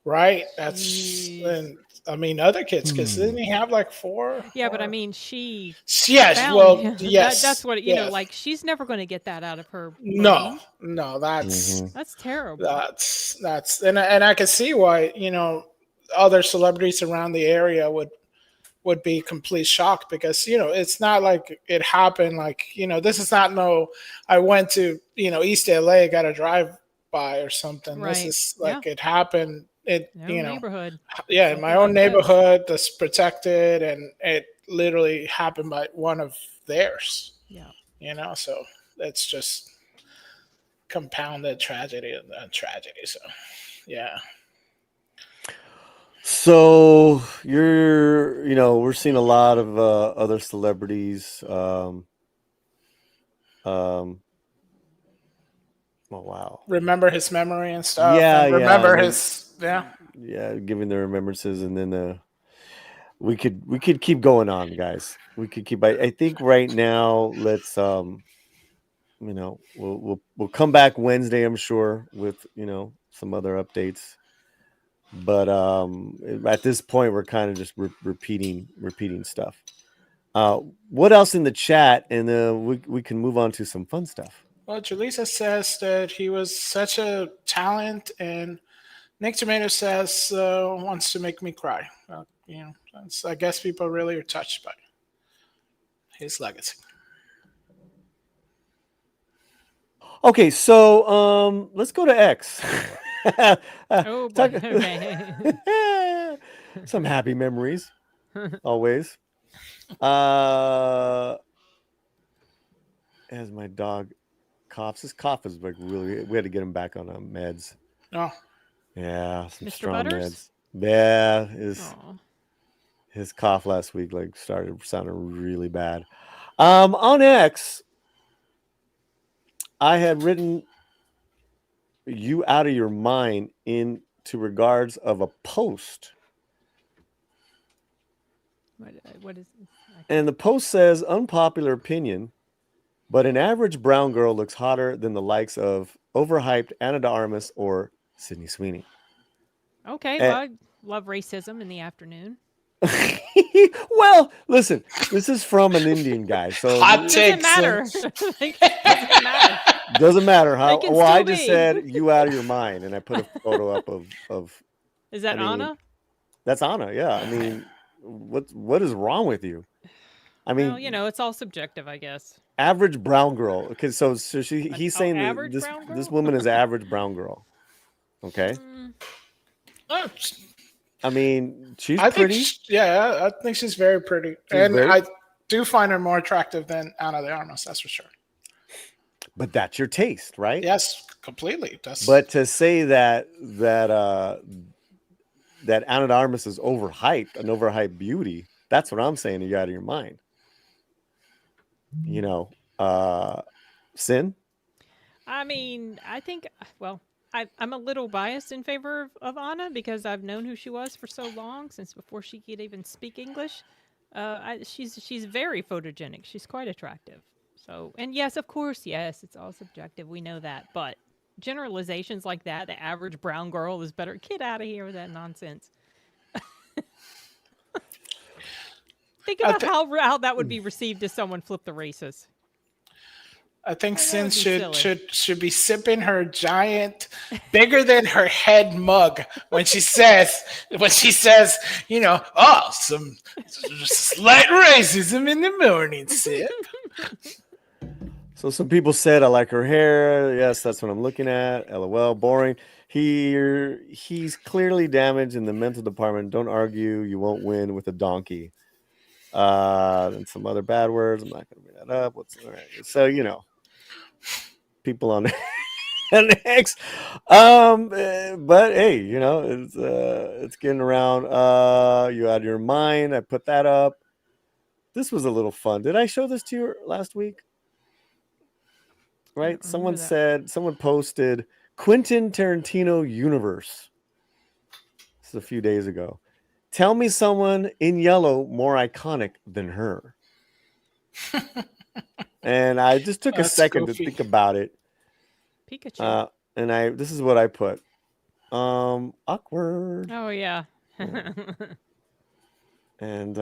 Right, that's and I mean other kids because didn't he have like 4? Yeah, but I mean she. Yes, found well, him. yes, that's what you know. Like she's never going to get that out of her. No, brain. that's terrible. That's and I can see why other celebrities around the area would be complete shocked because it's not like it happened like this is not I went to East LA, got a drive by or something. Right. This is like it happened. Neighborhood. Yeah, in my own neighborhood that's protected, and it literally happened by one of theirs. Yeah. So it's just compounded tragedy and tragedy. So, yeah. So we're seeing a lot of other celebrities. Oh wow! Remember his memory and stuff. Yeah, and remember his giving the remembrances, and then we could keep going on, guys. We could keep. I think right now, let's we'll come back Wednesday, I'm sure, with some other updates. But at this point, we're kind of just repeating stuff. What else in the chat, and we can move on to some fun stuff. Well, Julissa says that he was such a talent, and Nick Tomato says wants to make me cry. I guess people really are touched by his legacy. Okay, so let's go to X. Oh boy. Okay. Some happy memories, always. As my dog coughs, his cough is like really. We had to get him back on meds. Oh, Yeah, some Mr. strong Butters? meds. Yeah, Aw. his cough last week like started sounding really bad. On X, I had written you out of your mind into regards of a post. What is this? And the post says, unpopular opinion, but an average brown girl looks hotter than the likes of overhyped Anna de Armas or Sydney Sweeney. Okay, well, I love racism in the afternoon. Well, listen, this is from an Indian guy, so hot Doesn't takes. matter. Like, doesn't matter. doesn't matter how. They can Well, I still just be. said you out of your mind, and I put a photo up of. Is that I mean, Anna? That's Anna. Yeah, I mean, what is wrong with you? I mean, Well, it's all subjective, I guess. average brown girl. Okay, so he's saying that average this brown girl? this woman is average brown girl. Okay, Oh, I mean she's I think, pretty. I think she's very pretty, and very- I do find her more attractive than Ana de Armas. That's for sure. But that's your taste, right? Yes, completely. That's But to say that Ana de Armas is overhyped, an overhyped beauty, that's what I'm saying. You're out of your mind. Sin. I mean, I think, well, I'm a little biased in favor of Anna because I've known who she was for so long, since before she could even speak English. She's very photogenic. She's quite attractive. So, and yes, of course, yes, it's all subjective. We know that. But generalizations like that, the average brown girl is better. Get out of here with that nonsense. Think about how that would be received if someone flipped the races. I think that Sin would be should be sipping her giant, bigger than her head mug when she says, some slight racism in the morning, sip. So some people said I like her hair. Yes, that's what I'm looking at. LOL, boring. He's clearly damaged in the mental department. Don't argue. You won't win with a donkey. And some other bad words. I'm not going to bring that up. What's all right? So people on X. But hey, it's getting around. You out of your mind. I put that up. This was a little fun. Did I show this to you last week? Right? Someone posted Quentin Tarantino universe. This is a few days ago. Tell me someone in yellow more iconic than her. And I just took a second to think about it. Pikachu. And this is what I put. Awkward. Oh yeah. And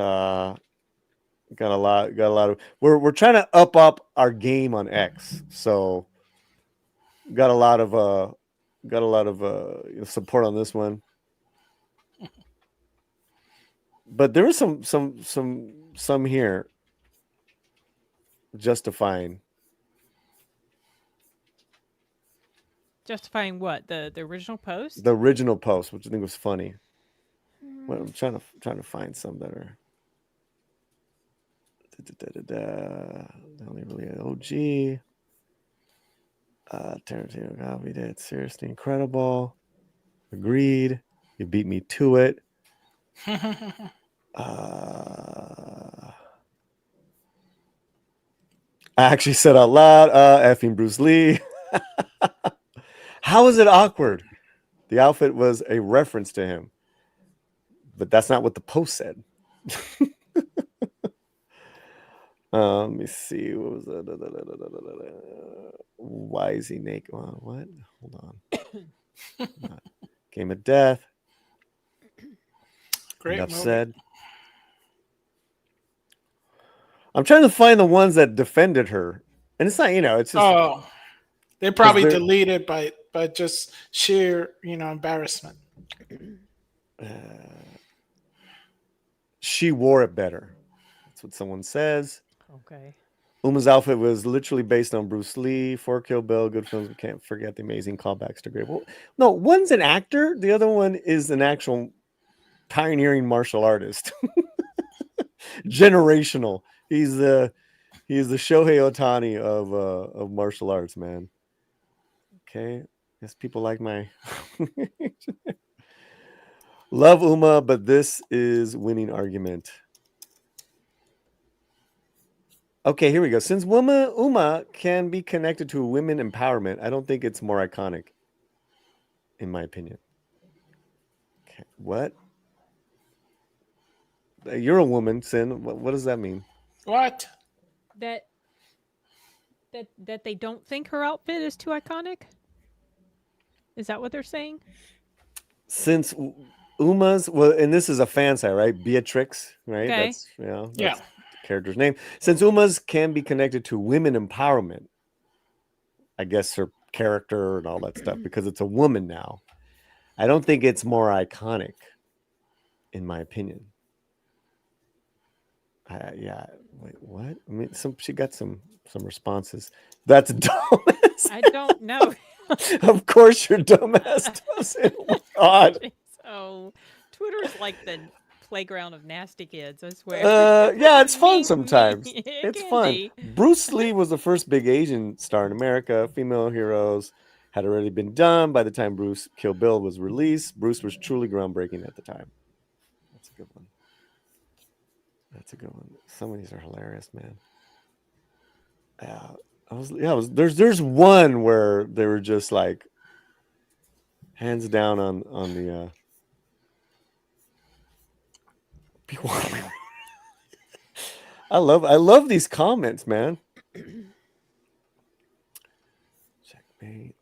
got a lot of we're trying to up our game on X. So got a lot of support on this one. But there was some here justifying what? The original post? The original post, which I think was funny. Well, I'm trying to find some that are only really OG. Tarantino copied it. Seriously incredible. Agreed. You beat me to it. I actually said out loud, effing Bruce Lee. How is it awkward? The outfit was a reference to him. But that's not what the post said. Let me see. What was that? Why is he naked? What? Hold on. Game of Death. Great Enough movie. said. I'm trying to find the ones that defended her. And it's not, it's just. They probably deleted by just sheer, embarrassment. She wore it better. That's what someone says. Okay. Uma's outfit was literally based on Bruce Lee, for Kill Bill, good films. We can't forget the amazing callbacks to great. Well, no, one's an actor. The other one is an actual pioneering martial artist. Generational. He's the Shohei Ohtani of martial arts, man. Okay. Guess people like my love Uma, but this is winning argument. Okay, here we go. Since Uma can be connected to women empowerment, I don't think it's more iconic, in my opinion. Okay, what? You're a woman, Sin. What does that mean? What? That they don't think her outfit is too iconic? Is that what they're saying? Since Uma's, well, and this is a fan site, right? Beatrix, right? Okay. That's, that's Yeah. the character's name. Since Uma's can be connected to women empowerment, I guess her character and all that stuff, because it's a woman now. I don't think it's more iconic, in my opinion. Yeah. Wait, what? I mean, she got some responses. That's dumbass. I don't know. Of course, you're dumbass. Oh my God. So, Twitter's like the playground of nasty kids. I swear. Yeah, it's fun sometimes. It It's can fun. be. Bruce Lee was the first big Asian star in America. Female heroes had already been done by the time Bruce Kill Bill was released. Bruce was truly groundbreaking at the time. That's a good one. That's a good one. Some of these are hilarious, man. There's one where they were just like hands down on the I love these comments, man. Checkmate.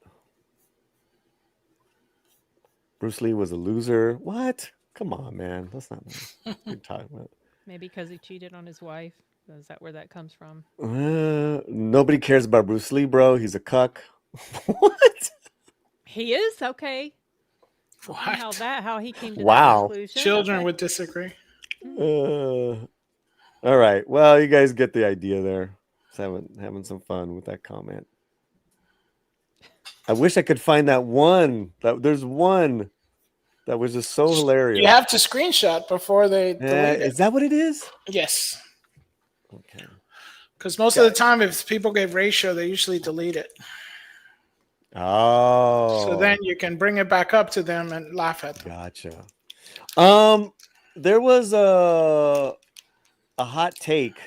Bruce Lee was a loser. What? Come on, man. That's not what you're talking about. Maybe because he cheated on his wife. Is that where that comes from? Nobody cares about Bruce Lee, bro. He's a cuck. What? He is? Okay. What? How he came to Wow. that conclusion. Children Okay. would disagree. All right. Well, you guys get the idea there. Just having some fun with that comment. I wish I could find that one. There's one that was just so hilarious. You have to screenshot before they delete it. Is that what it is? Yes. Okay. Because most of the time, if people give ratio, they usually delete it. Oh. So then you can bring it back up to them and laugh at them. Gotcha. There was a hot take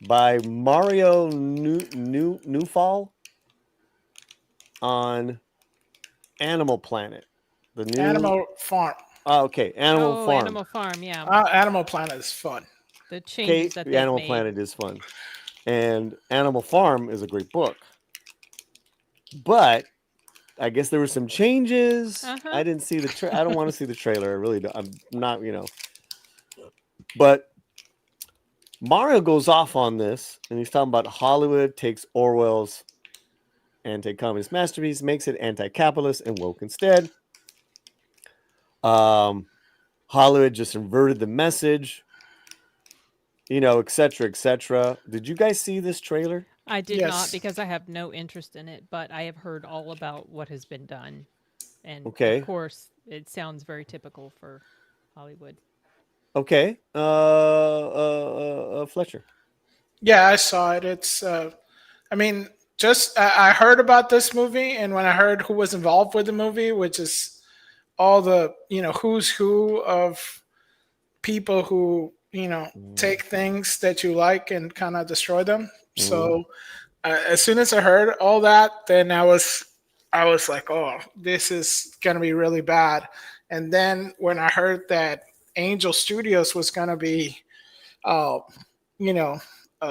by Mario Newfall on Animal Planet. The new Animal Farm. Oh, okay. Animal Farm. Animal Farm, yeah. Animal Planet is fun. The changes that they Animal made. Planet is fun. And Animal Farm is a great book. But I guess there were some changes. Uh-huh. I didn't see the I don't want to see the trailer. I really don't. I'm not, But Mario goes off on this, and he's talking about Hollywood takes Orwell's anti-communist masterpiece, makes it anti-capitalist and woke instead. Hollywood just inverted the message, et cetera, et cetera. Did you guys see this trailer? I did Yes. not because I have no interest in it, but I have heard all about what has been done. And Okay. of course, it sounds very typical for Hollywood. Okay. Fletcher. Yeah, I saw it. It's, I heard about this movie, and when I heard who was involved with the movie, which is all the, who's who of people who, take things that you like and kind of destroy them. So as soon as I heard all that, then I was like, oh, this is going to be really bad. And then when I heard that Angel Studios was going to be,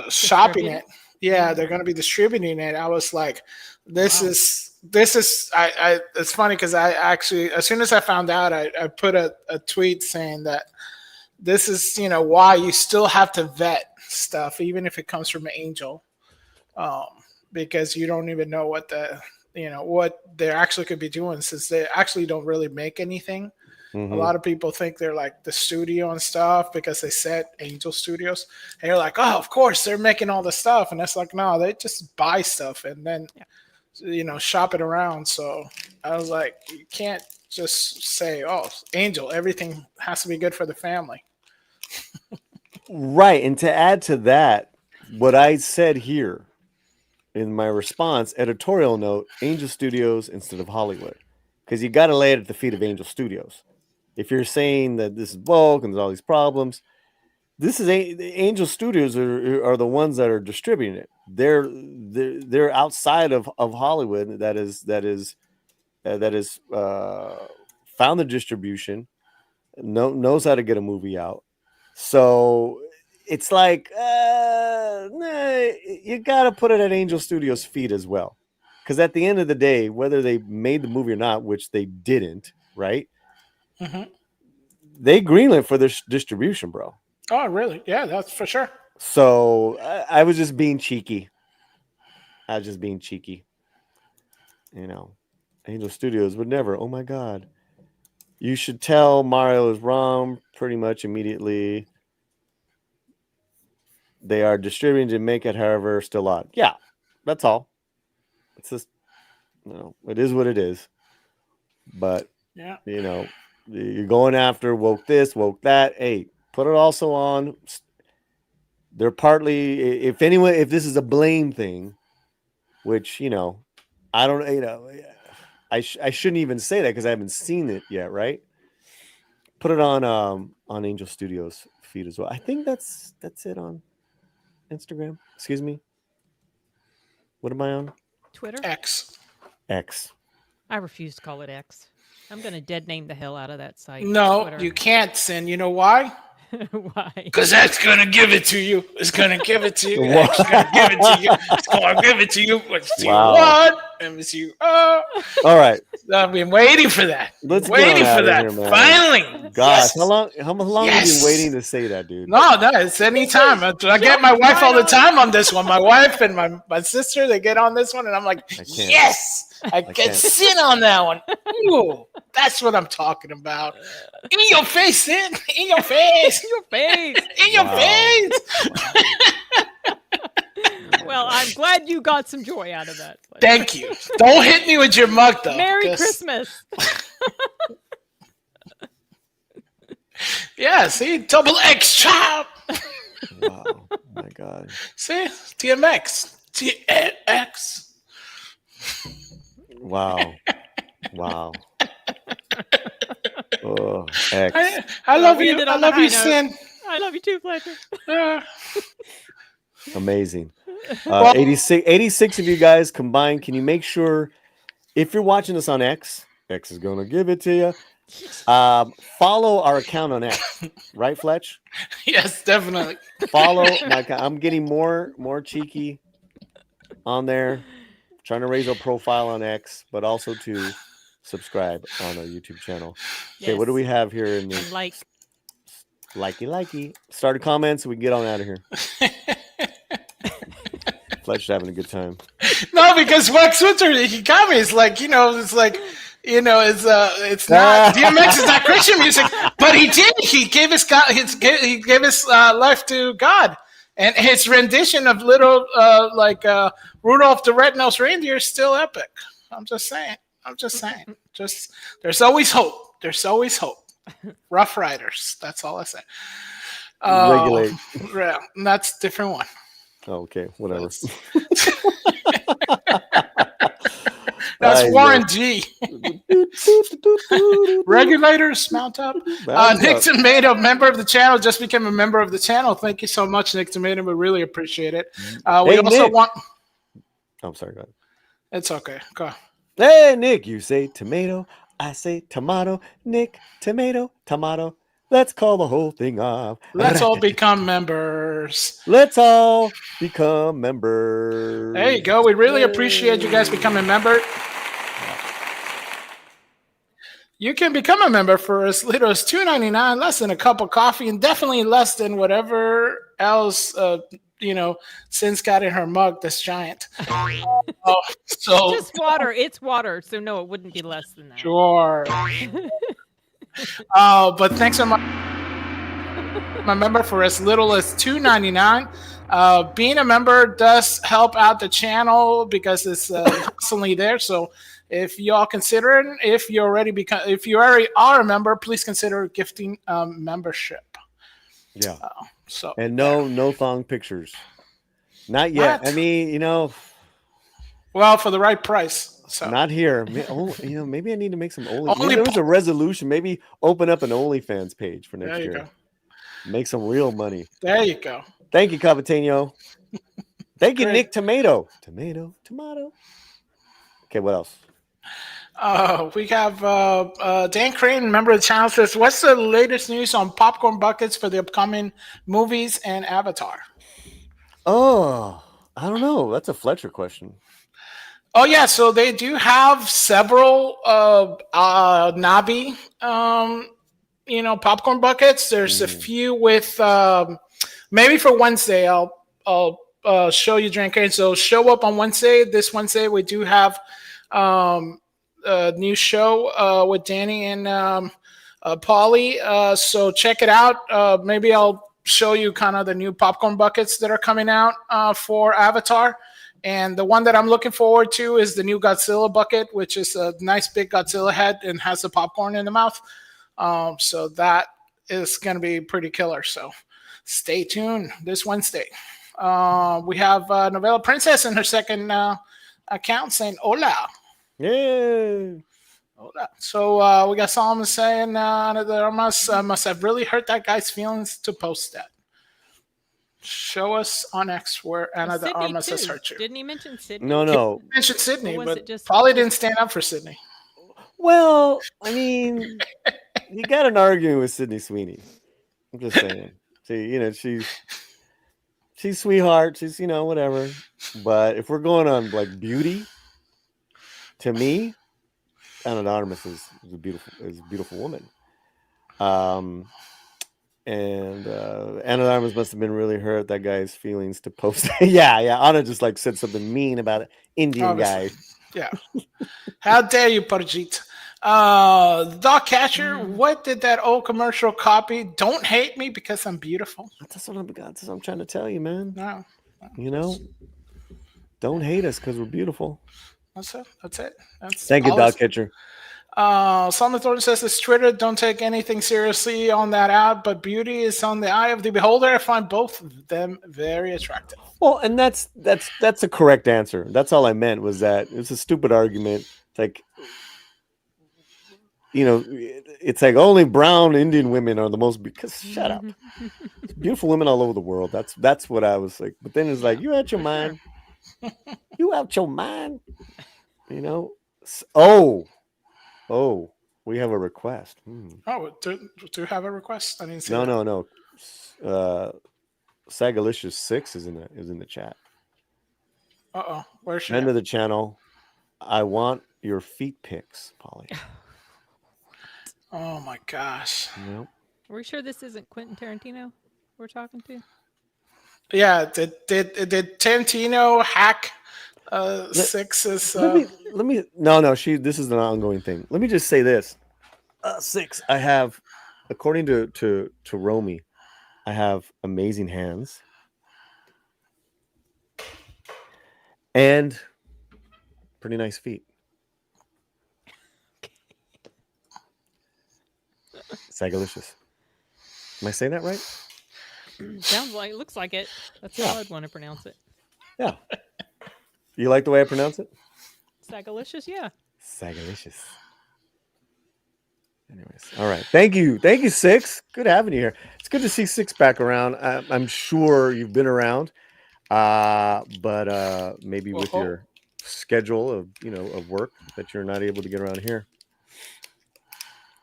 shopping it. Yeah, they're going to be distributing it. I was like, this is it's funny because I actually, as soon as I found out, I put a tweet saying that this is, why you still have to vet stuff, even if it comes from Angel, because you don't even know what what they actually could be doing, since they actually don't really make anything. A lot of people think they're like the studio and stuff because they said Angel Studios. And you're like, oh, of course they're making all the stuff, and it's like, no, they just buy stuff and then shop it around. So I was like, you can't just say, oh, Angel, everything has to be good for the family. Right. And to add to that, what I said here in my response, editorial note, Angel Studios instead of Hollywood, because you got to lay it at the feet of Angel Studios. If you're saying that this is woke and there's all these problems, this is the Angel Studios are the ones that are distributing it. They're outside of Hollywood that is found the distribution, knows how to get a movie out. So it's like you got to put it at Angel Studios' feet as well, because at the end of the day, whether they made the movie or not, which they didn't, right? They greenlit for this distribution, bro. Oh, really? Yeah, that's for sure. So I was just being cheeky. Angel Studios would never. Oh my God. You should tell Mario is wrong pretty much immediately. They are distributing to make it, however, still on. Yeah, that's all. It's just, it is what it is. But, you're going after woke this, woke that. Hey, put it also on. They're partly, if this is a blame thing, which, I don't, I shouldn't even say that because I haven't seen it yet, right? Put it on Angel Studios feed as well. I think that's it on Instagram. Excuse me. What am I on? Twitter? X. I refuse to call it X. I'm going to dead name the hell out of that site. No, Twitter. you can't, Sin. You know why? Why? Because that's going to give it to you. It's going to give it to you. It's going to give it to you. It's going to give it to you. It's Wow. one. MSU. All right. I've been waiting for that. Let's waiting get on for out that. of here, man. Finally. Gosh, Yes. how long have you Yes. been waiting to say that, dude? No, it's any time. I get my wife all the time on this one. My wife and my sister, they get on this one, and I'm like, yes, I can sit on that one. Ooh, that's what I'm talking about. In your face, Sin. In your face. In your face. In your face. Well, I'm glad you got some joy out of that. Thank you. Don't hit me with your mug, though. Merry Christmas. Yeah, see? Double X chop. Wow. Oh my God. See? TMX. TMX. Wow. Oh, X. I love you. ended I on the love high you, note. Sin. I love you too, Fletcher. Amazing. 86 of you guys combined. Can you make sure if you're watching this on X is going to give it to you. Follow our account on X, right, Fletch? Yes, definitely. Follow my account. I'm getting more cheeky on there, trying to raise our profile on X, but also to subscribe on our YouTube channel. Okay, what do we have here in the likey? Start a comment so we can get on out of here. Fletch having a good time. No, because Wax Winter, he got me. It's like, it's not DMX is not Christian music, but he did. He gave his life to God, and his rendition of little Rudolph the Red-Nosed Reindeer is still epic. I'm just saying. Just there's always hope. There's always hope. Rough Riders. That's all I say. Regulate. Yeah, and that's a different one. Oh, okay, whatever. That's Warren G. Regulators, mount up. Nick Tomato, member of the channel, just became a member of the channel. Thank you so much, Nick Tomato. We really appreciate it. We also Nick. want. I'm sorry, go ahead. It's okay. Go. Hey, Nick, you say tomato, I say tomato. Nick, tomato. Let's call the whole thing off. Let's all become members. Let's all become members. There you go. We really appreciate you guys becoming a member. You can become a member for as little as $2.99, less than a cup of coffee, and definitely less than whatever else Sin's got in her mug that's giant. So just water. It's water, so no, it wouldn't be less than that. Sure. But thanks so much. I'm a member for as little as $2.99. Being a member does help out the channel because it's constantly there. So if y'all consider it, if you already are a member, please consider gifting membership. Yeah. So and no thong pictures. Not yet. What? I mean, well, for the right price. So not here. Maybe I need to make some Only. Only There was a resolution. Maybe open up an OnlyFans page for next there you year. go. Make some real money. There you go. Thank you, Cavatino. Thank you, Great. Nick Tomato. Tomato. Okay, what else? We have Dan Crane, member of the channel, says, "What's the latest news on popcorn buckets for the upcoming movies and Avatar?" Oh, I don't know. That's a Fletcher question. Oh yeah, so they do have several Navi, popcorn buckets. There's a few with maybe for Wednesday. I'll show you Dan Crane. So show up on Wednesday. This Wednesday we do have a new show with Danny and Paulie. So check it out. Maybe I'll show you kind of the new popcorn buckets that are coming out for Avatar. And the one that I'm looking forward to is the new Godzilla bucket, which is a nice big Godzilla head and has the popcorn in the mouth. So that is going to be pretty killer. So stay tuned this Wednesday. We have Novella Princess in her second account saying hola. Yay. Hola. So we got Salma saying that must have really hurt that guy's feelings to post that. Show us on X where Ana de Armas has hurt you. Didn't he mention Sydney? No. He mentioned Sydney, Or was but it just- probably didn't stand up for Sydney. Well, I mean, you got an argument with Sydney Sweeney. I'm just saying. See, she's sweetheart. She's whatever. But if we're going on like beauty, to me, Ana de Armas is a beautiful woman. And Ana de Armas must have been really hurt that guy's feelings to post. yeah. Ana just like said something mean about an Indian Obviously. guy. Yeah. How dare you, Parjit? Dog Catcher, what did that old commercial copy? Don't hate me because I'm beautiful. That's what I'm trying to tell you, man. No. Don't hate us because we're beautiful. That's it. Thank you, Dog Catcher. Salma Thornton says this Twitter, don't take anything seriously on that app, but beauty is on the eye of the beholder. I find both of them very attractive. Well, and that's a correct answer. That's all I meant was that it's a stupid argument. It's like, it's like only brown Indian women are the most, because shut up. Beautiful women all over the world. That's what I was like. But then it's like, you out your mind. You out your mind. Oh, we have a request. Oh, do you have a request? I didn't see No. Sagalicious 6 is in the chat. Where's she? End of the channel. I want your feet pics, Paulie. Oh my gosh. Nope. Are we sure this isn't Quentin Tarantino we're talking to? Yeah, did Tarantino hack 6's let me no, this is an ongoing thing. Let me just say this. 6, I have, according to Romy, I have amazing hands and pretty nice feet. Sagalicious. Am I saying that right? Looks like it. That's how I'd want to pronounce it. Yeah. You like the way I pronounce it? Sagalicious, yeah. Sagalicious. Anyways, all right. Thank you, 6. Good having you here. It's good to see 6 back around. I'm sure you've been around, but maybe with your schedule of work that you're not able to get around here.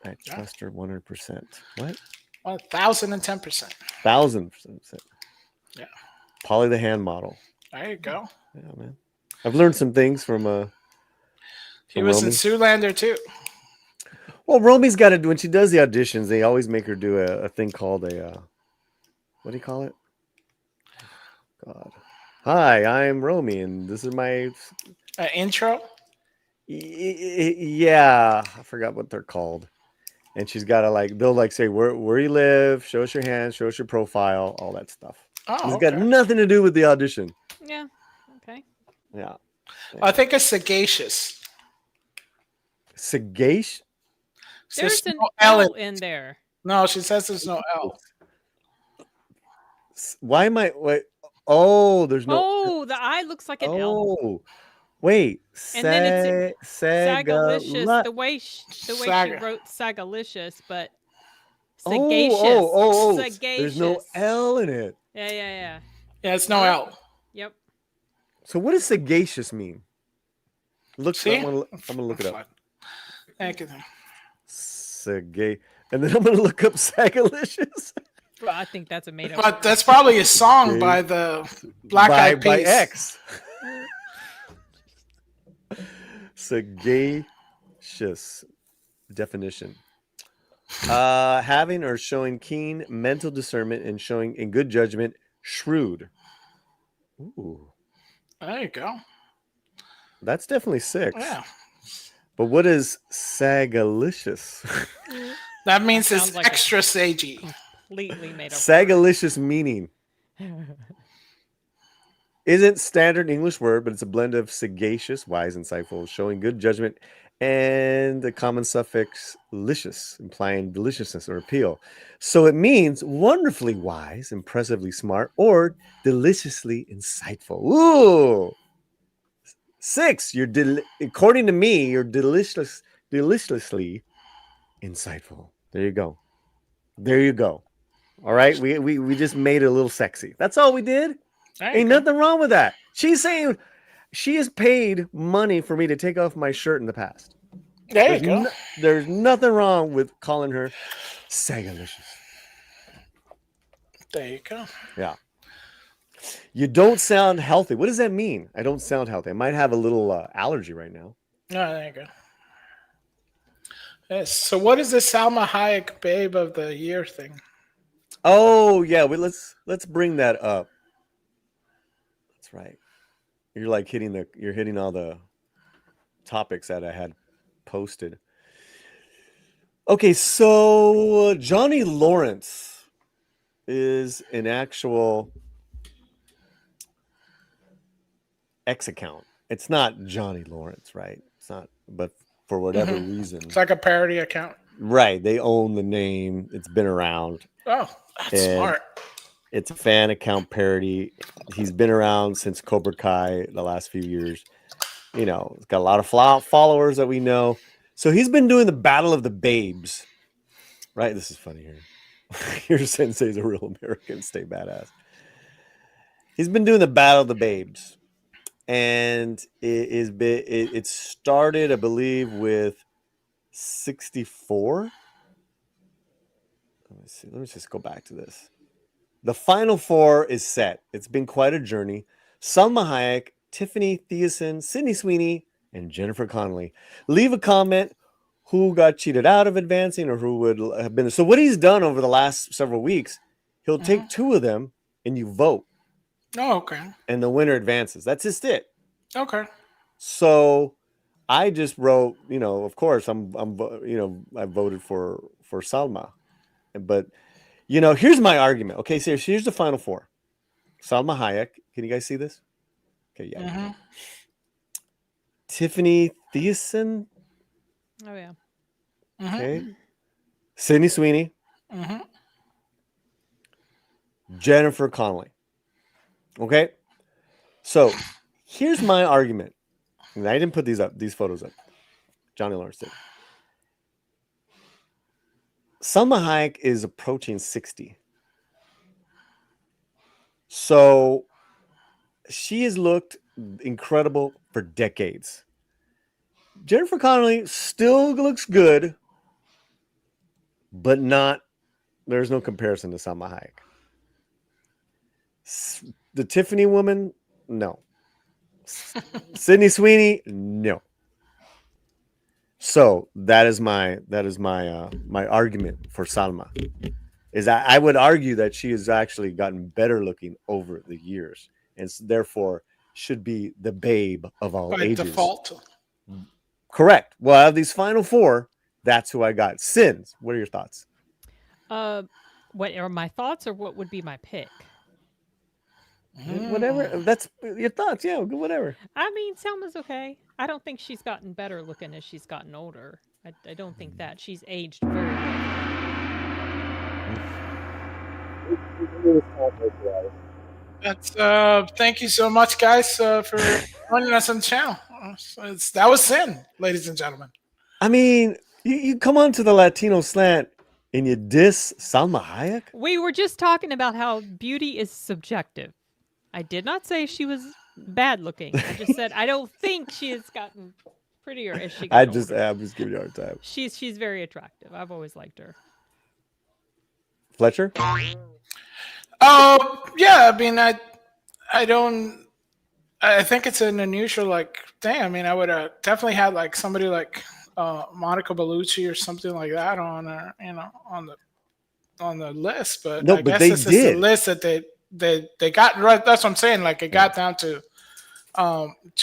I trust her 100%. What? 1,010%. 1,000%. Yeah. Paulie the hand model. There you go. Yeah, man. I've learned some things from he was Romy. in Zoolander too. Well, Romy's got to do, when she does the auditions, they always make her do a thing called what do you call it? God. Hi, I'm Romy, and this is my Intro. Yeah, I forgot what they're called. and she's got to like they'll like say where you live, show us your hands, show us your profile, all that stuff. Oh, It's got nothing to do with the audition. Yeah. Okay. Yeah. I think it's sagacious. Sagacious. There's an no L in there. No, she says there's no L. Why am I wait? Oh, there's no. Oh, the I looks like an L. Oh, wait. And then it's sagalicious. The way she Saga. wrote sagalicious, but Oh, sagacious. oh. Sagacious. There's no L in it. Yeah. Yeah, it's no L. Yep. So what does sagacious mean? Look, See? I'm gonna look it up. Thank you. Sagay, and then I'm gonna look up sagalicious. Well, I think that's a made up. But that's probably a song by the Black Eyed Peas. By X. Sagacious definition. Having or showing keen mental discernment and showing in good judgment, shrewd. Ooh. There you go. That's definitely 6. Yeah. But what is sagalicious? That means Sounds it's like extra sagey. Completely made up. Sagalicious meaning. Isn't standard English word, but it's a blend of sagacious, wise, insightful, showing good judgment, and the common suffix licious, implying deliciousness or appeal. So it means wonderfully wise, impressively smart, or deliciously insightful. Ooh. 6, according to me, you're deliciously insightful. There you go. There you go. All right, we just made it a little sexy. That's all we did. Ain't nothing wrong with that. She's saying she has paid money for me to take off my shirt in the past. There you go. There's nothing wrong with calling her sagalicious. There you go. Yeah. You don't sound healthy. What does that mean? I don't sound healthy. I might have a little allergy right now. Oh, there you go. Yes. So what is the Salma Hayek Babe of the Year thing? Oh yeah, let's bring that up. That's right. You're like hitting all the topics that I had posted. Okay, so Johnny Lawrence is an actual X account. It's not Johnny Lawrence, right? It's not, but for whatever reason. It's like a parody account. Right. They own the name. It's been around. Oh, that's smart. It's a fan account parody. He's been around since Cobra Kai the last few years. You know, he's got a lot of followers that we know. So he's been doing the Battle of the Babes. Right? This is funny here. Your sensei's a real American. Stay badass. He's been doing the Battle of the Babes. And it started, I believe, with 64. Let me see. Let me just go back to this. The final 4 is set. It's been quite a journey. Salma Hayek, Tiffani Thiessen, Sydney Sweeney, and Jennifer Connelly. Leave a comment who got cheated out of advancing or who would have been. So what he's done over the last several weeks, he'll take 2 of them and you vote. Oh, okay. And the winner advances. That's just it. Okay. So I just wrote, of course, I voted for Salma. But, here's my argument. Okay, so here's the final 4. Salma Hayek. Can you guys see this? Okay, yeah. Mm-hmm. Tiffani Thiessen. Oh, yeah. Mm-hmm. Okay. Sydney Sweeney. Mm-hmm. Jennifer Connelly. Okay. So here's my argument. And I didn't put these photos up. Johnny Lawrence did. Salma Hayek is approaching 60. So she has looked incredible for decades. Jennifer Connelly still looks good, but there's no comparison to Salma Hayek. The Tiffany woman, no. Sydney Sweeney, no. So that is my my argument for Salma. Is I would argue that she has actually gotten better looking over the years, and therefore should be the babe of all By ages. default. Correct. Well, out of these final 4, That's who I got. Sins. What are your thoughts? What are my thoughts, or what would be my pick? Whatever. That's your thoughts. Yeah, whatever. I mean, Selma's okay. I don't think she's gotten better looking as she's gotten older. I don't think that. She's aged very well. That's thank you so much, guys, for joining us on the channel. That was Sin, ladies and gentlemen. I mean, you come on to the Latino Slant and you diss Salma Hayek? We were just talking about how beauty is subjective. I did not say she was bad looking. I just said I don't think she has gotten prettier as she got I'm older. just giving you a hard time. She's very attractive. I've always liked her. Fletcher? Yeah, I mean, I think it's an unusual thing. I mean, I would have definitely had somebody like Monica Bellucci or something like that on on the list, but No, I but guess they this is did. the list that they got right. That's what I'm saying. It got down to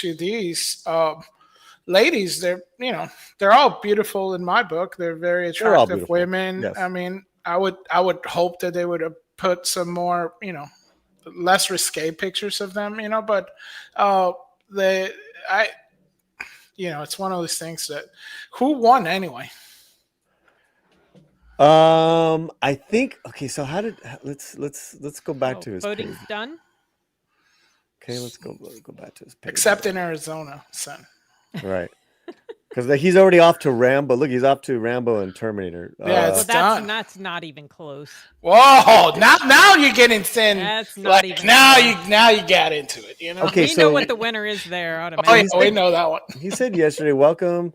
these ladies. They're all beautiful in my book. They're very They're all attractive beautiful. women. Yes. I mean, I would hope that they would have put some more, less risque pictures of them, but it's one of those things that who won anyway. I think okay, so let's go back to his Voting's page. done. Okay, let's go back to his page. Except in Arizona, son. Right. Because he's already off to Rambo. Look, he's off to Rambo and Terminator. Yeah, it's done. That's not even close. Whoa! Now you're getting thin. That's not even now close. you got into it. Okay, we know what the winner is there automatically. we know that one. He said yesterday, welcome.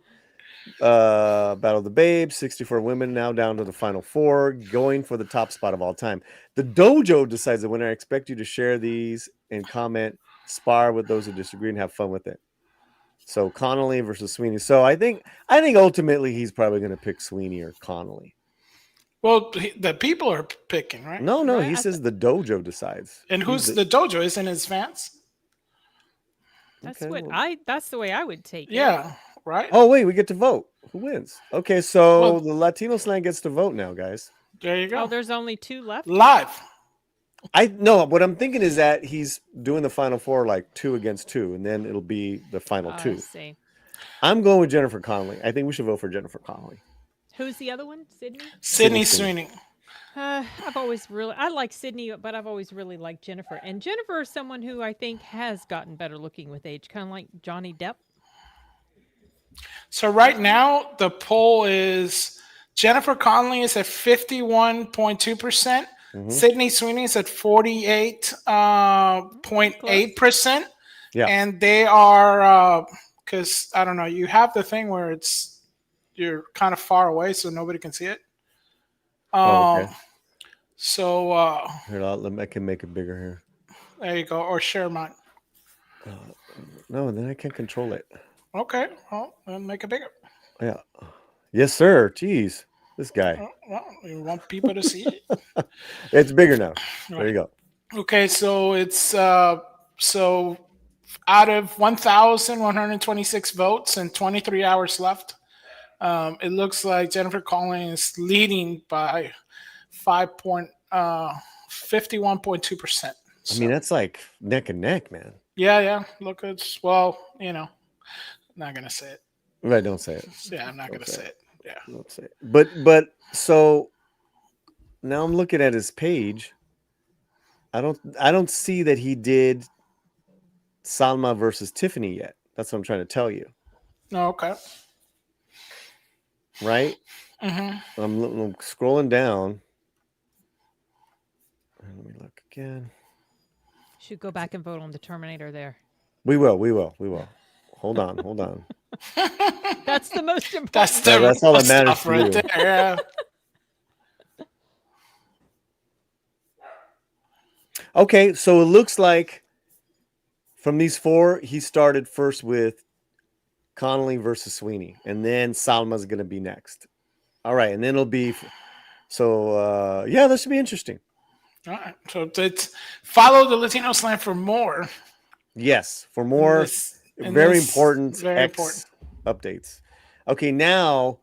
Battle of the Babes, 64 women now down to the final 4, going for the top spot of all time. The dojo decides the winner. I expect you to share these and comment, spar with those who disagree, and have fun with it. So Connelly versus Sweeney. So I think ultimately he's probably going to pick Sweeney or Connelly. Well, the people are picking, right? No, Right? he says the dojo decides. And who's the dojo? Isn't it Vance? That's Okay, what well- that's the way I would take it. Yeah, right. Oh wait, we get to vote. Who wins? Okay, so Well- the Latino Slant gets to vote now, guys. There you go. Oh, there's only 2 left. Live. What I'm thinking is that he's doing the final 4 2 against 2, and then it'll be the final I 2. see. I'm going with Jennifer Connelly. I think we should vote for Jennifer Connelly. Who's the other one? Sydney? Sydney Sweeney. Sweeney. I like Sydney, but I've always really liked Jennifer. And Jennifer is someone who I think has gotten better looking with age, kind of like Johnny Depp. So right now the poll is Jennifer Connelly is at 51.2%. Sydney Sweeney is at 48.8%. Yeah. And they are because I don't know, you have the thing where you're kind of far away so nobody can see it. Okay. So Here, I can make it bigger here. there you go, or share mine. No, then I can't control it. Okay, well, then make it bigger. Yeah. Yes, sir. Jeez, this guy. Well, you want people to see it. It's bigger now. There you go. Okay, so it's so out of 1,126 votes and 23 hours left, it looks like Jennifer Connelly is leading by 51.2%. I mean, that's like neck and neck, man. Yeah. Look, it's not gonna say it. Right? Don't say it. Yeah, I'm not gonna say it. Yeah. Don't say it. But so now I'm looking at his page. I don't see that he did Salma versus Tiffani yet. That's what I'm trying to tell you. Oh, okay. Right? Mm-hmm. I'm scrolling down. Let me look again. Should go back and vote on the Terminator there. We will. Hold on. That's the most important. That's all that matters to you. There. Yeah. Okay, so it looks like from these 4, he started first with Connelly versus Sweeney, and then Salma's going to be next. All right, and then it'll be so. Yeah, this should be interesting. All right. So let's follow the Latino Slant for more. Yes, for more important updates. Okay, now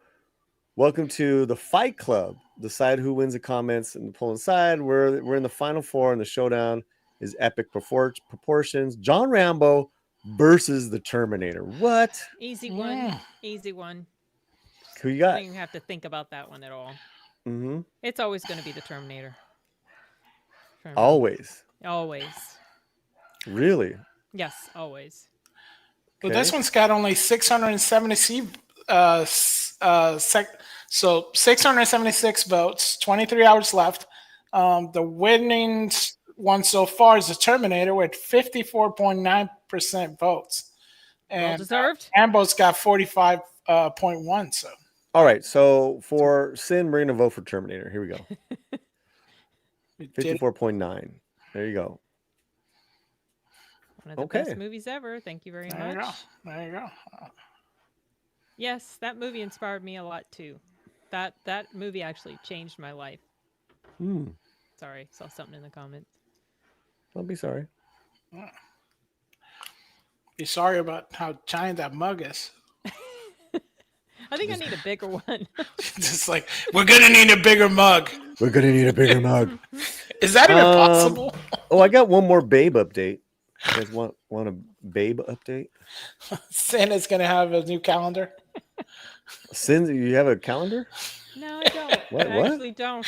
Welcome to the Fight Club. Decide who wins the comments and the poll inside. We're in the final four, and the showdown is epic proportions. John Rambo versus the Terminator. What? Easy one. Easy one. Who you I got? don't even have to think about that one at all. Mm-hmm. It's always going to be the Terminator. Always. Always. Really? Yes, always. But this one's got only 670 so 676 votes, 23 hours left. The winning one so far is the Terminator with 54.9% votes. And well deserved. Rambo's got 45.1. So. All right. So for Sin, we're going to vote for Terminator. Here we go. 54.9. There you go. One of the best movies ever. Thank you very much. There you go. Yes, that movie inspired me a lot too. That movie actually changed my life. Sorry, saw something in the comments. Don't be sorry. Be sorry about how giant that mug is. I think I need a bigger one. Just like, we're going to need a bigger mug. We're going to need a bigger mug. Is that even possible? Oh, I got one more Babe update. You guys want a Babe update? Santa's going to have a new calendar. Sin, you have a calendar? No, I don't. What? I actually don't.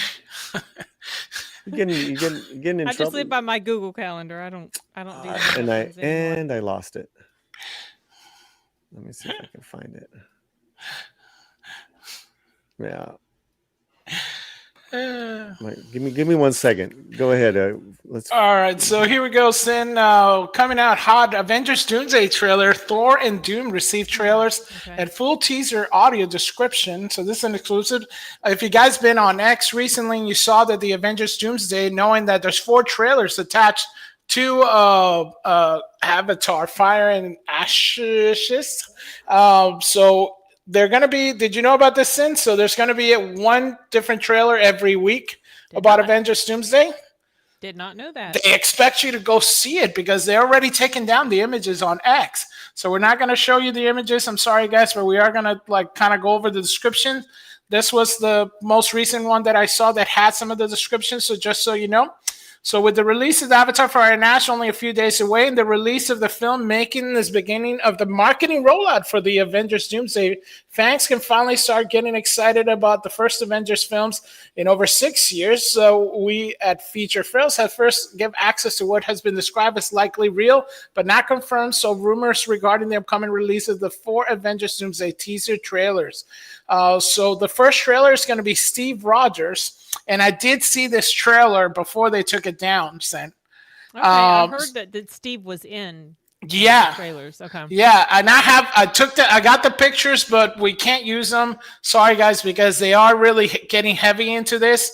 You getting in trouble? I just live by my Google Calendar. I don't do that. And I lost it. Let me see if I can find it. Yeah. Give me 1 second. Go ahead. Let's. All right, so here we go. Sin coming out hot. Avengers Doomsday trailer. Thor and Doom received trailers and full teaser audio description. So this is an exclusive. If you guys been on X recently and you saw that the Avengers Doomsday, knowing that there's 4 trailers attached to Avatar: Fire and Ashes. So they're going to be, did you know about this, Sin? So there's going to be one different trailer every week about Avengers Doomsday. Did not know that. They expect you to go see it because they're already taking down the images on X. So we're not going to show you the images. I'm sorry, guys, but we are going to kind of go over the description. This was the most recent one that I saw that had some of the descriptions. So just so you know. So with the release of Avatar: Fire and Ash only a few days away, and the release of the film making this beginning of the marketing rollout for the Avengers Doomsday, fans can finally start getting excited about the first Avengers films in over 6 years. So we at Feature Films have first give access to what has been described as likely real, but not confirmed. So rumors regarding the upcoming release of the 4 Avengers Doomsday teaser trailers. So the first trailer is going to be Steve Rogers. And I did see this trailer before they took it down, Sen. Okay, I heard that Steve was in the trailers. Okay. Yeah, and I got the pictures, but we can't use them. Sorry, guys, because they are really getting heavy into this.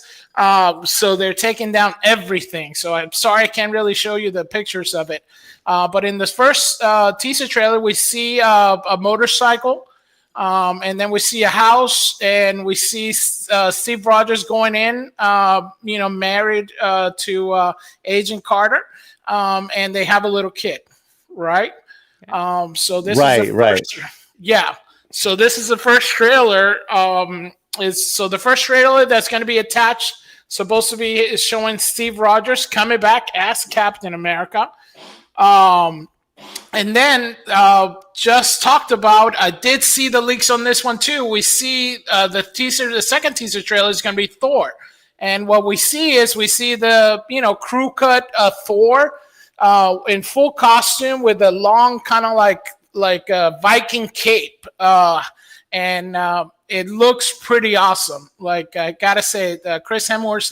So they're taking down everything. So I'm sorry I can't really show you the pictures of it. But in this first teaser trailer, we see a motorcycle. And then we see a house, and we see Steve Rogers going in, married to Agent Carter, and they have a little kid, right? So this is the first, yeah. So this is the first trailer. The first trailer that's going to be attached, supposed to be, is showing Steve Rogers coming back as Captain America. And then just talked about, I did see the leaks on this one too. We see the second teaser trailer is going to be Thor. And what we see is the, crew cut Thor in full costume with a long kind of like a Viking cape. And it looks pretty awesome. Like, I got to say, Chris Hemsworth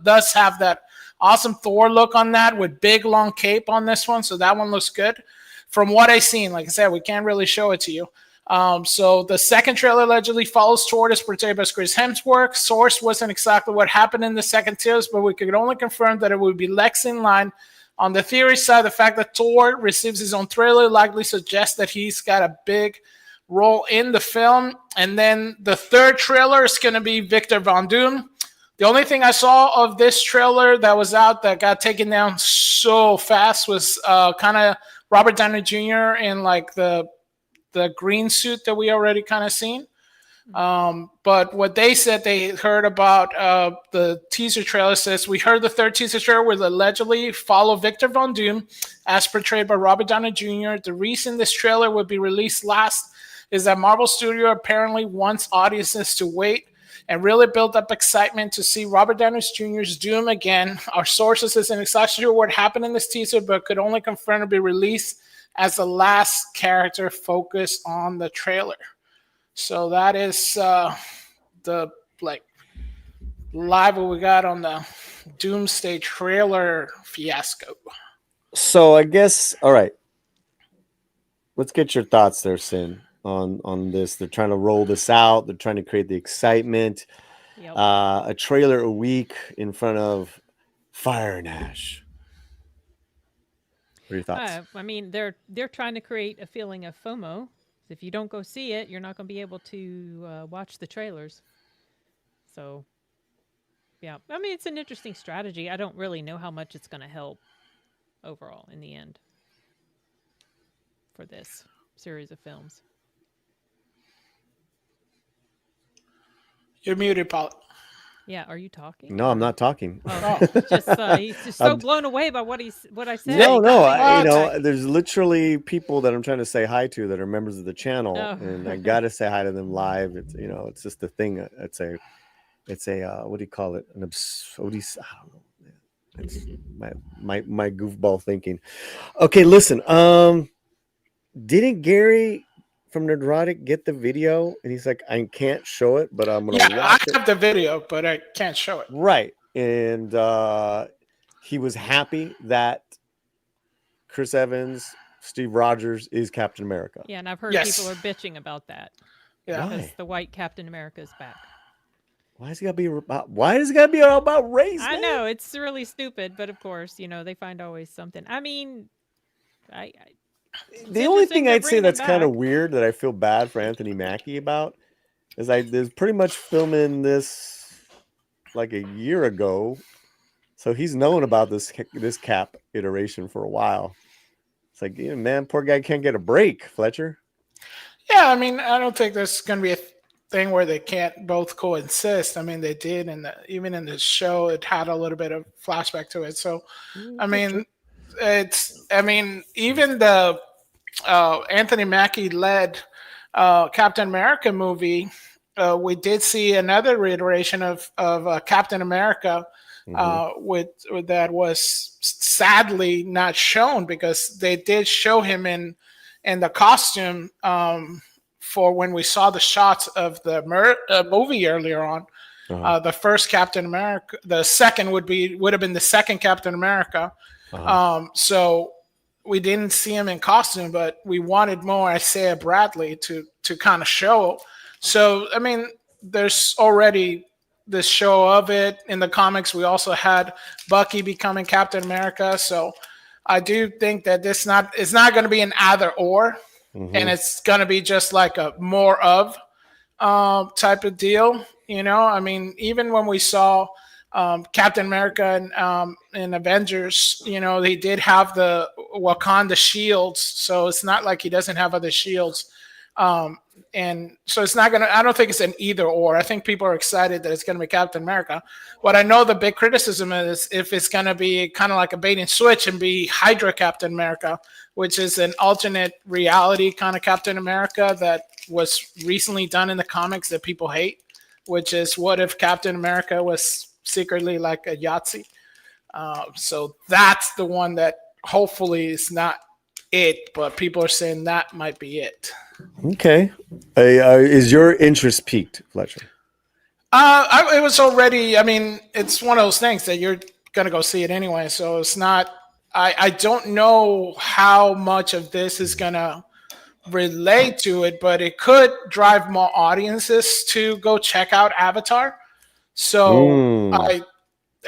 does have that awesome Thor look on that with big long cape on this one. So that one looks good. From what I've seen, like I said, we can't really show it to you. So the second trailer allegedly follows Thor as portrayed by Chris Hemsworth. Source wasn't exactly what happened in the second trailer, but we could only confirm that it would be Lex in line. On the theory side, the fact that Thor receives his own trailer likely suggests that he's got a big role in the film. And then the third trailer is going to be Victor Von Doom. The only thing I saw of this trailer that was out that got taken down so fast was kind of Robert Downey Jr. in like the green suit that we already kind of seen. But what they said they heard about the teaser trailer says, we heard the third teaser trailer will allegedly follow Victor Von Doom as portrayed by Robert Downey Jr. The reason this trailer would be released last is that Marvel Studio apparently wants audiences to wait and really build up excitement to see Robert Downey Jr.'s Doom again. Our sources isn't exactly sure what happened in this teaser, but could only confirm to be released as the last character focused on the trailer. So that is the live what we got on the Doomsday trailer fiasco. So I guess, all right. Let's get your thoughts there, Sin, on this. They're trying to roll this out. They're trying to create the excitement. Yep. A trailer a week in front of Fire and Ash. What are your thoughts? I mean, they're trying to create a feeling of FOMO. If you don't go see it, you're not going to be able to watch the trailers. So, yeah. I mean, it's an interesting strategy. I don't really know how much it's going to help overall in the end for this series of films. You're muted, Paul. Yeah, are you talking? No, I'm not talking. Oh, he's just so blown away by what I said. No, there's literally people that I'm trying to say hi to that are members of the channel, and I gotta say hi to them live. It's it's just a thing. It's a what do you call it? An I don't know. It's my goofball thinking. Okay, listen. Didn't Gary from Nerdrotic get the video? And he's like, I can't show it, but I'm gonna watch it. I have the video, but I can't show it. Right. And he was happy that Chris Evans, Steve Rogers is Captain America. Yeah, and I've heard people are bitching about that. Yeah. Because the white Captain America is back. Why does it gotta be all about race? I know, it's really stupid, but of course, they find always something. I mean, the only thing I'd say that's kind of weird that I feel bad for Anthony Mackie about is there's pretty much filming this like a year ago, so he's known about this Cap iteration for a while. It's like, man, poor guy can't get a break, Fletcher. Yeah, I mean, I don't think there's going to be a thing where they can't both coexist. I mean, they did, and even in the show, it had a little bit of flashback to it. So, I mean, even the Anthony Mackie led Captain America movie, we did see another reiteration of Captain America, with that was sadly not shown because they did show him in the costume for when we saw the shots of the movie earlier on. The first Captain America, the second would have been the second Captain America. So we didn't see him in costume, but we wanted more Isaiah Bradley to kind of show. So, I mean, there's already this show of it in the comics. We also had Bucky becoming Captain America. So I do think that it's not going to be an either or, and it's going to be just like a more of type of deal. I mean, even when we saw Captain America and Avengers, they did have the Wakanda shields, so it's not like he doesn't have other shields. And so it's not I don't think it's an either or. I think people are excited that it's going to be Captain America. What I know the big criticism is if it's going to be kind of like a bait and switch and be Hydra Captain America, which is an alternate reality kind of Captain America that was recently done in the comics that people hate, which is what if Captain America was secretly like a Yahtzee. So that's the one that hopefully is not it, but people are saying that might be it. Okay. Is your interest peaked, Fletcher? It was already, I mean, it's one of those things that you're going to go see it anyway. So it's not, I don't know how much of this is going to relate to it, but it could drive more audiences to go check out Avatar. So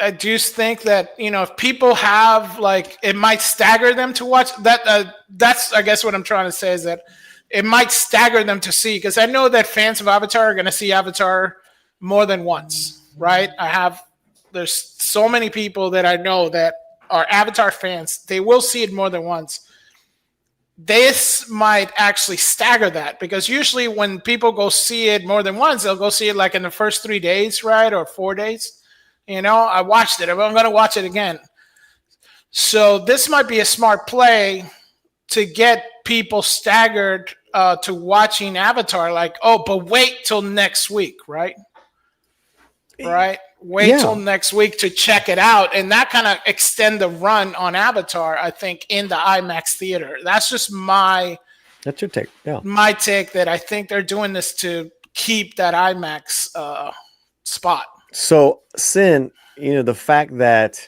I do think that, if people have it might stagger them to watch that. That's, I guess what I'm trying to say is that it might stagger them to see, because I know that fans of Avatar are going to see Avatar more than once, right? There's so many people that I know that are Avatar fans. They will see it more than once. this might actually stagger that, because usually when people go see it more than once, they'll go see it like in the first 3 days, right? Or 4 days. I watched it. I'm going to watch it again. So this might be a smart play to get people staggered to watching Avatar. Like, oh, but wait till next week, right? Right? Wait till next week to check it out. And that kind of extend the run on Avatar, I think, in the IMAX theater. That's just That's your take. Yeah. my take, that I think they're doing this to keep that IMAX spot. So, Sin, the fact that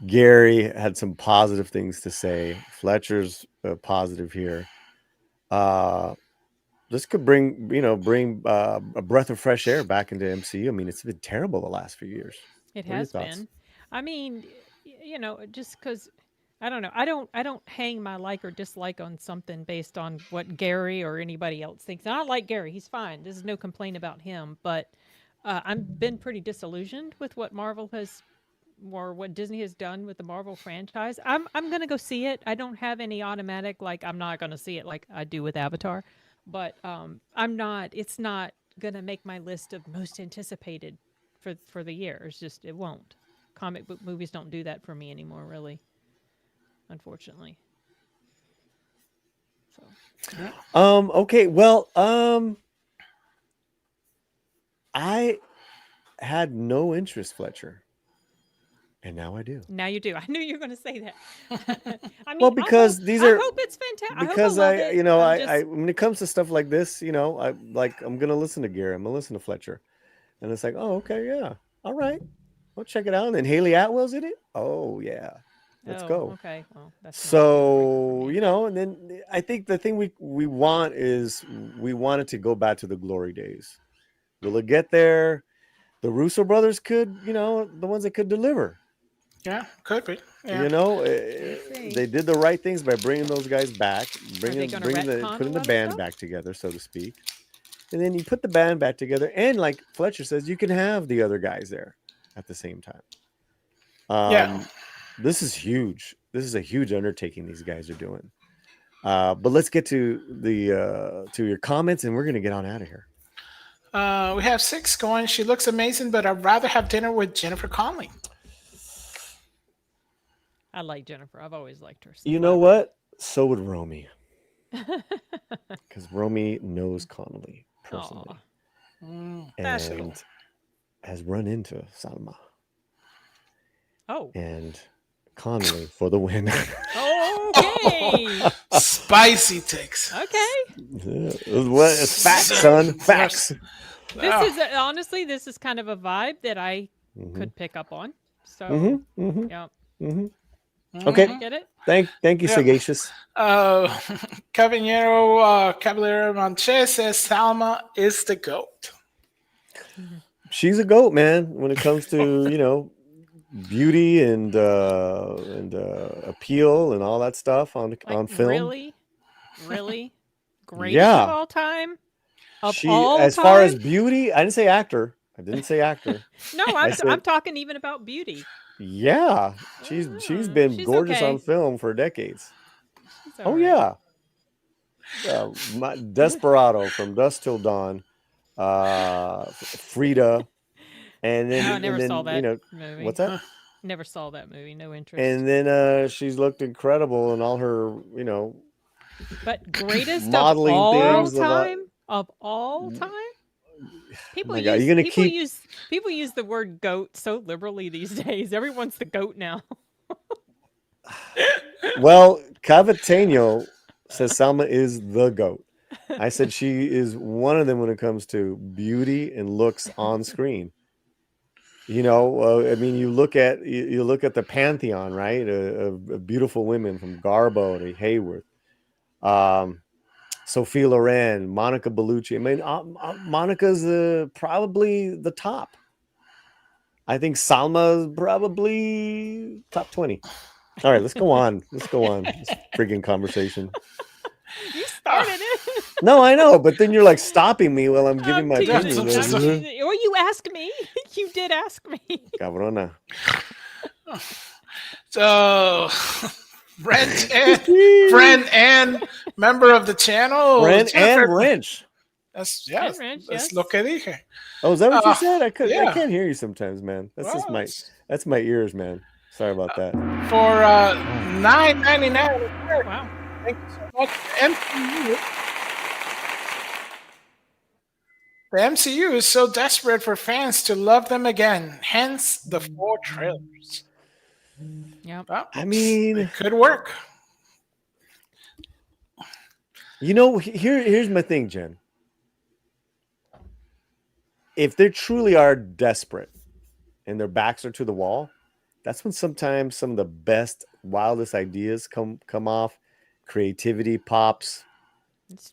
Gary had some positive things to say, Fletcher's positive here. This could bring a breath of fresh air back into MCU. I mean, it's been terrible the last few years. It What are your has thoughts? been. I mean, just because I don't know, I don't hang my like or dislike on something based on what Gary or anybody else thinks. And I like Gary; he's fine. There's no complaint about him. But I've been pretty disillusioned with what Marvel has, or what Disney has done with the Marvel franchise. I'm gonna go see it. I don't have any automatic like I'm not gonna see it like I do with Avatar. But I'm not. It's not gonna make my list of most anticipated for the year. It's just it won't. Comic book movies don't do that for me anymore, really. Unfortunately. So. Okay. Well. I had no interest, Fletcher, and now I do. Now you do. I knew you were going to say that. I mean, Well, because I these are. hope it's fantastic. Because I hope I love it. I when it comes to stuff like this, I'm gonna listen to Gary, I'm gonna listen to Fletcher, and it's like, oh, okay, yeah, all right, I'll check it out. And then Haley Atwell's in it. Oh yeah, let's go. Okay, well, that's So and then I think the thing we want is we want it to go back to the glory days. Will it get there? The Russo brothers could, the ones that could deliver. Yeah, could be. Yeah. They did the right things by bringing those guys back, putting the band back together, so to speak. And then you put the band back together, and like Fletcher says, you can have the other guys there at the same time. This is huge. This is a huge undertaking these guys are doing. But let's get to your comments, and we're gonna get on out of here. We have 6 going. She looks amazing, but I'd rather have dinner with Jennifer Connelly. I like Jennifer. I've always liked her. You know what? So would Romy. Because Romy knows Connelly personally. And has run into Salma. Oh. And Connelly for the win. Okay. Spicy takes. Okay. It's facts, son. Facts. This is honestly, this is kind of a vibe that I could pick up on. So, yeah. Okay. Get it? Thank you, Sagacious. Caballero Montes says Salma is the GOAT. She's a GOAT, man, when it comes to, beauty and appeal and all that stuff on film. Really greatest of all time. Far as beauty, I didn't say actor. No, I'm talking even about beauty. Yeah, she's been gorgeous on film for decades. Oh yeah, Desperado, From Dusk Till Dawn, Frida, and then I never saw that movie. What's that? Never saw that movie. No interest. And then she's looked incredible in all her But greatest modeling of all time. People use the word goat so liberally these days. Everyone's the goat now. Well, Cavateño says Salma is the GOAT. I said she is one of them when it comes to beauty and looks on screen. I mean, you look at the pantheon, right, of beautiful women, from Garbo to Hayworth, Sophia Loren, Monica Bellucci. I mean, Monica's probably the top. I think Salma's probably top 20. All right, let's go on. This friggin' conversation. You started it. No, I know, but then you're like stopping me while I'm giving my opinion. Or you asked me. You did ask me. Cabrona. So friend and member of the channel. Friend Jennifer. and wrench. That's Wrench, that's yes. lo que dije. Oh, is that what you said? I yeah. can't hear you sometimes, man. That's just that's my ears, man. Sorry about that. For $9.99. Wow. Thank you so much. MCU. The MCU is so desperate for fans to love them again. Hence the 4 trailers. Yeah. Well, I mean, it could work. You know, here's my thing, Jen. If they truly are desperate and their backs are to the wall, that's when sometimes some of the best, wildest ideas come off. Creativity pops.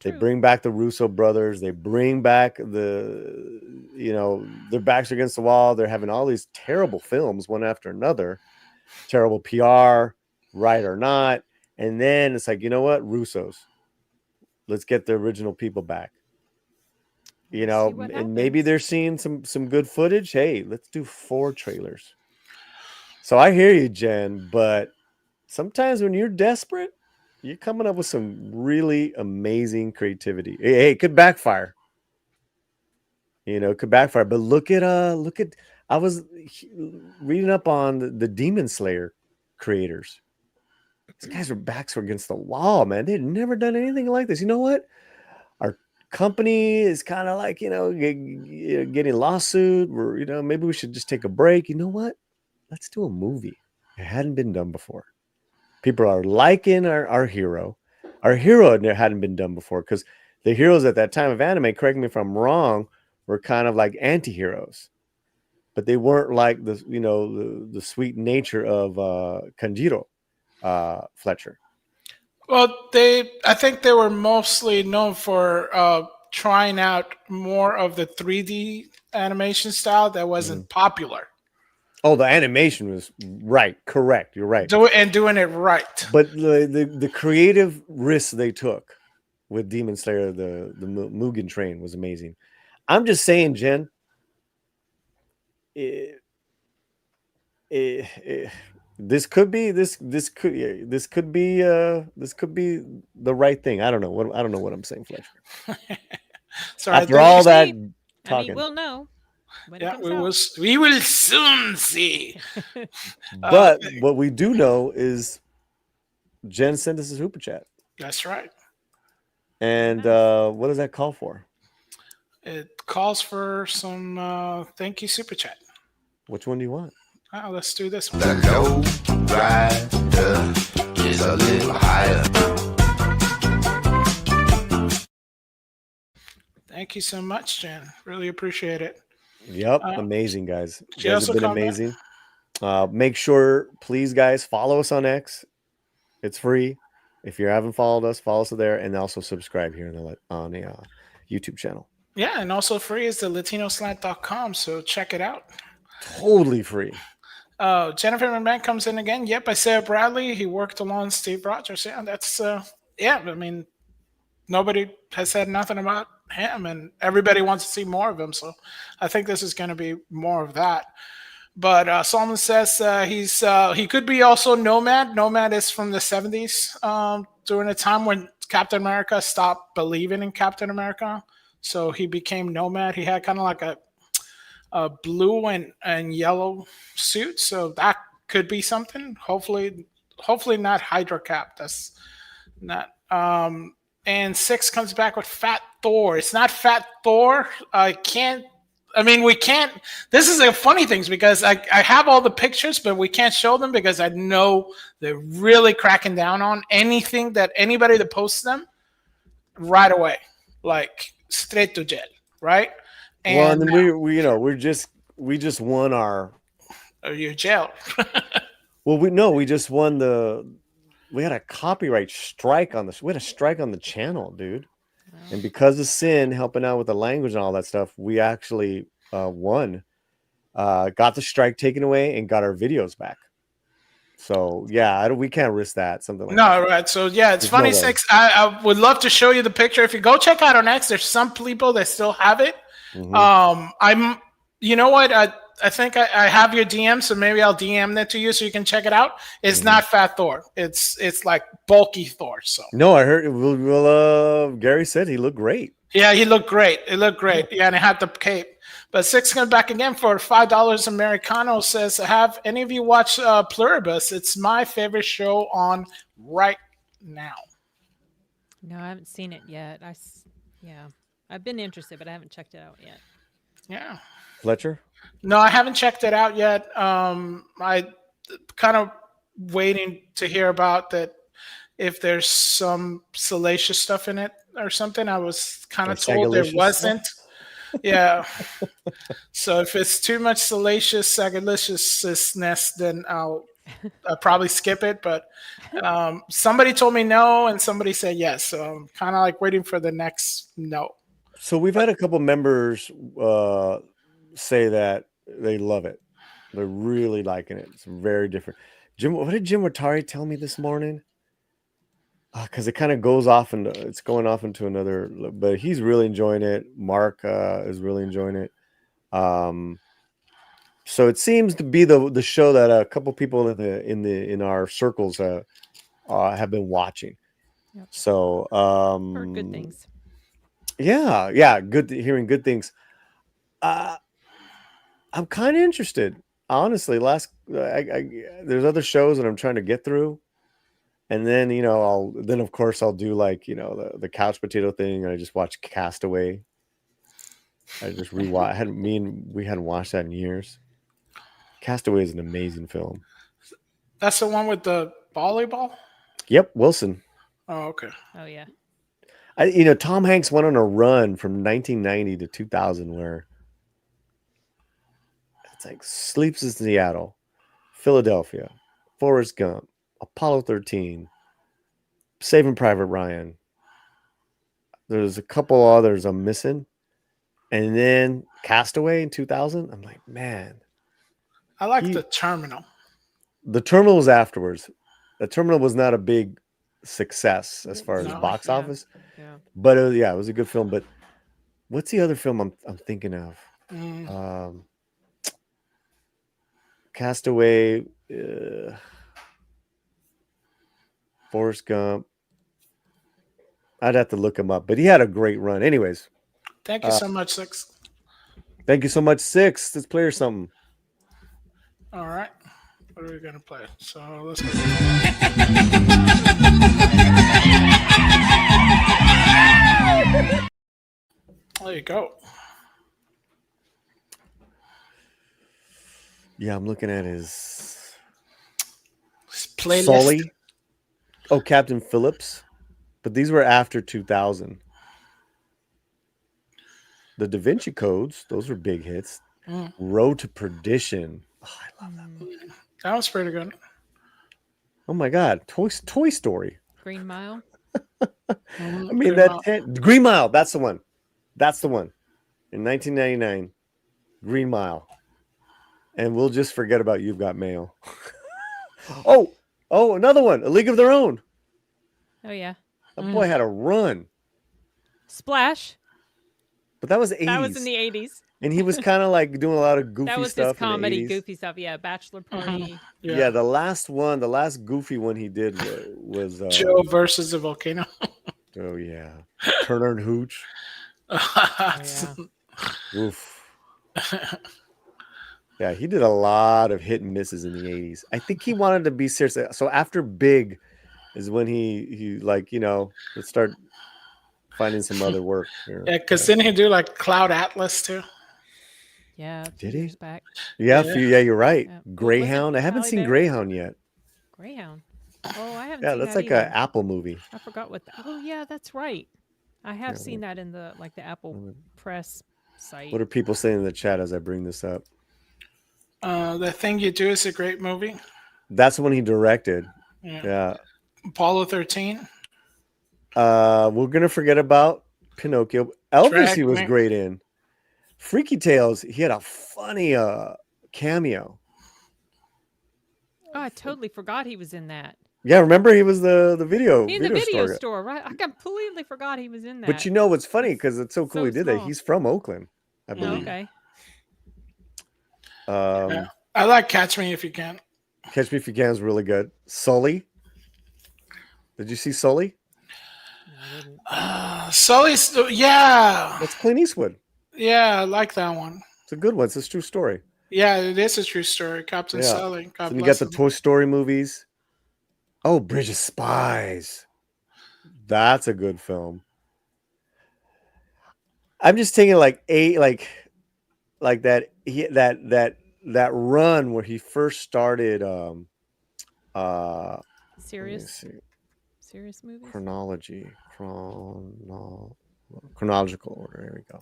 They bring back the Russo brothers. They bring back their backs are against the wall. They're having all these terrible films one after another. Terrible PR, right or not. And then it's like, you know what? Russos. Let's get the original people back. You know, and maybe they're seeing some good footage. Hey, let's do 4 trailers. So I hear you, Jen, but sometimes when you're desperate, you're coming up with some really amazing creativity. Hey, it could backfire. You know, it could backfire. But look at I was reading up on the Demon Slayer creators. These guys' backs were against the wall, man. They'd never done anything like this. You know what? Our company is kind of like, getting lawsuit. Maybe we should just take a break. You know what? Let's do a movie. It hadn't been done before. People are liking our hero. Our hero hadn't been done before because the heroes at that time of anime, correct me if I'm wrong, were kind of like anti-heroes. But they weren't like the sweet nature of Kanjiro Fletcher. Well, I think they were mostly known for trying out more of the 3D animation style that wasn't popular. Oh, the animation was right, correct. You're right, doing it right. But the creative risks they took with Demon Slayer, the Mugen train was amazing. I'm just saying, Jen. This could be the right thing. I don't know what I'm saying, Fletcher. So after all that talking, we'll know. We will soon see. But what we do know is Jen sent us a super chat. That's right. And what does that call for? It calls for some thank you super chat. Which one do you want? Oh, let's do this one. The low rider is a little higher. Thank you so much, Jen. Really appreciate it. Yep, amazing, guys. You guys also have been amazing. Make sure, please, guys, follow us on X. It's free. If you haven't followed us, follow us there, and also subscribe here on the YouTube channel. Yeah, and also free is the latinoslant.com, so check it out. Totally free. Jennifer McMahon comes in again. Yep, Isaiah Bradley. He worked along Steve Rogers. Yeah, that's I mean, nobody has said nothing about him, and everybody wants to see more of him. So I think this is going to be more of that. But Solomon says he could be also Nomad. Nomad is from the 70s, during a time when Captain America stopped believing in Captain America. So he became Nomad. He had kind of like a blue and yellow suit. So that could be something. Hopefully not Hydra Cap. That's not. And 6 comes back with Fat Thor. It's not Fat Thor. We can't. This is the funny things because I have all the pictures, but we can't show them because I know they're really cracking down on anything that anybody that posts them right away, like straight to jail, right? And we just won our. Your jail. Well, we just won we had a copyright strike on this. We had a strike on the channel, dude. Wow. And because of Sin helping out with the language and all that stuff, we actually won. Got the strike taken away and got our videos back. So yeah, we can't risk that. Something like that. No, right. So yeah, it's funny. 6. I would love to show you the picture. If you go check out our X, there's some people that still have it. Mm-hmm. You know what? I think I have your DM, so maybe I'll DM that to you so you can check it out. It's not Fat Thor. It's like bulky Thor. So No, I heard. Gary said he looked great. yeah, he looked great. It looked great. Yeah, and it had the cape. But Six comes back again for $5 Americano. Says, have any of you watched Pluribus? It's my favorite show on right now. No, I haven't seen it yet. I've been interested, but I haven't checked it out yet. Yeah. Fletcher? No, I haven't checked it out yet. I kind of waiting to hear about that if there's some salacious stuff in it or something. I was kind of told there wasn't. Yeah. So if it's too much salacious, sagaliciousness, then I'll probably skip it. But somebody told me no, and somebody said yes. So I'm kind of like waiting for the next no. So we've had a couple members say that they love it. They're really liking it. It's very different. Jim, what did Jim Watari tell me this morning? Because it kind of goes off and it's going off into another, but he's really enjoying it. Mark is really enjoying it. So it seems to be the show that a couple people in our circles have been watching. Yep. So Heard good things. Yeah, good hearing good things. I'm kind of interested, honestly. There's other shows that I'm trying to get through. And then, of course I'll do like, the couch potato thing. And I just watch Castaway. I just rewatch. We hadn't watched that in years. Castaway is an amazing film. That's the one with the volleyball? Yep. Wilson. Oh, okay. Oh, yeah. Tom Hanks went on a run from 1990 to 2000 where it's like Sleeps in Seattle, Philadelphia, Forrest Gump, Apollo 13, Saving Private Ryan. There's a couple others I'm missing. And then Castaway in 2000. I'm like, man. I like The Terminal. The Terminal was afterwards. The Terminal was not a big success as far as box office. Yeah. But it was a good film. But what's the other film I'm thinking of? Castaway, Forrest Gump. I'd have to look him up, but he had a great run. Anyways. Thank you so much, Six. Thank you so much, Six. Let's play her something. All right. What are we going to play? So let's go. There you go. Yeah, I'm looking at his playlist. Sully. Oh, Captain Phillips. But these were after 2000. The Da Vinci Codes, those were big hits. Road to Perdition. Oh, I love that movie. That was pretty good. Oh my God. Toy Story. Green Mile. Green Mile. That's the one. That's the one. In 1999. Green Mile. And we'll just forget about You've Got Mail. Oh, another one. A League of Their Own. Oh, yeah. That boy had a run. Splash. But that was 80s. That was in the 80s. And he was kind of like doing a lot of goofy stuff. That was his comedy, goofy stuff. Yeah, Bachelor Party. Yeah, the last goofy one he did was Joe versus the Volcano. Oh, yeah. Turner and Hooch. Yeah. Oof. Yeah, he did a lot of hit and misses in the 80s. I think he wanted to be serious. So after Big is when he like, let's start finding some other work. Yeah, because didn't he do like Cloud Atlas too? Yeah. Did he? Back. Yeah, you're right. Yeah. Greyhound. I haven't seen Greyhound yet. Greyhound. Oh, I haven't. Yeah, seen that's that like either. an Apple movie. I forgot what. Oh, yeah, that's right. I have seen that in the Apple Press site. What are people saying in the chat as I bring this up? The Thing You Do is a great movie. That's the one he directed. Yeah. Apollo 13. We're gonna forget about Pinocchio. Elvis, he was great in. Freaky Tales, he had a funny cameo. Oh, I totally forgot he was in that. Yeah, remember he was the video store, right? I completely forgot he was in that. But you know what's funny because it's so cool he did that. He's from Oakland, I believe. Okay. Yeah. I like Catch Me If You Can. Catch Me If You Can is really good. Sully. Did you see Sully? Sully's, yeah. That's Clint Eastwood. Yeah, I like that one. It's a good one. It's a true story. Yeah, it is a true story. Captain Sully. God Then you bless got the him. Toy Story movies. Oh, Bridge of Spies. That's a good film. I'm just thinking like that run where he first started Serious movies. Chronological order. Here we go.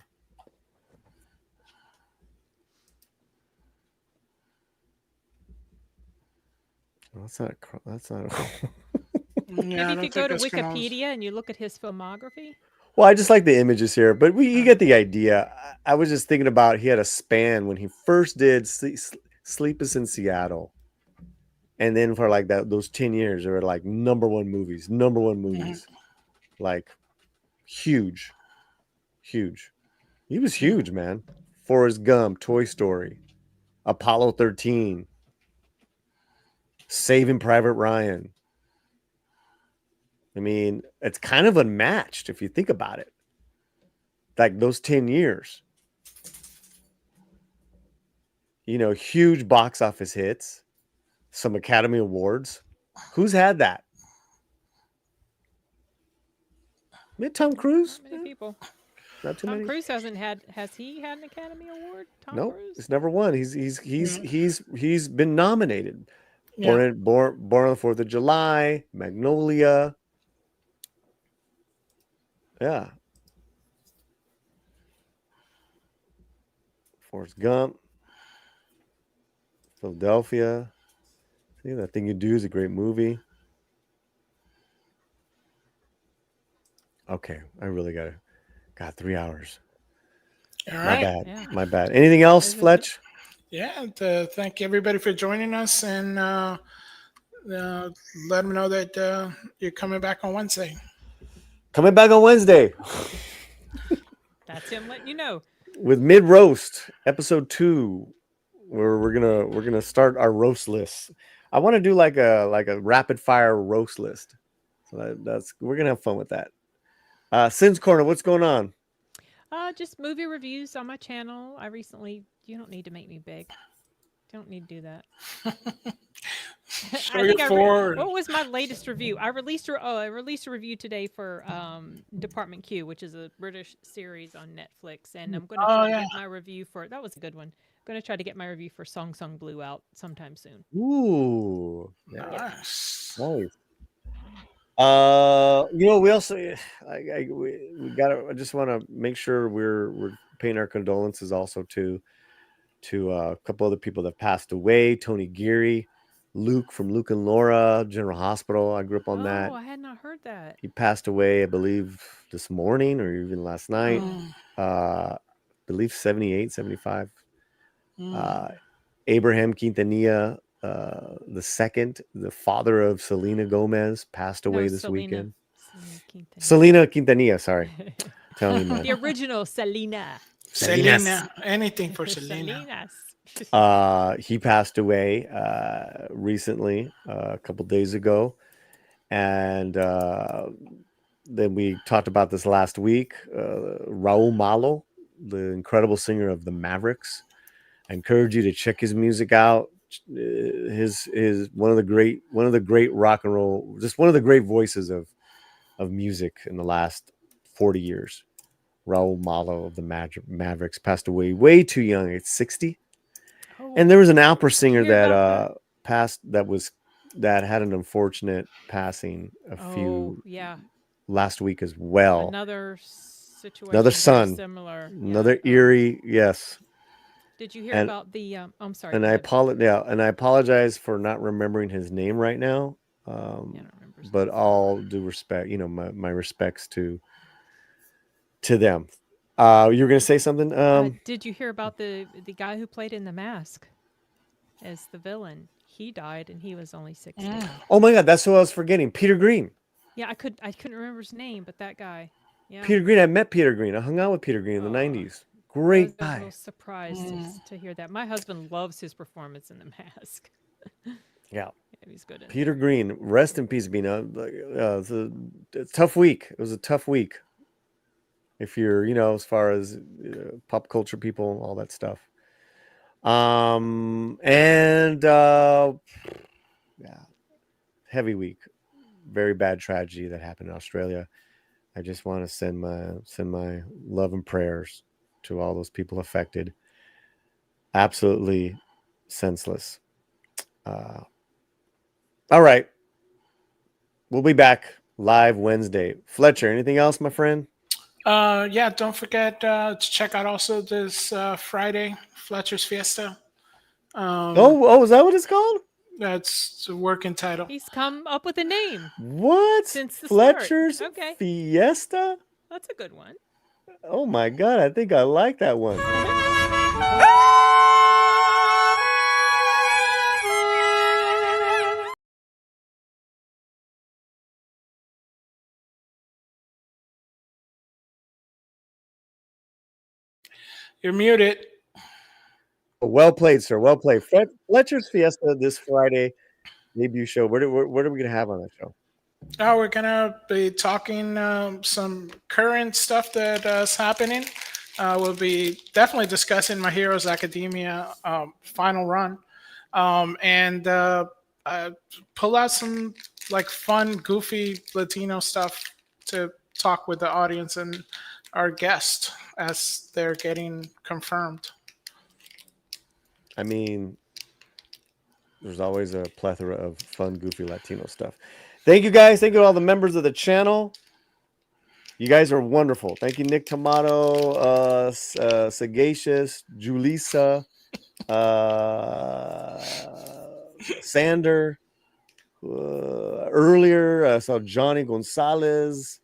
That's not. Maybe if you go to Wikipedia and you look at his filmography. Well, I just like the images here, but you get the idea. I was just thinking about he had a span when he first did Sleepless in Seattle, and then for like those 10 years, they were like number one movies, like huge. He was huge, man. Forrest Gump, Toy Story, Apollo 13, Saving Private Ryan. I mean, it's kind of unmatched if you think about it. Like those 10 years. You know, huge box office hits, some Academy Awards. Who's had that? Maybe Tom Cruise? Not many people. Not too Tom many. Cruise hasn't had. Has he had an Academy Award? No, Cruise? it's never won. He's been nominated. Yeah. Born on the 4th of July, Magnolia. Yeah. Forrest Gump. Philadelphia. See, That Thing You Do is a great movie. Okay, I really got 3 hours. All My right. bad. Yeah. My bad. Anything else, Fletch? Yeah, thank everybody for joining us, and let them know that you're coming back on Wednesday. Coming back on Wednesday That's him letting you know. with Mid Roast, episode 2, where we're gonna start our roast list. I want to do like a rapid fire roast list. So we're gonna have fun with that. Sin's Corner, what's going on? Just movie reviews on my channel. You don't need to make me big. Don't need to do that. Show your forward. What was my latest review? I released a review today for Department Q, which is a British series on Netflix, and I'm going to try to get my review for. That was a good one. I'm going to try to get my review for Song Song Blue out sometime soon. Ooh, Nice. nice. We also we gotta. I just want to make sure we're paying our condolences also to a couple other people that passed away. Tony Geary, Luke from Luke and Laura General Hospital. I grew up on that. Oh, I had not heard that. He passed away, I believe, this morning or even last night. I believe 78, 75. Abraham Quintanilla, the second, the father of Selena Gomez, passed away this weekend. Selena Quintanilla, sorry. Telling you, man. The original Selena. Selena. Anything for Selena. He passed away recently, a couple days ago. And then we talked about this last week. Raul Malo, the incredible singer of the Mavericks. I encourage you to check his music out. His one of the great rock and roll, just one of the great voices of music in the last 40 years. Raul Malo of the Mavericks passed away way too young at 60. And there was an opera singer that passed that had an unfortunate passing last week as well. Another situation. Another son. Similar. Another eerie. Yes. Did you hear about the? I'm sorry. And I apologize for not remembering his name right now. But all due respect, my respects to them. You were going to say something? Did you hear about the guy who played in The Mask as the villain? He died, and he was only 60. Oh my God, that's who I was forgetting. Peter Green. Yeah, I couldn't remember his name, but that guy. Yeah. Peter Green. I met Peter Green. I hung out with Peter Green in the 90s. Great I was a guy. little surprised to hear that. My husband loves his performance in The Mask. Yeah. He's good in Peter Green, rest in peace, Bina. It's a tough week. It was a tough week. If you're, as far as pop culture people, all that stuff. Yeah, heavy week. Very bad tragedy that happened in Australia. I just want to send my love and prayers to all those people affected. Absolutely senseless. All right. We'll be back live Wednesday. Fletcher, anything else, my friend? Yeah, don't forget to check out also this Friday, Fletcher's Fiesta. Is that what it's called? That's a working title. He's come up with a name. What? Since the Fletcher's start. Okay. Fiesta? That's a good one. Oh my God, I think I like that one. You're muted. Well played, sir. Well played. Fletcher's Fiesta this Friday debut show. What are we going to have on that show? Oh, we're gonna be talking some current stuff that is happening. We'll be definitely discussing My Heroes Academia final run, and pull out some like fun, goofy Latino stuff to talk with the audience and our guest as they're getting confirmed. I mean, there's always a plethora of fun, goofy Latino stuff. Thank you, guys. Thank you to all the members of the channel. You guys are wonderful. Thank you, Nick Tomato, Sagacious, Julissa, Sander. Earlier, I saw Johnny Gonzalez.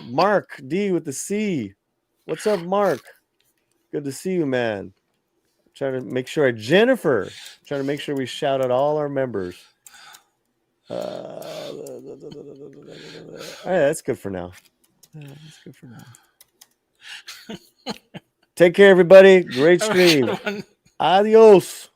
Mark D with the C. What's up, Mark? Good to see you, man. Trying to make sure Jennifer. Trying to make sure we shout out all our members. All right, that's good for now. That's good for now. Take care, everybody. Great stream. Adios.